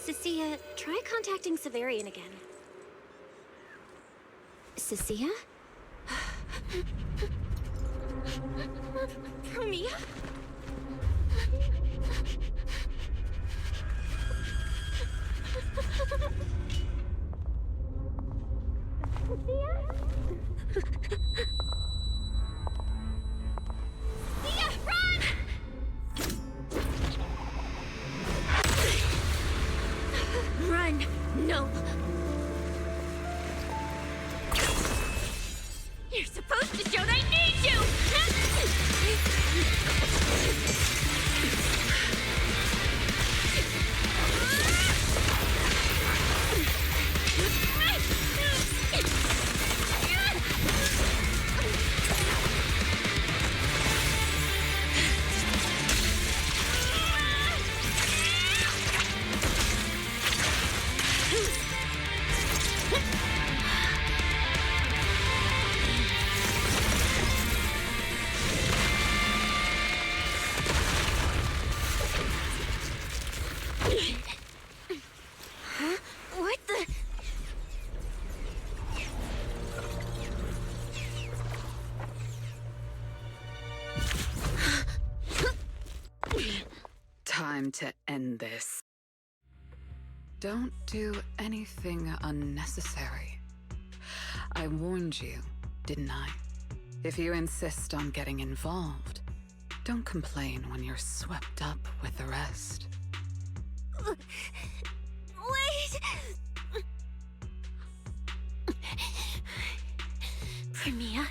Cecilia, try contacting Severian again. Cecilia? Romeo? Run! No! You're supposed to show they need you! Huh? What the? Time to end this. Don't do anything unnecessary. I warned you, didn't I? If you insist on getting involved, don't complain when you're swept up with the rest. Wait! Premia,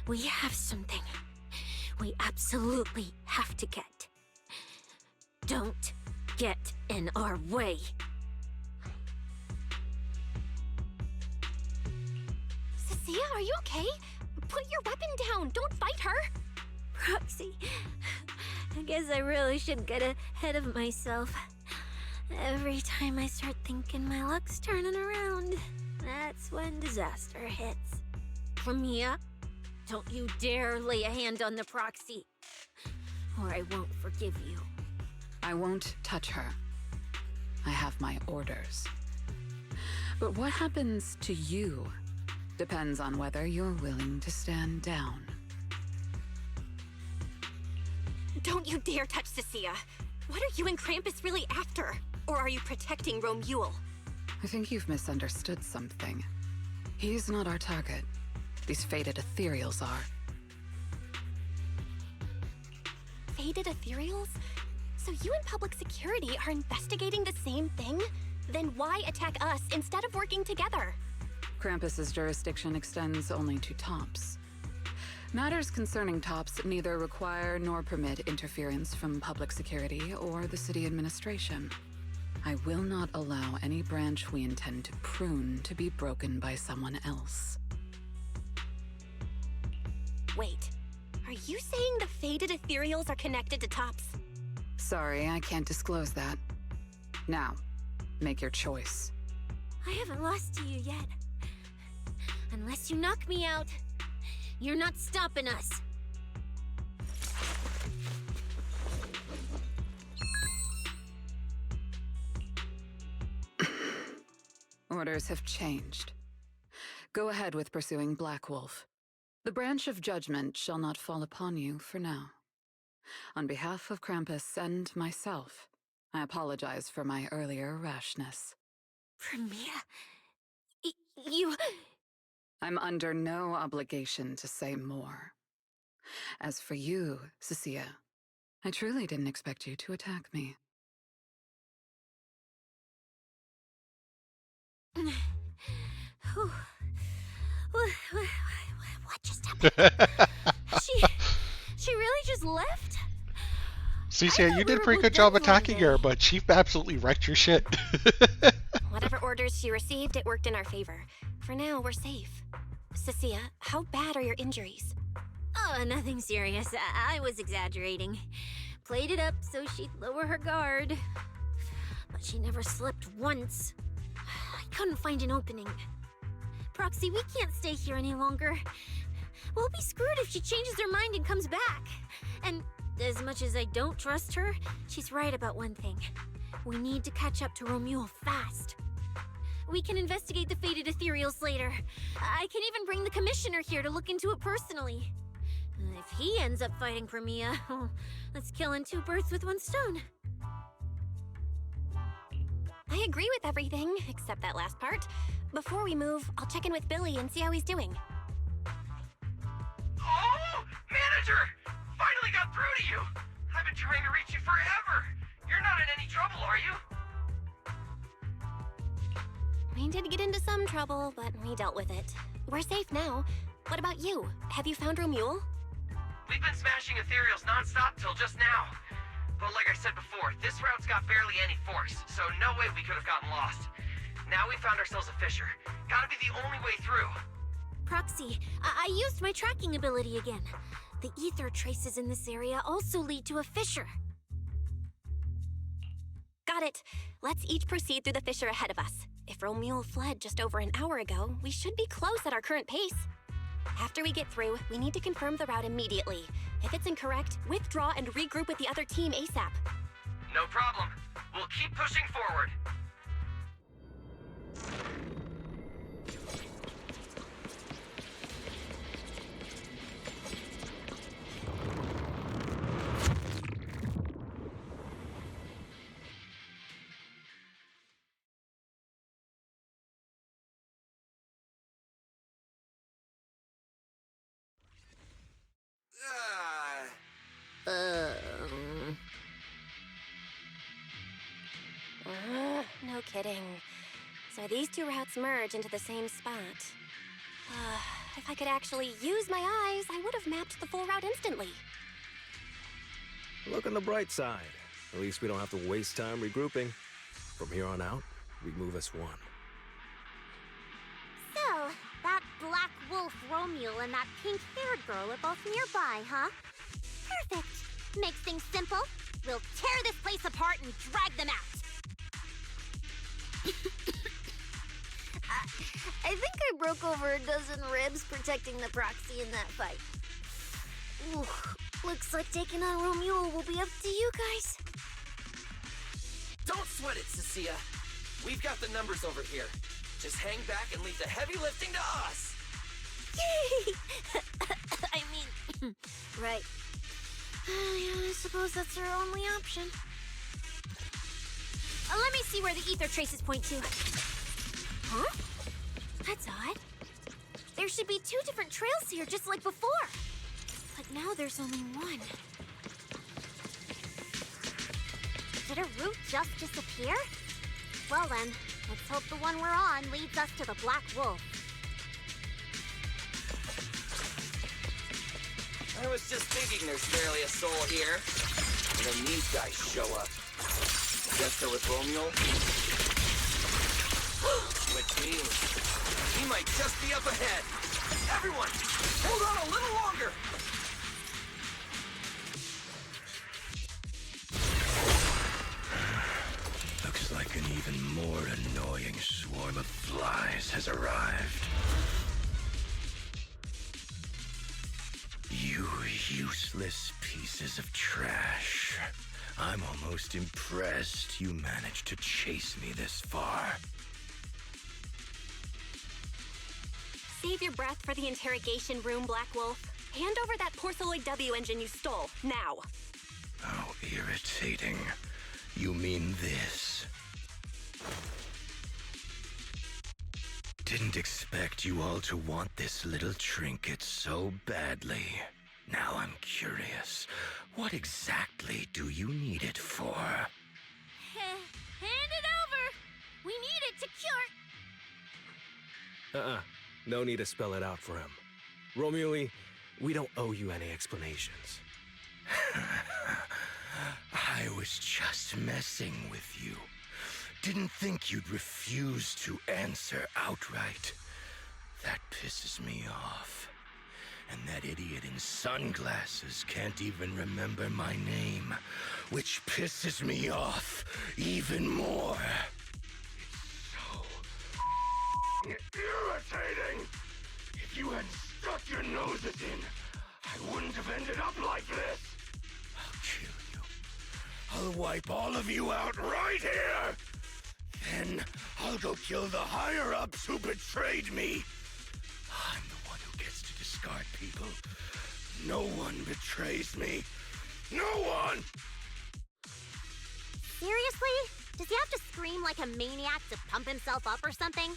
we have something we absolutely have to get. Don't get in our way. Cecilia, are you okay? Put your weapon down. Don't fight her. Proxy, I guess I really should get ahead of myself. Every time I start thinking my luck's turning around, that's when disaster hits. Premia, don't you dare lay a hand on the Proxy, or I won't forgive you. I won't touch her. I have my orders. But what happens to you depends on whether you're willing to stand down. Don't you dare touch Cecilia. What are you and Krampus really after? Or are you protecting Romuald? I think you've misunderstood something. He's not our target. These fated ethereals are. Fated ethereals? So you and public security are investigating the same thing? Then why attack us instead of working together? Krampus's jurisdiction extends only to tops. Matters concerning tops neither require nor permit interference from public security or the city administration. I will not allow any branch we intend to prune to be broken by someone else. Wait, are you saying the fated ethereals are connected to tops? Sorry, I can't disclose that. Now, make your choice. I haven't lost to you yet. Unless you knock me out, you're not stopping us. Orders have changed. Go ahead with pursuing Black Wolf. The branch of judgment shall not fall upon you for now. On behalf of Krampus and myself, I apologize for my earlier rashness. Premia, you... I'm under no obligation to say more. As for you, Cecilia, I truly didn't expect you to attack me. What just happened? She really just left? Cecilia, you did a pretty good job attacking her, but she absolutely wrecked your shit. Whatever orders she received, it worked in our favor. For now, we're safe. Cecilia, how bad are your injuries? Oh, nothing serious. I was exaggerating. Played it up so she'd lower her guard. But she never slipped once. I couldn't find an opening. Proxy, we can't stay here any longer. We'll be screwed if she changes her mind and comes back. And as much as I don't trust her, she's right about one thing. We need to catch up to Romuald fast. We can investigate the fated ethereals later. I can even bring the commissioner here to look into it personally. If he ends up fighting for Mia, that's killing two birds with one stone. I agree with everything, except that last part. Before we move, I'll check in with Billy and see how he's doing. Oh! Manager! Finally got through to you! I've been trying to reach you forever! You're not in any trouble, are you? We did get into some trouble, but we dealt with it. We're safe now. What about you? Have you found Romuald? We've been smashing ethereals non-stop till just now. But like I said before, this route's got barely any force, so no way we could have gotten lost. Now we found ourselves a fissure. Gotta be the only way through. Proxy, I used my tracking ability again. The ether traces in this area also lead to a fissure. Got it. Let's each proceed through the fissure ahead of us. If Romuald fled just over an hour ago, we should be close at our current pace. After we get through, we need to confirm the route immediately. If it's incorrect, withdraw and regroup with the other team ASAP. No problem. We'll keep pushing forward. No kidding. So these two routes merge into the same spot. If I could actually use my eyes, I would have mapped the full route instantly. Look on the bright side. At least we don't have to waste time regrouping. From here on out, we move as one. So, that black wolf Romuald and that pink-haired girl are both nearby, huh? Perfect. Makes things simple. We'll tear this place apart and drag them out. I think I broke over a dozen ribs protecting the proxy in that fight. Ooh, looks like taking on Romuald will be up to you guys. Don't sweat it, Cecilia. We've got the numbers over here. Just hang back and leave the heavy lifting to us. I mean, right. Yeah, I suppose that's our only option. Let me see where the ether traces point to. Huh? That's odd. There should be two different trails here, just like before. But now there's only one. Did a route just disappear? Well then, let's hope the one we're on leads us to the Black Wolf. I was just thinking there's barely a soul here. And then these guys show up. Guess they're with Romuald? Which means he might just be up ahead. Everyone, hold on a little longer. Looks like an even more annoying swarm of flies has arrived. You useless pieces of trash. I'm almost impressed you managed to chase me this far. Save your breath for the interrogation room, Black Wolf. Hand over that Porceloid W engine you stole, now. How irritating. You mean this? Didn't expect you all to want this little trinket so badly. Now I'm curious. What exactly do you need it for? Hand it over! We need it to cure... No need to spell it out for him. Romuald, we don't owe you any explanations. I was just messing with you. Didn't think you'd refuse to answer outright. That pisses me off. And that idiot in sunglasses can't even remember my name, which pisses me off even more. It's so irritating. If you hadn't stuck your noses in, I wouldn't have ended up like this. I'll kill you. I'll wipe all of you out right here! Then I'll go kill the higher-ups who betrayed me. I'm the one who gets to discard people. No one betrays me. No one! Seriously? Does he have to scream like a maniac to pump himself up or something?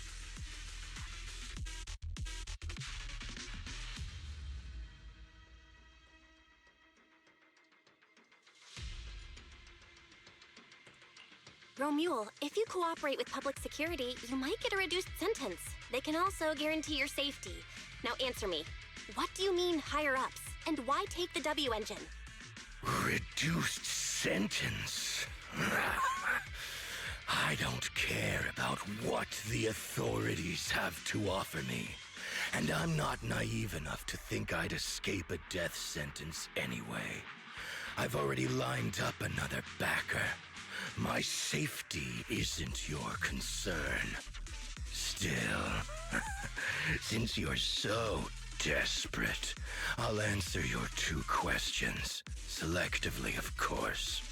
Romule, if you cooperate with public security, you might get a reduced sentence. They can also guarantee your safety. Now answer me. What do you mean higher-ups? And why take the W engine? Reduced sentence? I don't care about what the authorities have to offer me. And I'm not naive enough to think I'd escape a death sentence anyway. I've already lined up another backer. My safety isn't your concern. Still, since you're so desperate, I'll answer your 2 questions. Selectively, of course.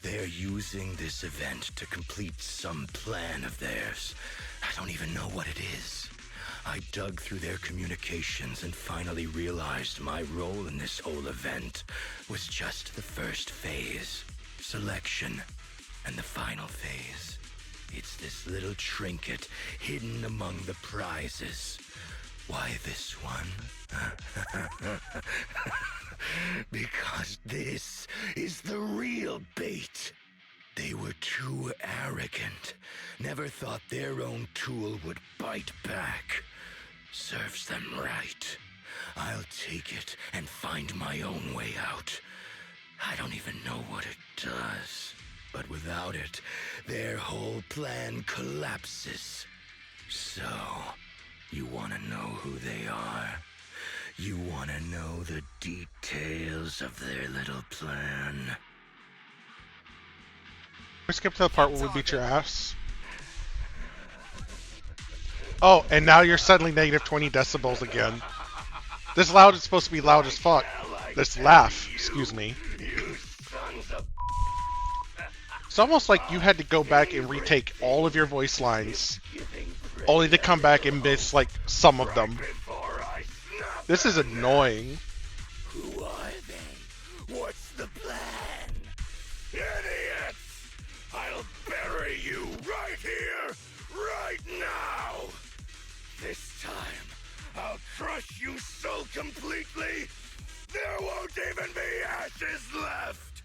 They're using this event to complete some plan of theirs. I don't even know what it is. I dug through their communications and finally realized my role in this whole event was just the first phase. Selection. And the final phase. It's this little trinket hidden among the prizes. Why this one? Because this is the real bait. They were too arrogant. Never thought their own tool would bite back. Serves them right. I'll take it and find my own way out. I don't even know what it does. But without it, their whole plan collapses. So, you want to know who they are? You want to know the details of their little plan? We skip to the part where we beat your ass. Oh, and now you're suddenly negative 20 decibels again. This loud is supposed to be loud as fuck. This laugh, excuse me. It's almost like you had to go back and retake all of your voice lines, only to come back and miss, like, some of them. This is annoying. Who are they? What's the plan? Idiots! I'll bury you right here, right now! This time, I'll crush you so completely, there won't even be ashes left!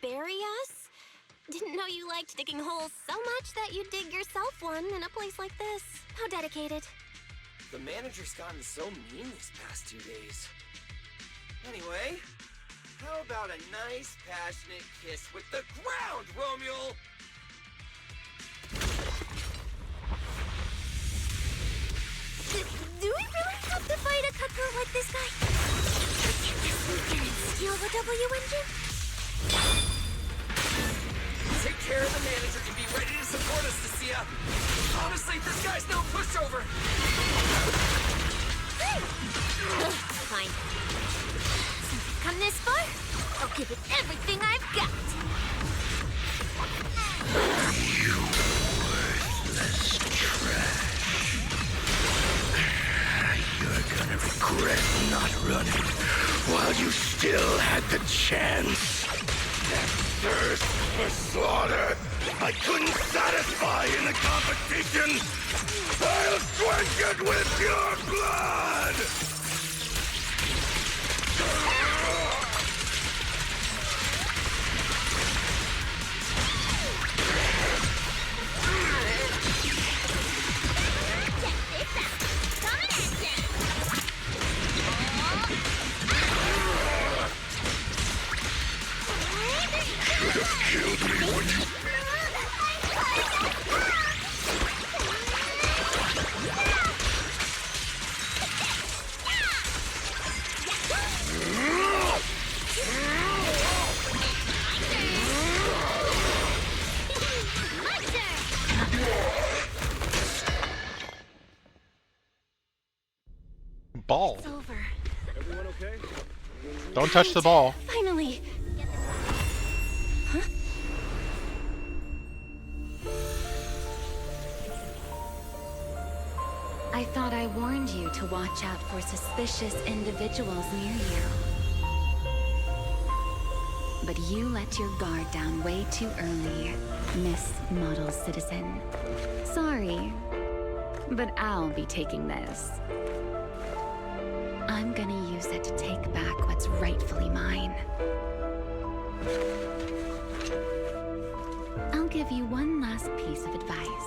Bury us? Didn't know you liked digging holes so much that you'd dig yourself one in a place like this. How dedicated. The manager's gotten so mean these past 2 days. Anyway, how about a nice, passionate kiss with the ground, Romule? Do we really have to fight a cutthroat like this guy? Can't just sneak in and steal the W engine? Take care of the manager to be ready to support us, Nasia. Honestly, this guy's no pushover. Fine. Since I've come this far, I'll give it everything I've got. You worthless trash. You're gonna regret not running while you still had the chance. That thirst for slaughter I couldn't satisfy in the competition. I'll quench it with your blood! Killed me when you... Ball. It's over. Everyone okay? Don't touch the ball. Finally! Huh? I thought I warned you to watch out for suspicious individuals near you. But you let your guard down way too early, Miss Model Citizen. Sorry, but I'll be taking this. I'm gonna use it to take back what's rightfully mine. I'll give you one last piece of advice.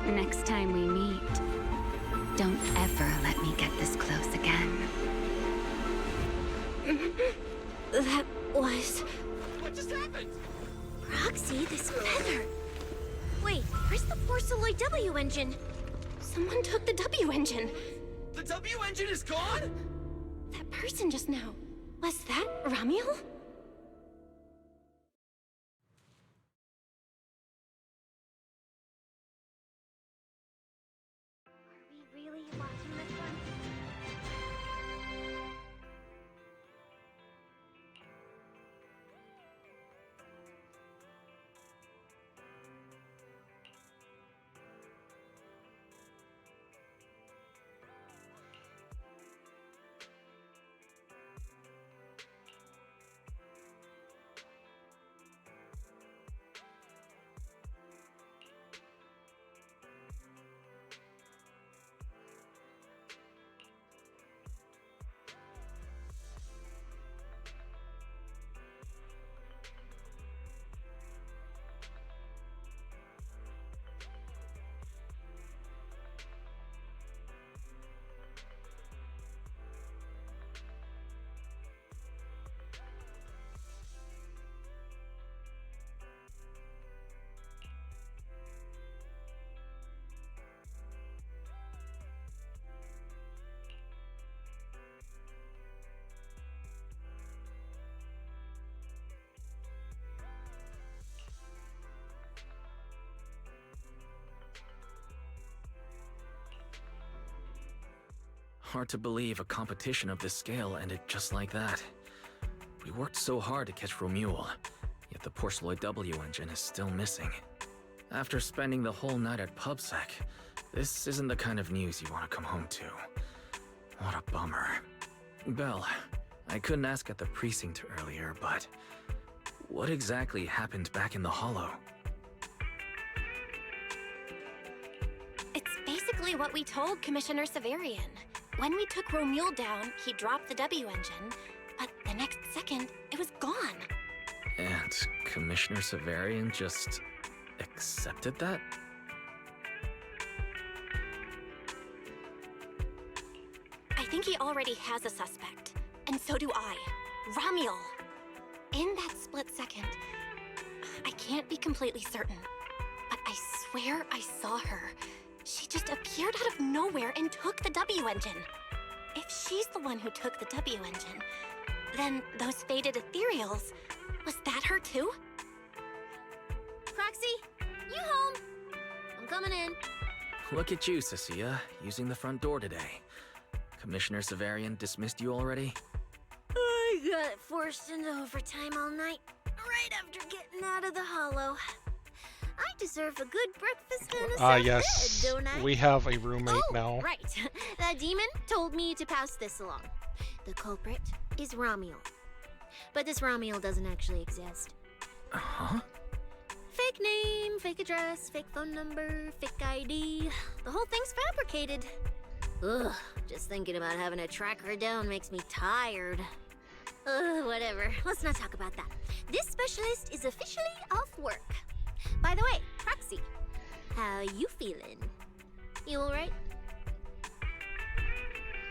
Next time we meet, don't ever let me get this close again. That was... What just happened? Roxy, this feather. Wait, where's the Porceloid W engine? Someone took the W engine. The W engine is gone? That person just now. Was that Ramiel? Are we really watching this one? Hard to believe a competition of this scale ended just like that. We worked so hard to catch Romuald, yet the Porceloid W engine is still missing. After spending the whole night at PubSec, this isn't the kind of news you want to come home to. What a bummer. Belle, I couldn't ask at the precinct earlier, but what exactly happened back in the Hollow? It's basically what we told Commissioner Severian. When we took Romuald down, he dropped the W engine, but the next second, it was gone. And Commissioner Severian just accepted that? I think he already has a suspect, and so do I. Ramiel. In that split second, I can't be completely certain, but I swear I saw her. She just appeared out of nowhere and took the W engine. If she's the one who took the W engine, then those faded ethereals, was that her too? Proxy, you home? I'm coming in. Look at you, Cecilia, using the front door today. Commissioner Severian dismissed you already? I got forced into overtime all night, right after getting out of the Hollow. I deserve a good breakfast and a soft yes. bed, don't I? We have a roommate now. Right. That demon told me to pass this along. The culprit is Ramiel. But this Ramiel doesn't actually exist. Huh? Fake name, fake address, fake phone number, fake ID. The whole thing's fabricated. Ugh, just thinking about having to track her down makes me tired. Whatever. Let's not talk about that. This specialist is officially off work. By the way, Proxy, how you feeling? You alright?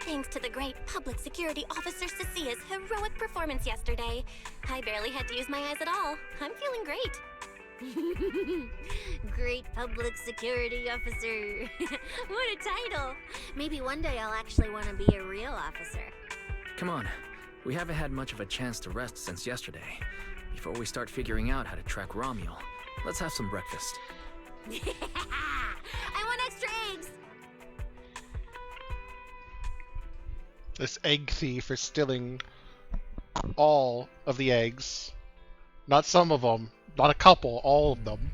Thanks to the great public security officer Cecia's heroic performance yesterday, I barely had to use my eyes at all. I'm feeling great. Great public security officer. What a title. Maybe one day I'll actually want to be a real officer. Come on, we haven't had much of a chance to rest since yesterday. Before we start figuring out how to track Ramiel, let's have some breakfast. I want extra eggs. This egg thief is stealing all of the eggs. Not some of them, not a couple, all of them.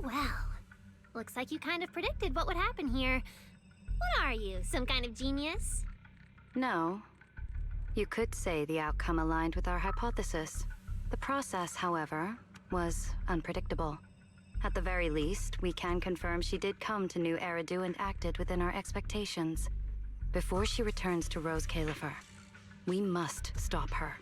Well. Looks like you kind of predicted what would happen here. What are you, some kind of genius? No. You could say the outcome aligned with our hypothesis. The process, however, was unpredictable. At the very least, we can confirm she did come to New Eridu and acted within our expectations. Before she returns to Rose Califer, we must stop her.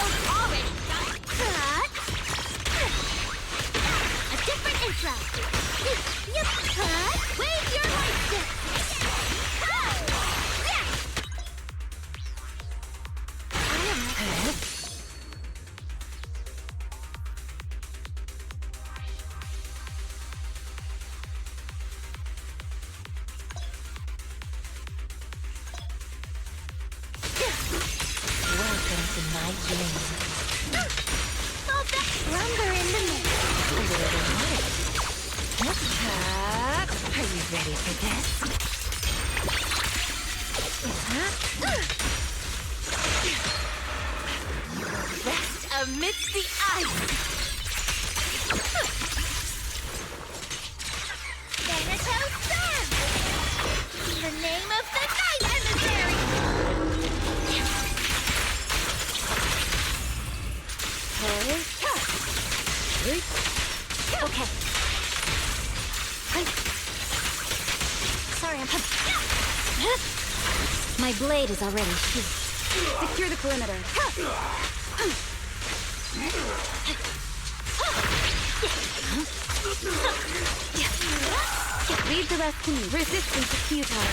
You've already got a different intro. Wave your light stick. Welcome to my dream. Lumber in the mix. A little light. Are you ready for this? Rest amidst the ice. Thanatos Storm! The name of the night emissary! Okay. Sorry, my blade is already sheathed. Secure the perimeter. Leave the rest to me. Resistance is futile.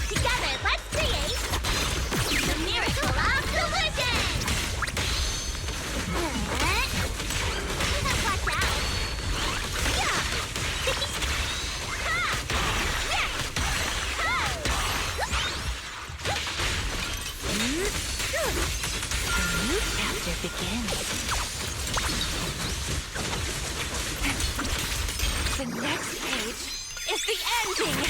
Together, let's create the miracle of collision! Watch out! A new chapter begins. The next page is the ending!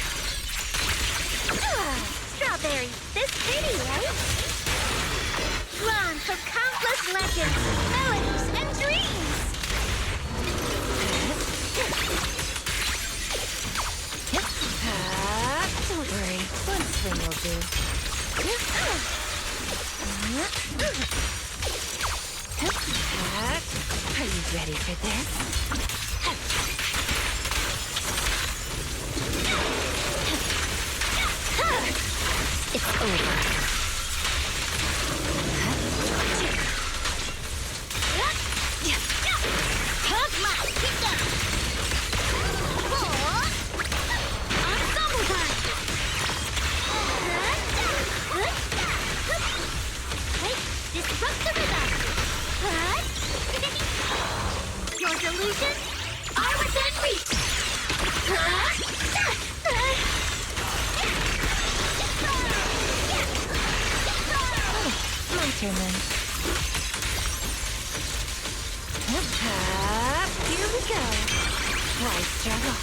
Strawberry, this pretty, right? Drawn from countless legends, melodies, and dreams! Don't worry, one swing will do. Are you ready for this? It's over. Ensemble time! Disrupt the rhythm! Your delusions are within reach! My turn then. Here we go. Why struggle?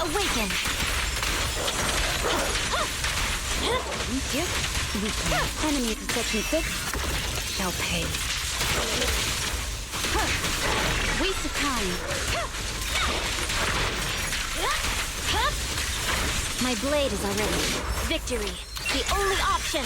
Awaken! Enemy to section 6 shall pay. Waste of time. My blade is already. Victory, the only option.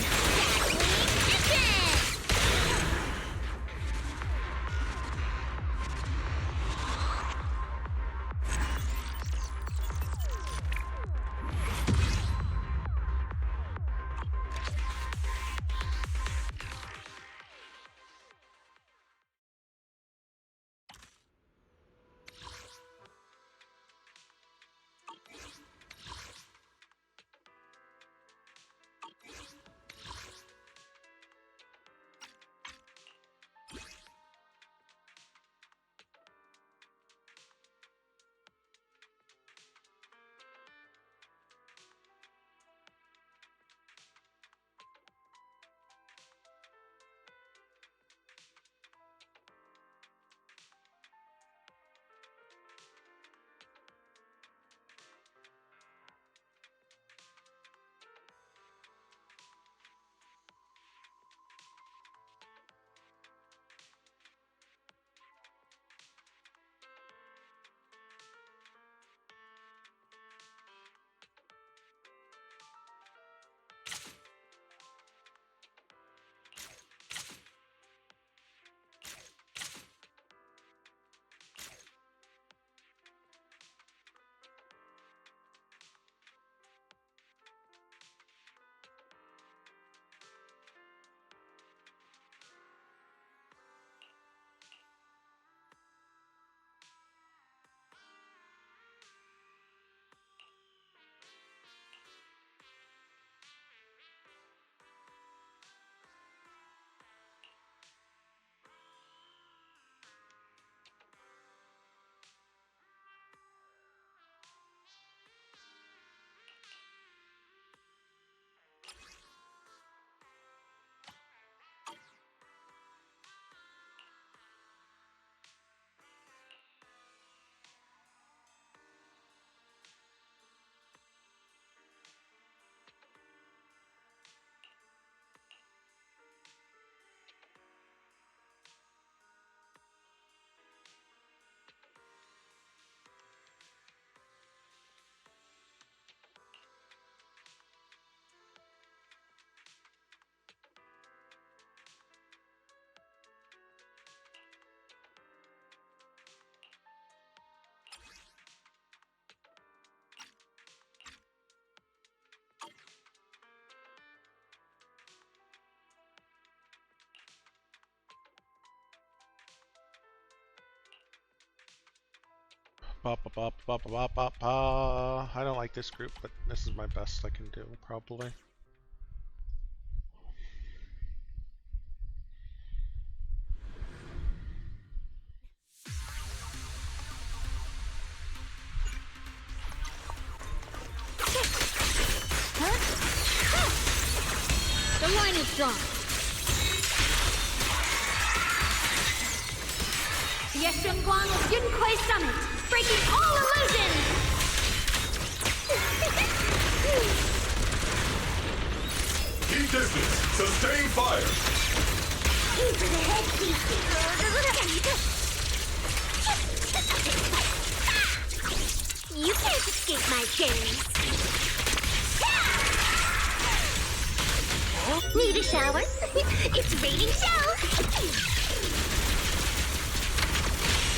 Ba, ba, ba, ba, ba, ba, ba, ba. I don't like this group, but this is my best I can do, probably. The line is drawn. Yeshunguang of Yunquay Summit, breaking all illusions! Keep distance. Sustain fire. Aim for the head piece. You can't escape my gaze. Need a shower? It's raining showers.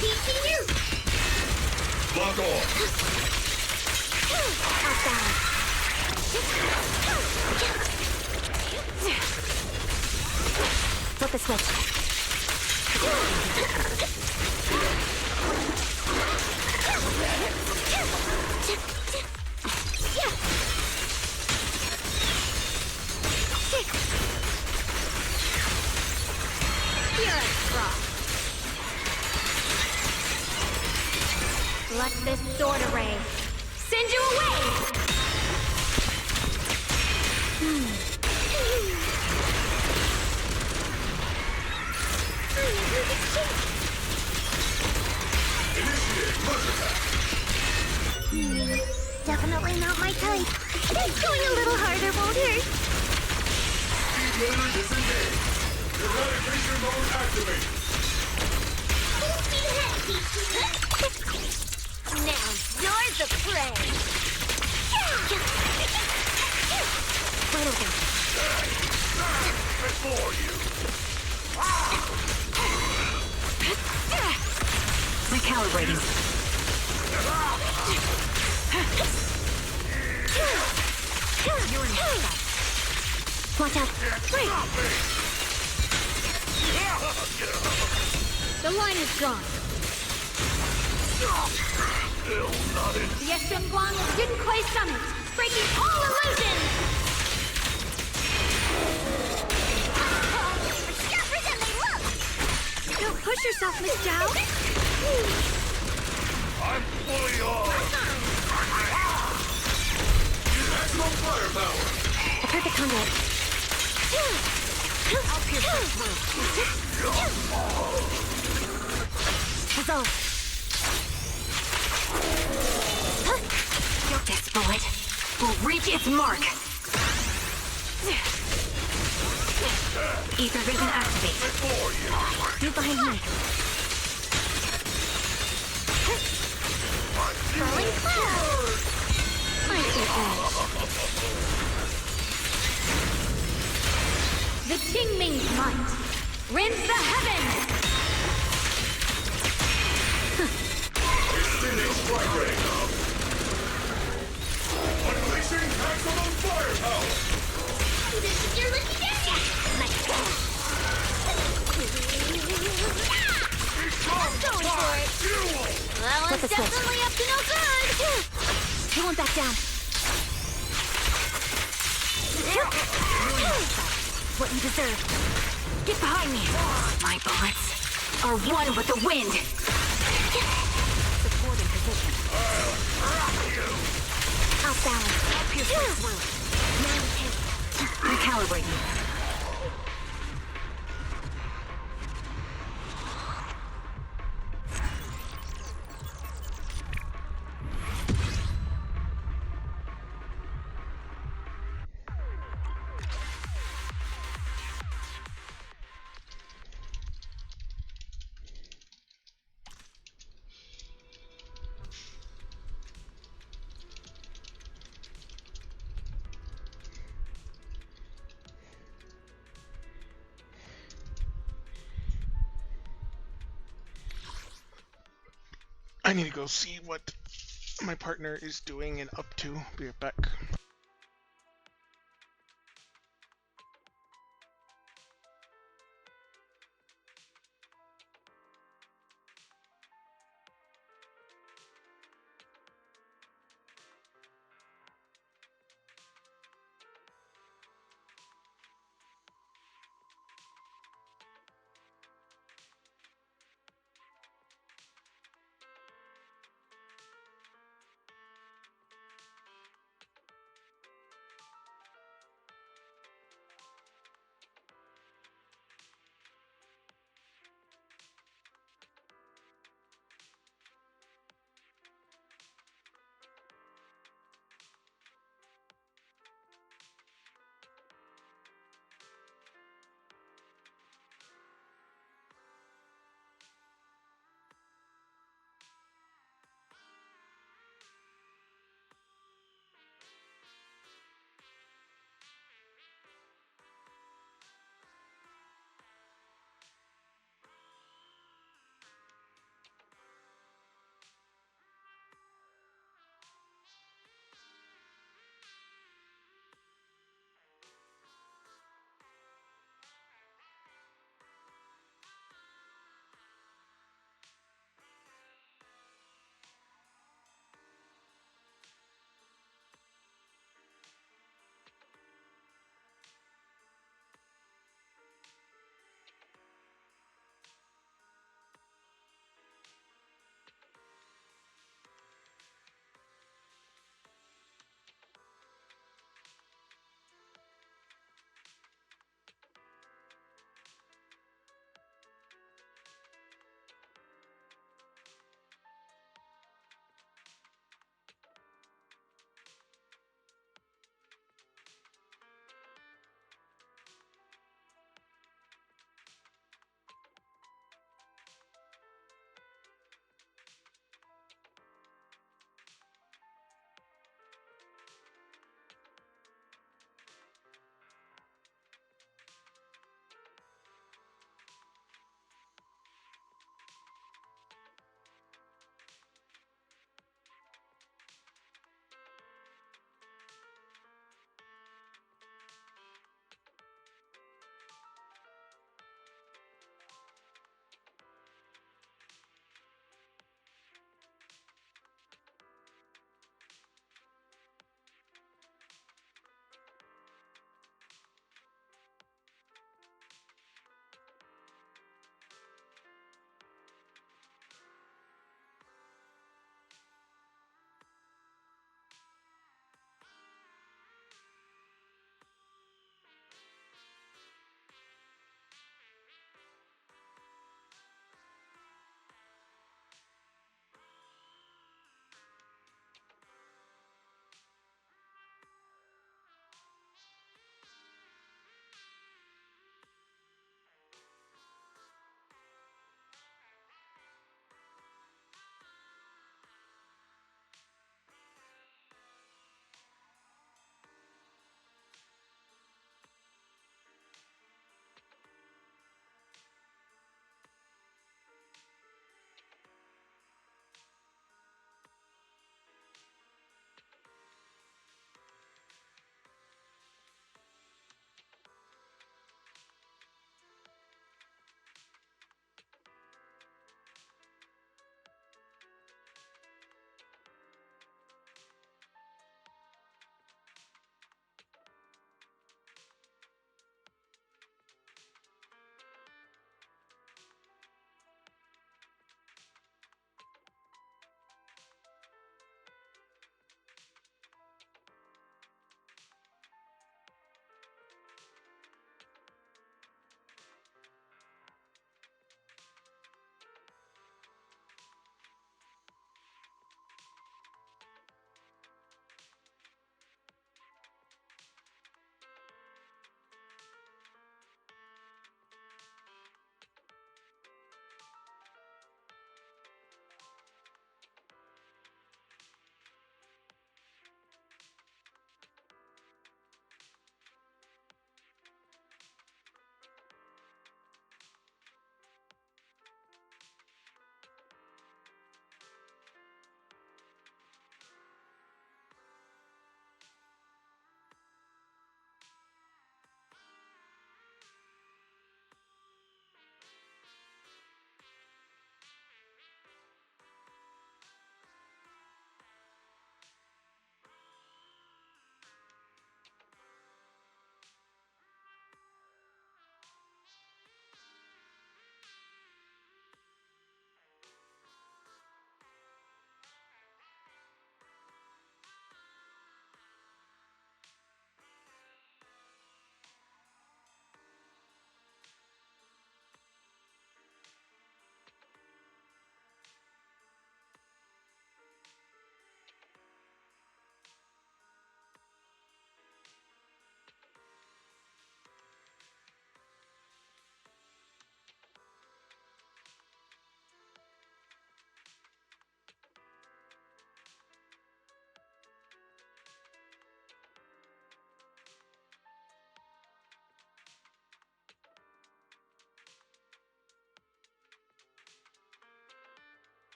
Teaching you. Lock on. Off balance. Flip the switch. Let this sword array send you away! Initiate push attack. Definitely not my type. Going a little harder won't hurt. Speed runner disengaged. Eradication mode activated. Full speed ahead, now you're the prey. Right over. Before you. Recalibrating. You're in sight. Watch out. Break. The line is drawn. Still not in. Yeshunguang of Yunquay Summit, breaking all illusions! Sharper than they look. Don't push yourself, Miss Zhao. I'm fully on. Use maximum firepower. A perfect conduit. I'll pierce that through. Resolve. This bullet will reach its mark. Ether vision activate. Move behind me. Rolling cloud. I see The Qingming's might. Rends the heavens! Extending strike range. Unleashing maximum firepower. This is your lucky day. Let's go. I'm going for it. That one's definitely up to no good. You won't back down. What you deserve. Get behind me. My bullets are one with the wind. Supporting position. Off balance. Up your first route. Recalibrating. I need to go see what my partner is doing and up to. Be right back.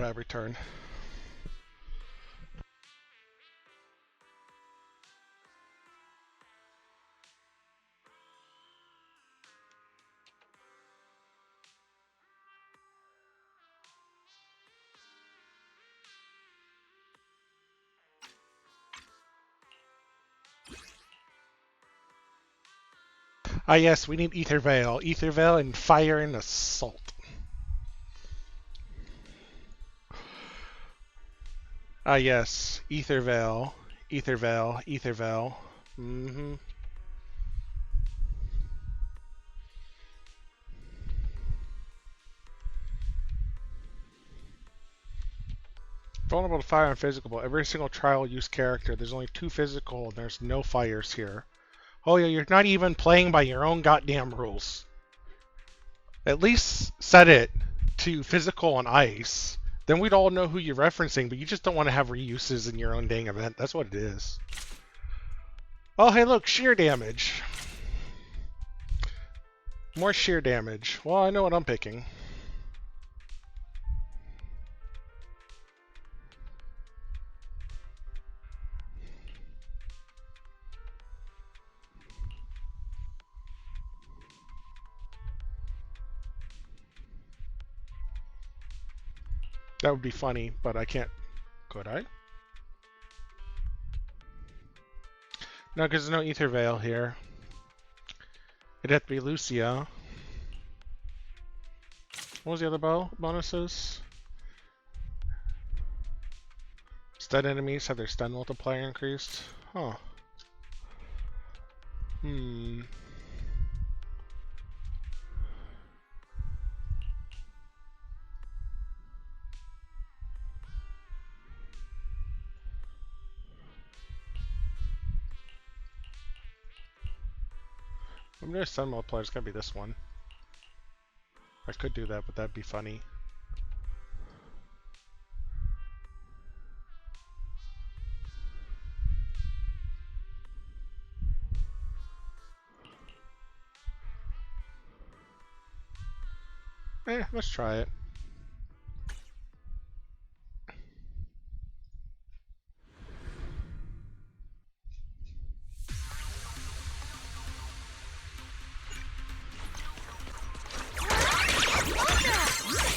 would I return? Ah yes, we need Ether Veil. Ether Veil and Fire and Assault. Ah yes, Ether Veil. Ether Veil. Ether Veil. Mm-hmm. Vulnerable to fire and physical. Every single trial use character. There's only 2 physical and there's no fires here. Oh yeah, you're not even playing by your own goddamn rules. At least set it to physical and ice. Then we'd all know who you're referencing, but you just don't want to have reuses in your own dang event. That's what it is. Oh hey look, sheer damage. More sheer damage. Well, I know what I'm picking. That would be funny, but I can't. Could I? No, because there's no Ether Veil here. It'd have to be Lucia. What was the other bonuses? Stun enemies have their stun multiplier increased. Huh. Hmm. I'm gonna stun multiplier. It's gotta be this one. I could do that, but that'd be funny. Let's try it.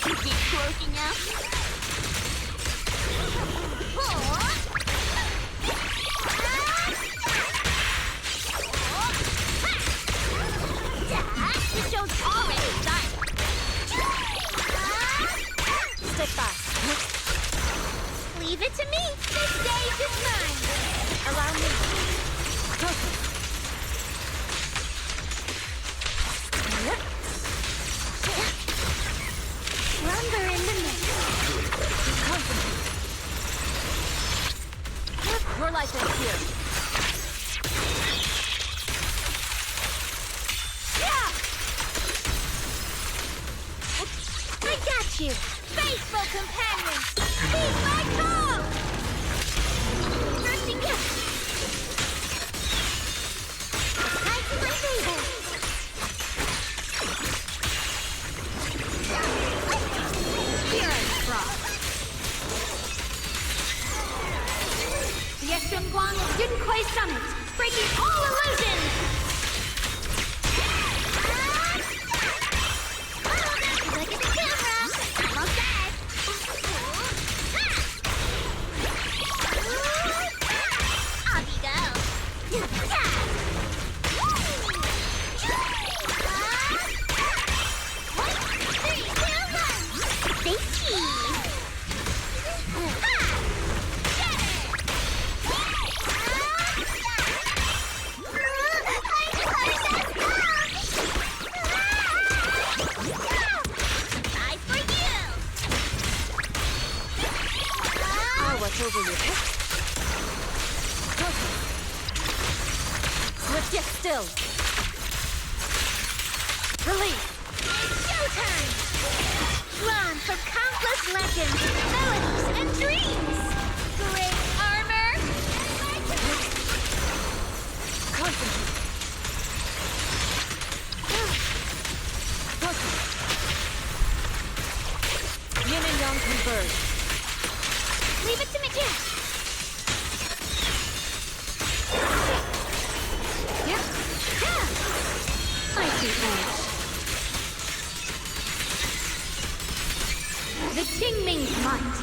You keep croaking now? The show's already started. Stick fast. Leave it to me. The stage is mine. Allow me. Lumber in the mix. Your life ends here. Yeah! I got you, faithful companion. Heed my call. Bursting you. Time to play favor. Here I frost. The Extreme Guan of Yunquay Summit, breaking all illusions. Look at the camera. Almost dead. Off you go. 3, 2, 1. Stay cheese. Over your head. Let's get still. Release. It's showtime! Drawn from countless legends, melodies, and dreams! Great armor! Concentrate. Yin and Yang converge. I see edge. The Qingming's might.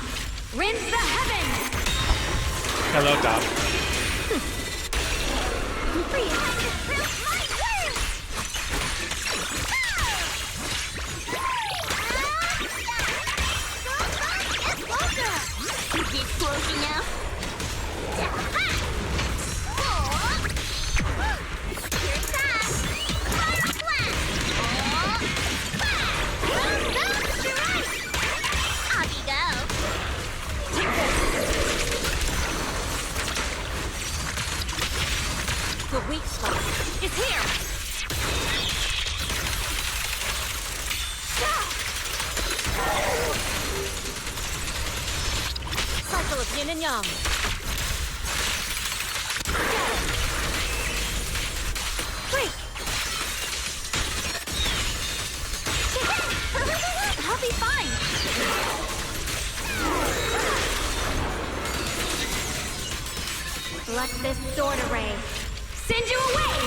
Rinse the heavens! Hello, Dom. Free Get close enough. Here's that. Fire blast. Off you go. The weak spot is here! Cycle of yin and yang. Break! I'll be fine! Let this sword array send you away!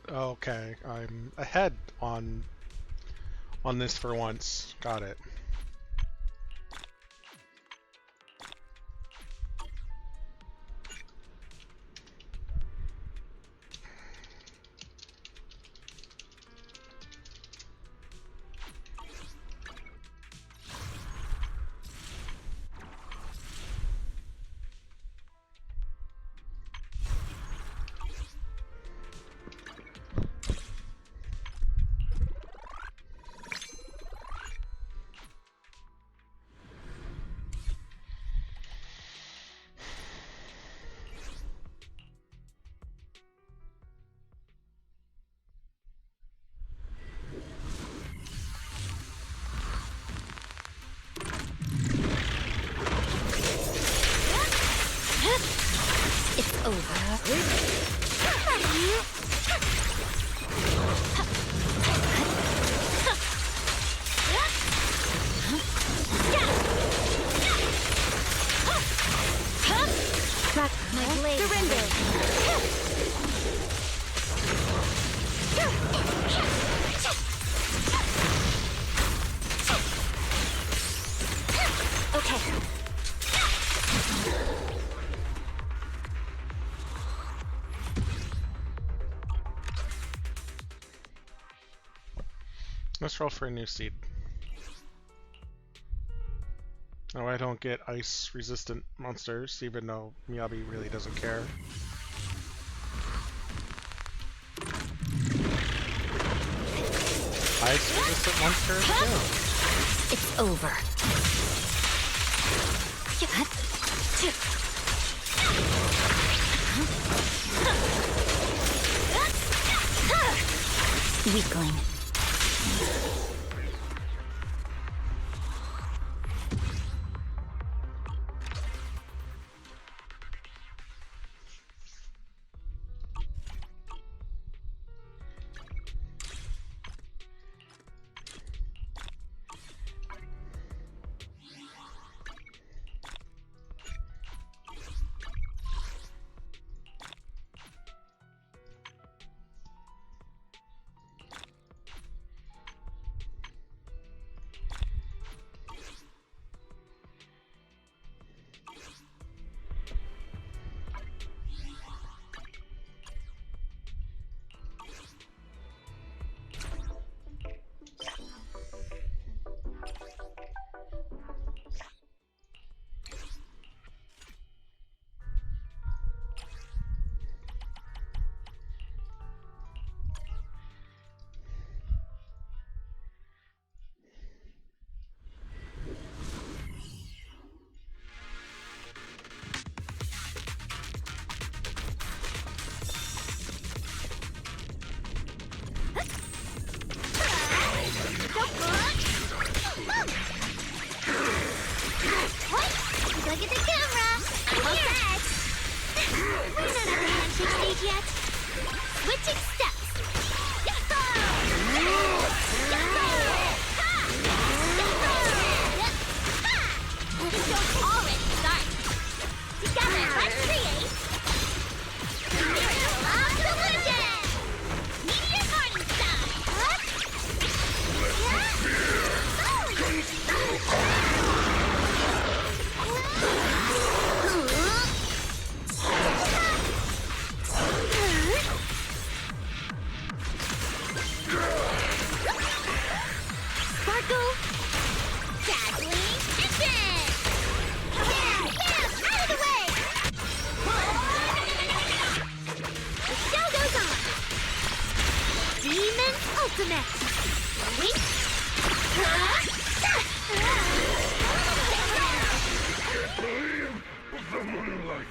Okay, I'm ahead on this for once. Got it. It's over. My blade surrender. Okay. Let's roll for a new seed. Oh, I don't get ice-resistant monsters, even though Miyabi really doesn't care. Ice-resistant monsters? Yeah. It's over. Weakling. sparkle! Dazzling engine! Bam! Bam! Out of the way! The show goes on! Demon Ultimate! Wink! The moonlight.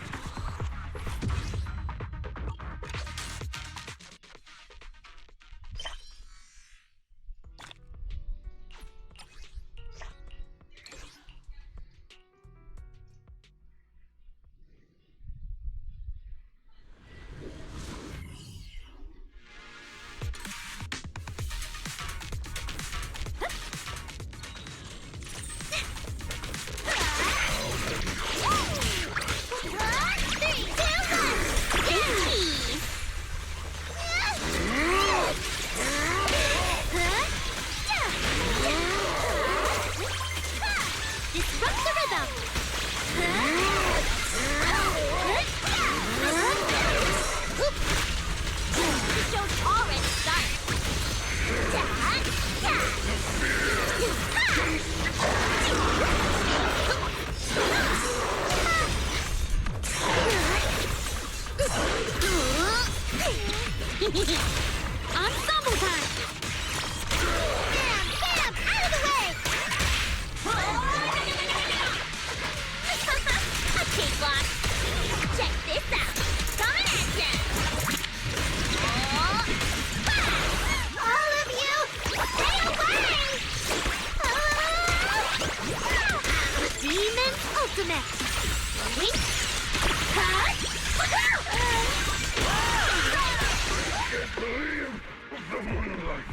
Disrupt the rhythm! The show's already started! Ensemble time! Bam! Bam! Out of the way! A cakewalk! Check this out! Coming at ya! Oh, all of you, stay away! Demon Ultimate! Wink! The moonlight.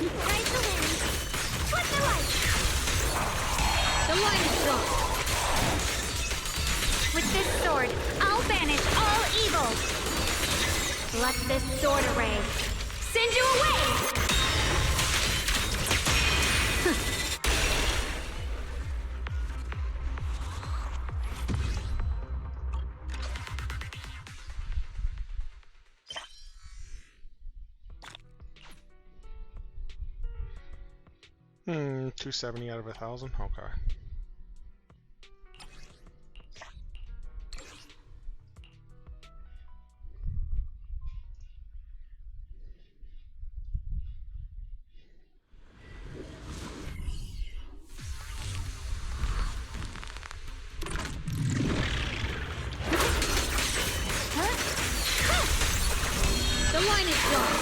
Right to win! Put the light! The line is drawn. With this sword, I'll banish all evil. Let this sword array send you away! Hmm, 270 out of 1,000? Okay. The line is drawn.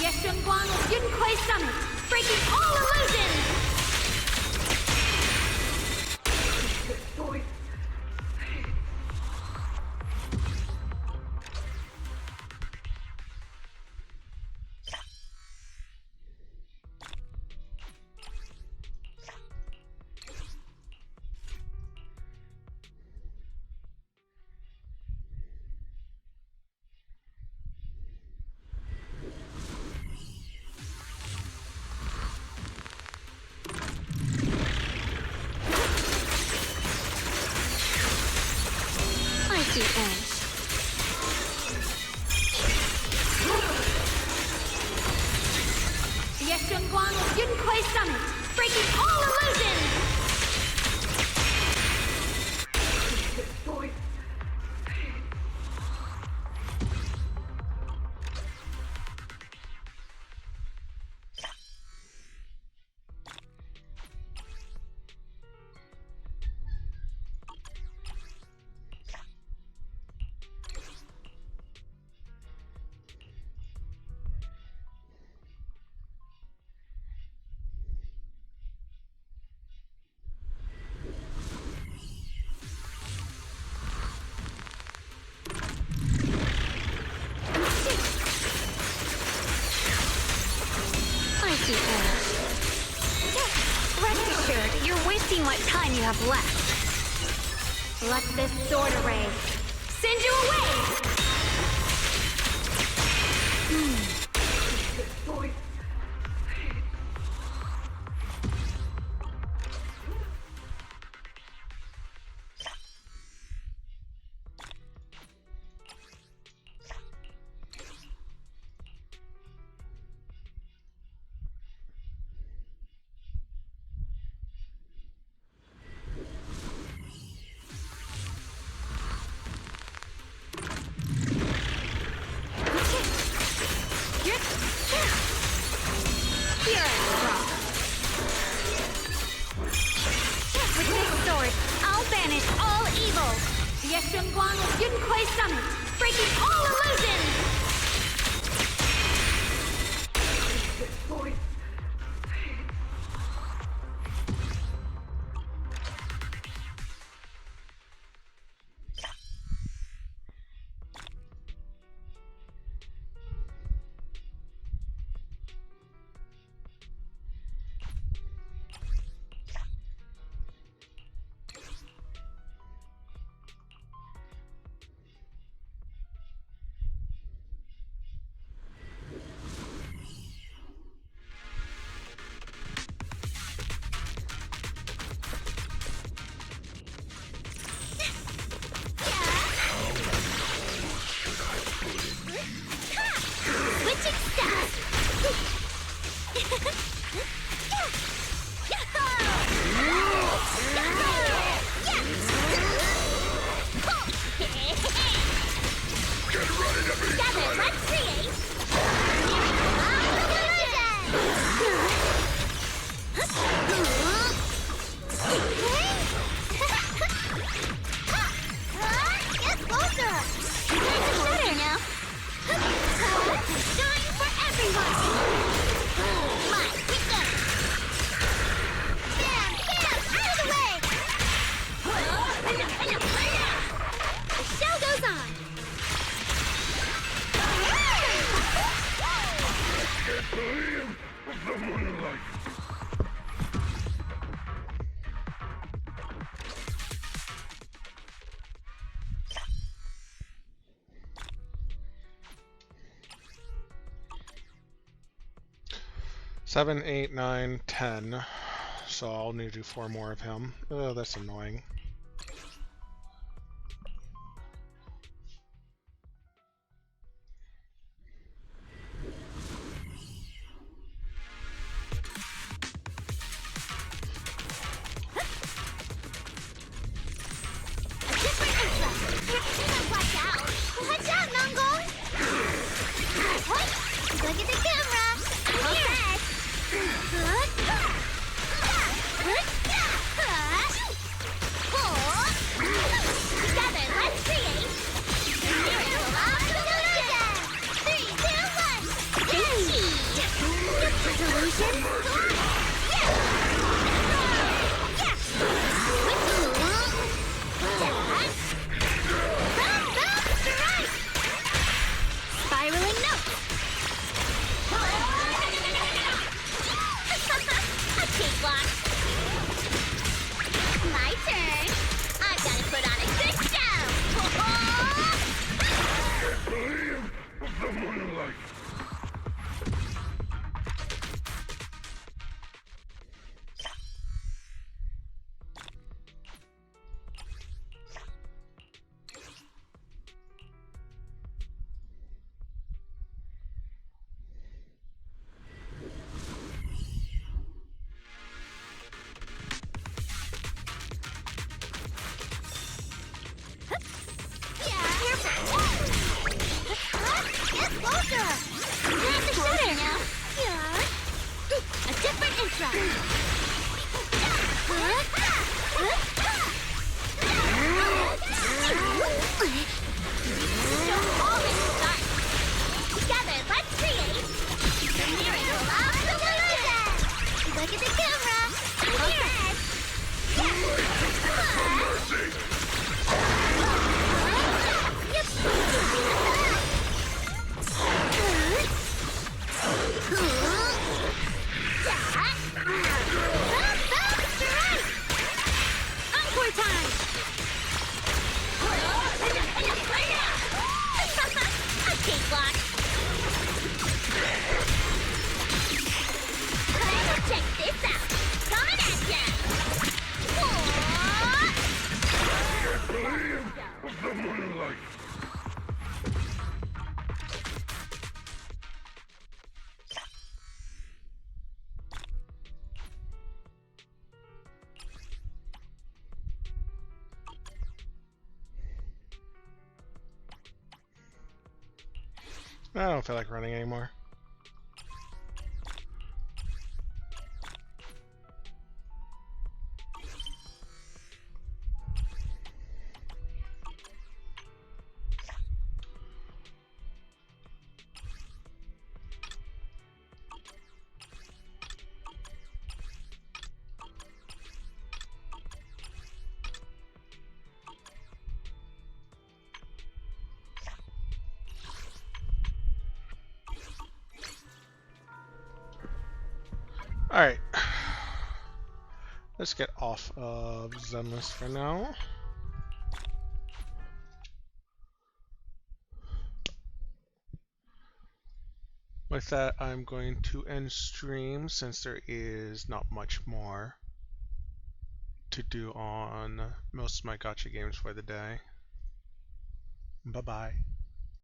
Yeshunguan Yun Kuei Summit, breaking all illusions! The edge. Yeshunguan Yun Kuei Summit, breaking all illusions! Icy edge. Rest assured, you're wasting what time you have left. Let this sword array send you away! With this sword, I'll banish all evil. Yeshun Guang of Yun Kuei Summit, breaking all illusions! Switching staff! Together, let's create Get closer! There's a shutter now! Shine for everyone! My kingdom! Bam! Bam! Out of the way! The show goes on! Can't believe the moonlight. 7, 8, 9, 10. So I'll need to do 4 more of him. Oh, that's annoying. Watch out, Nongong! Look at the camera! I'm here! Together, let's create Miracle of Illusion! 3, 2, 1! Gucci! Illusion? Spiraling notes! A cakewalk! My turn! I've got to put on a good show! Can't believe the moonlight. Get closer! Grab the shutter now! A different intro! Show all this start! Together, let's create the Miracle of Illusion! Look at the camera! I'm here! I don't feel like running anymore. Alright. Let's get off of Zenless for now. With that, I'm going to end stream since there is not much more to do on most of my gacha games for the day. Bye-bye.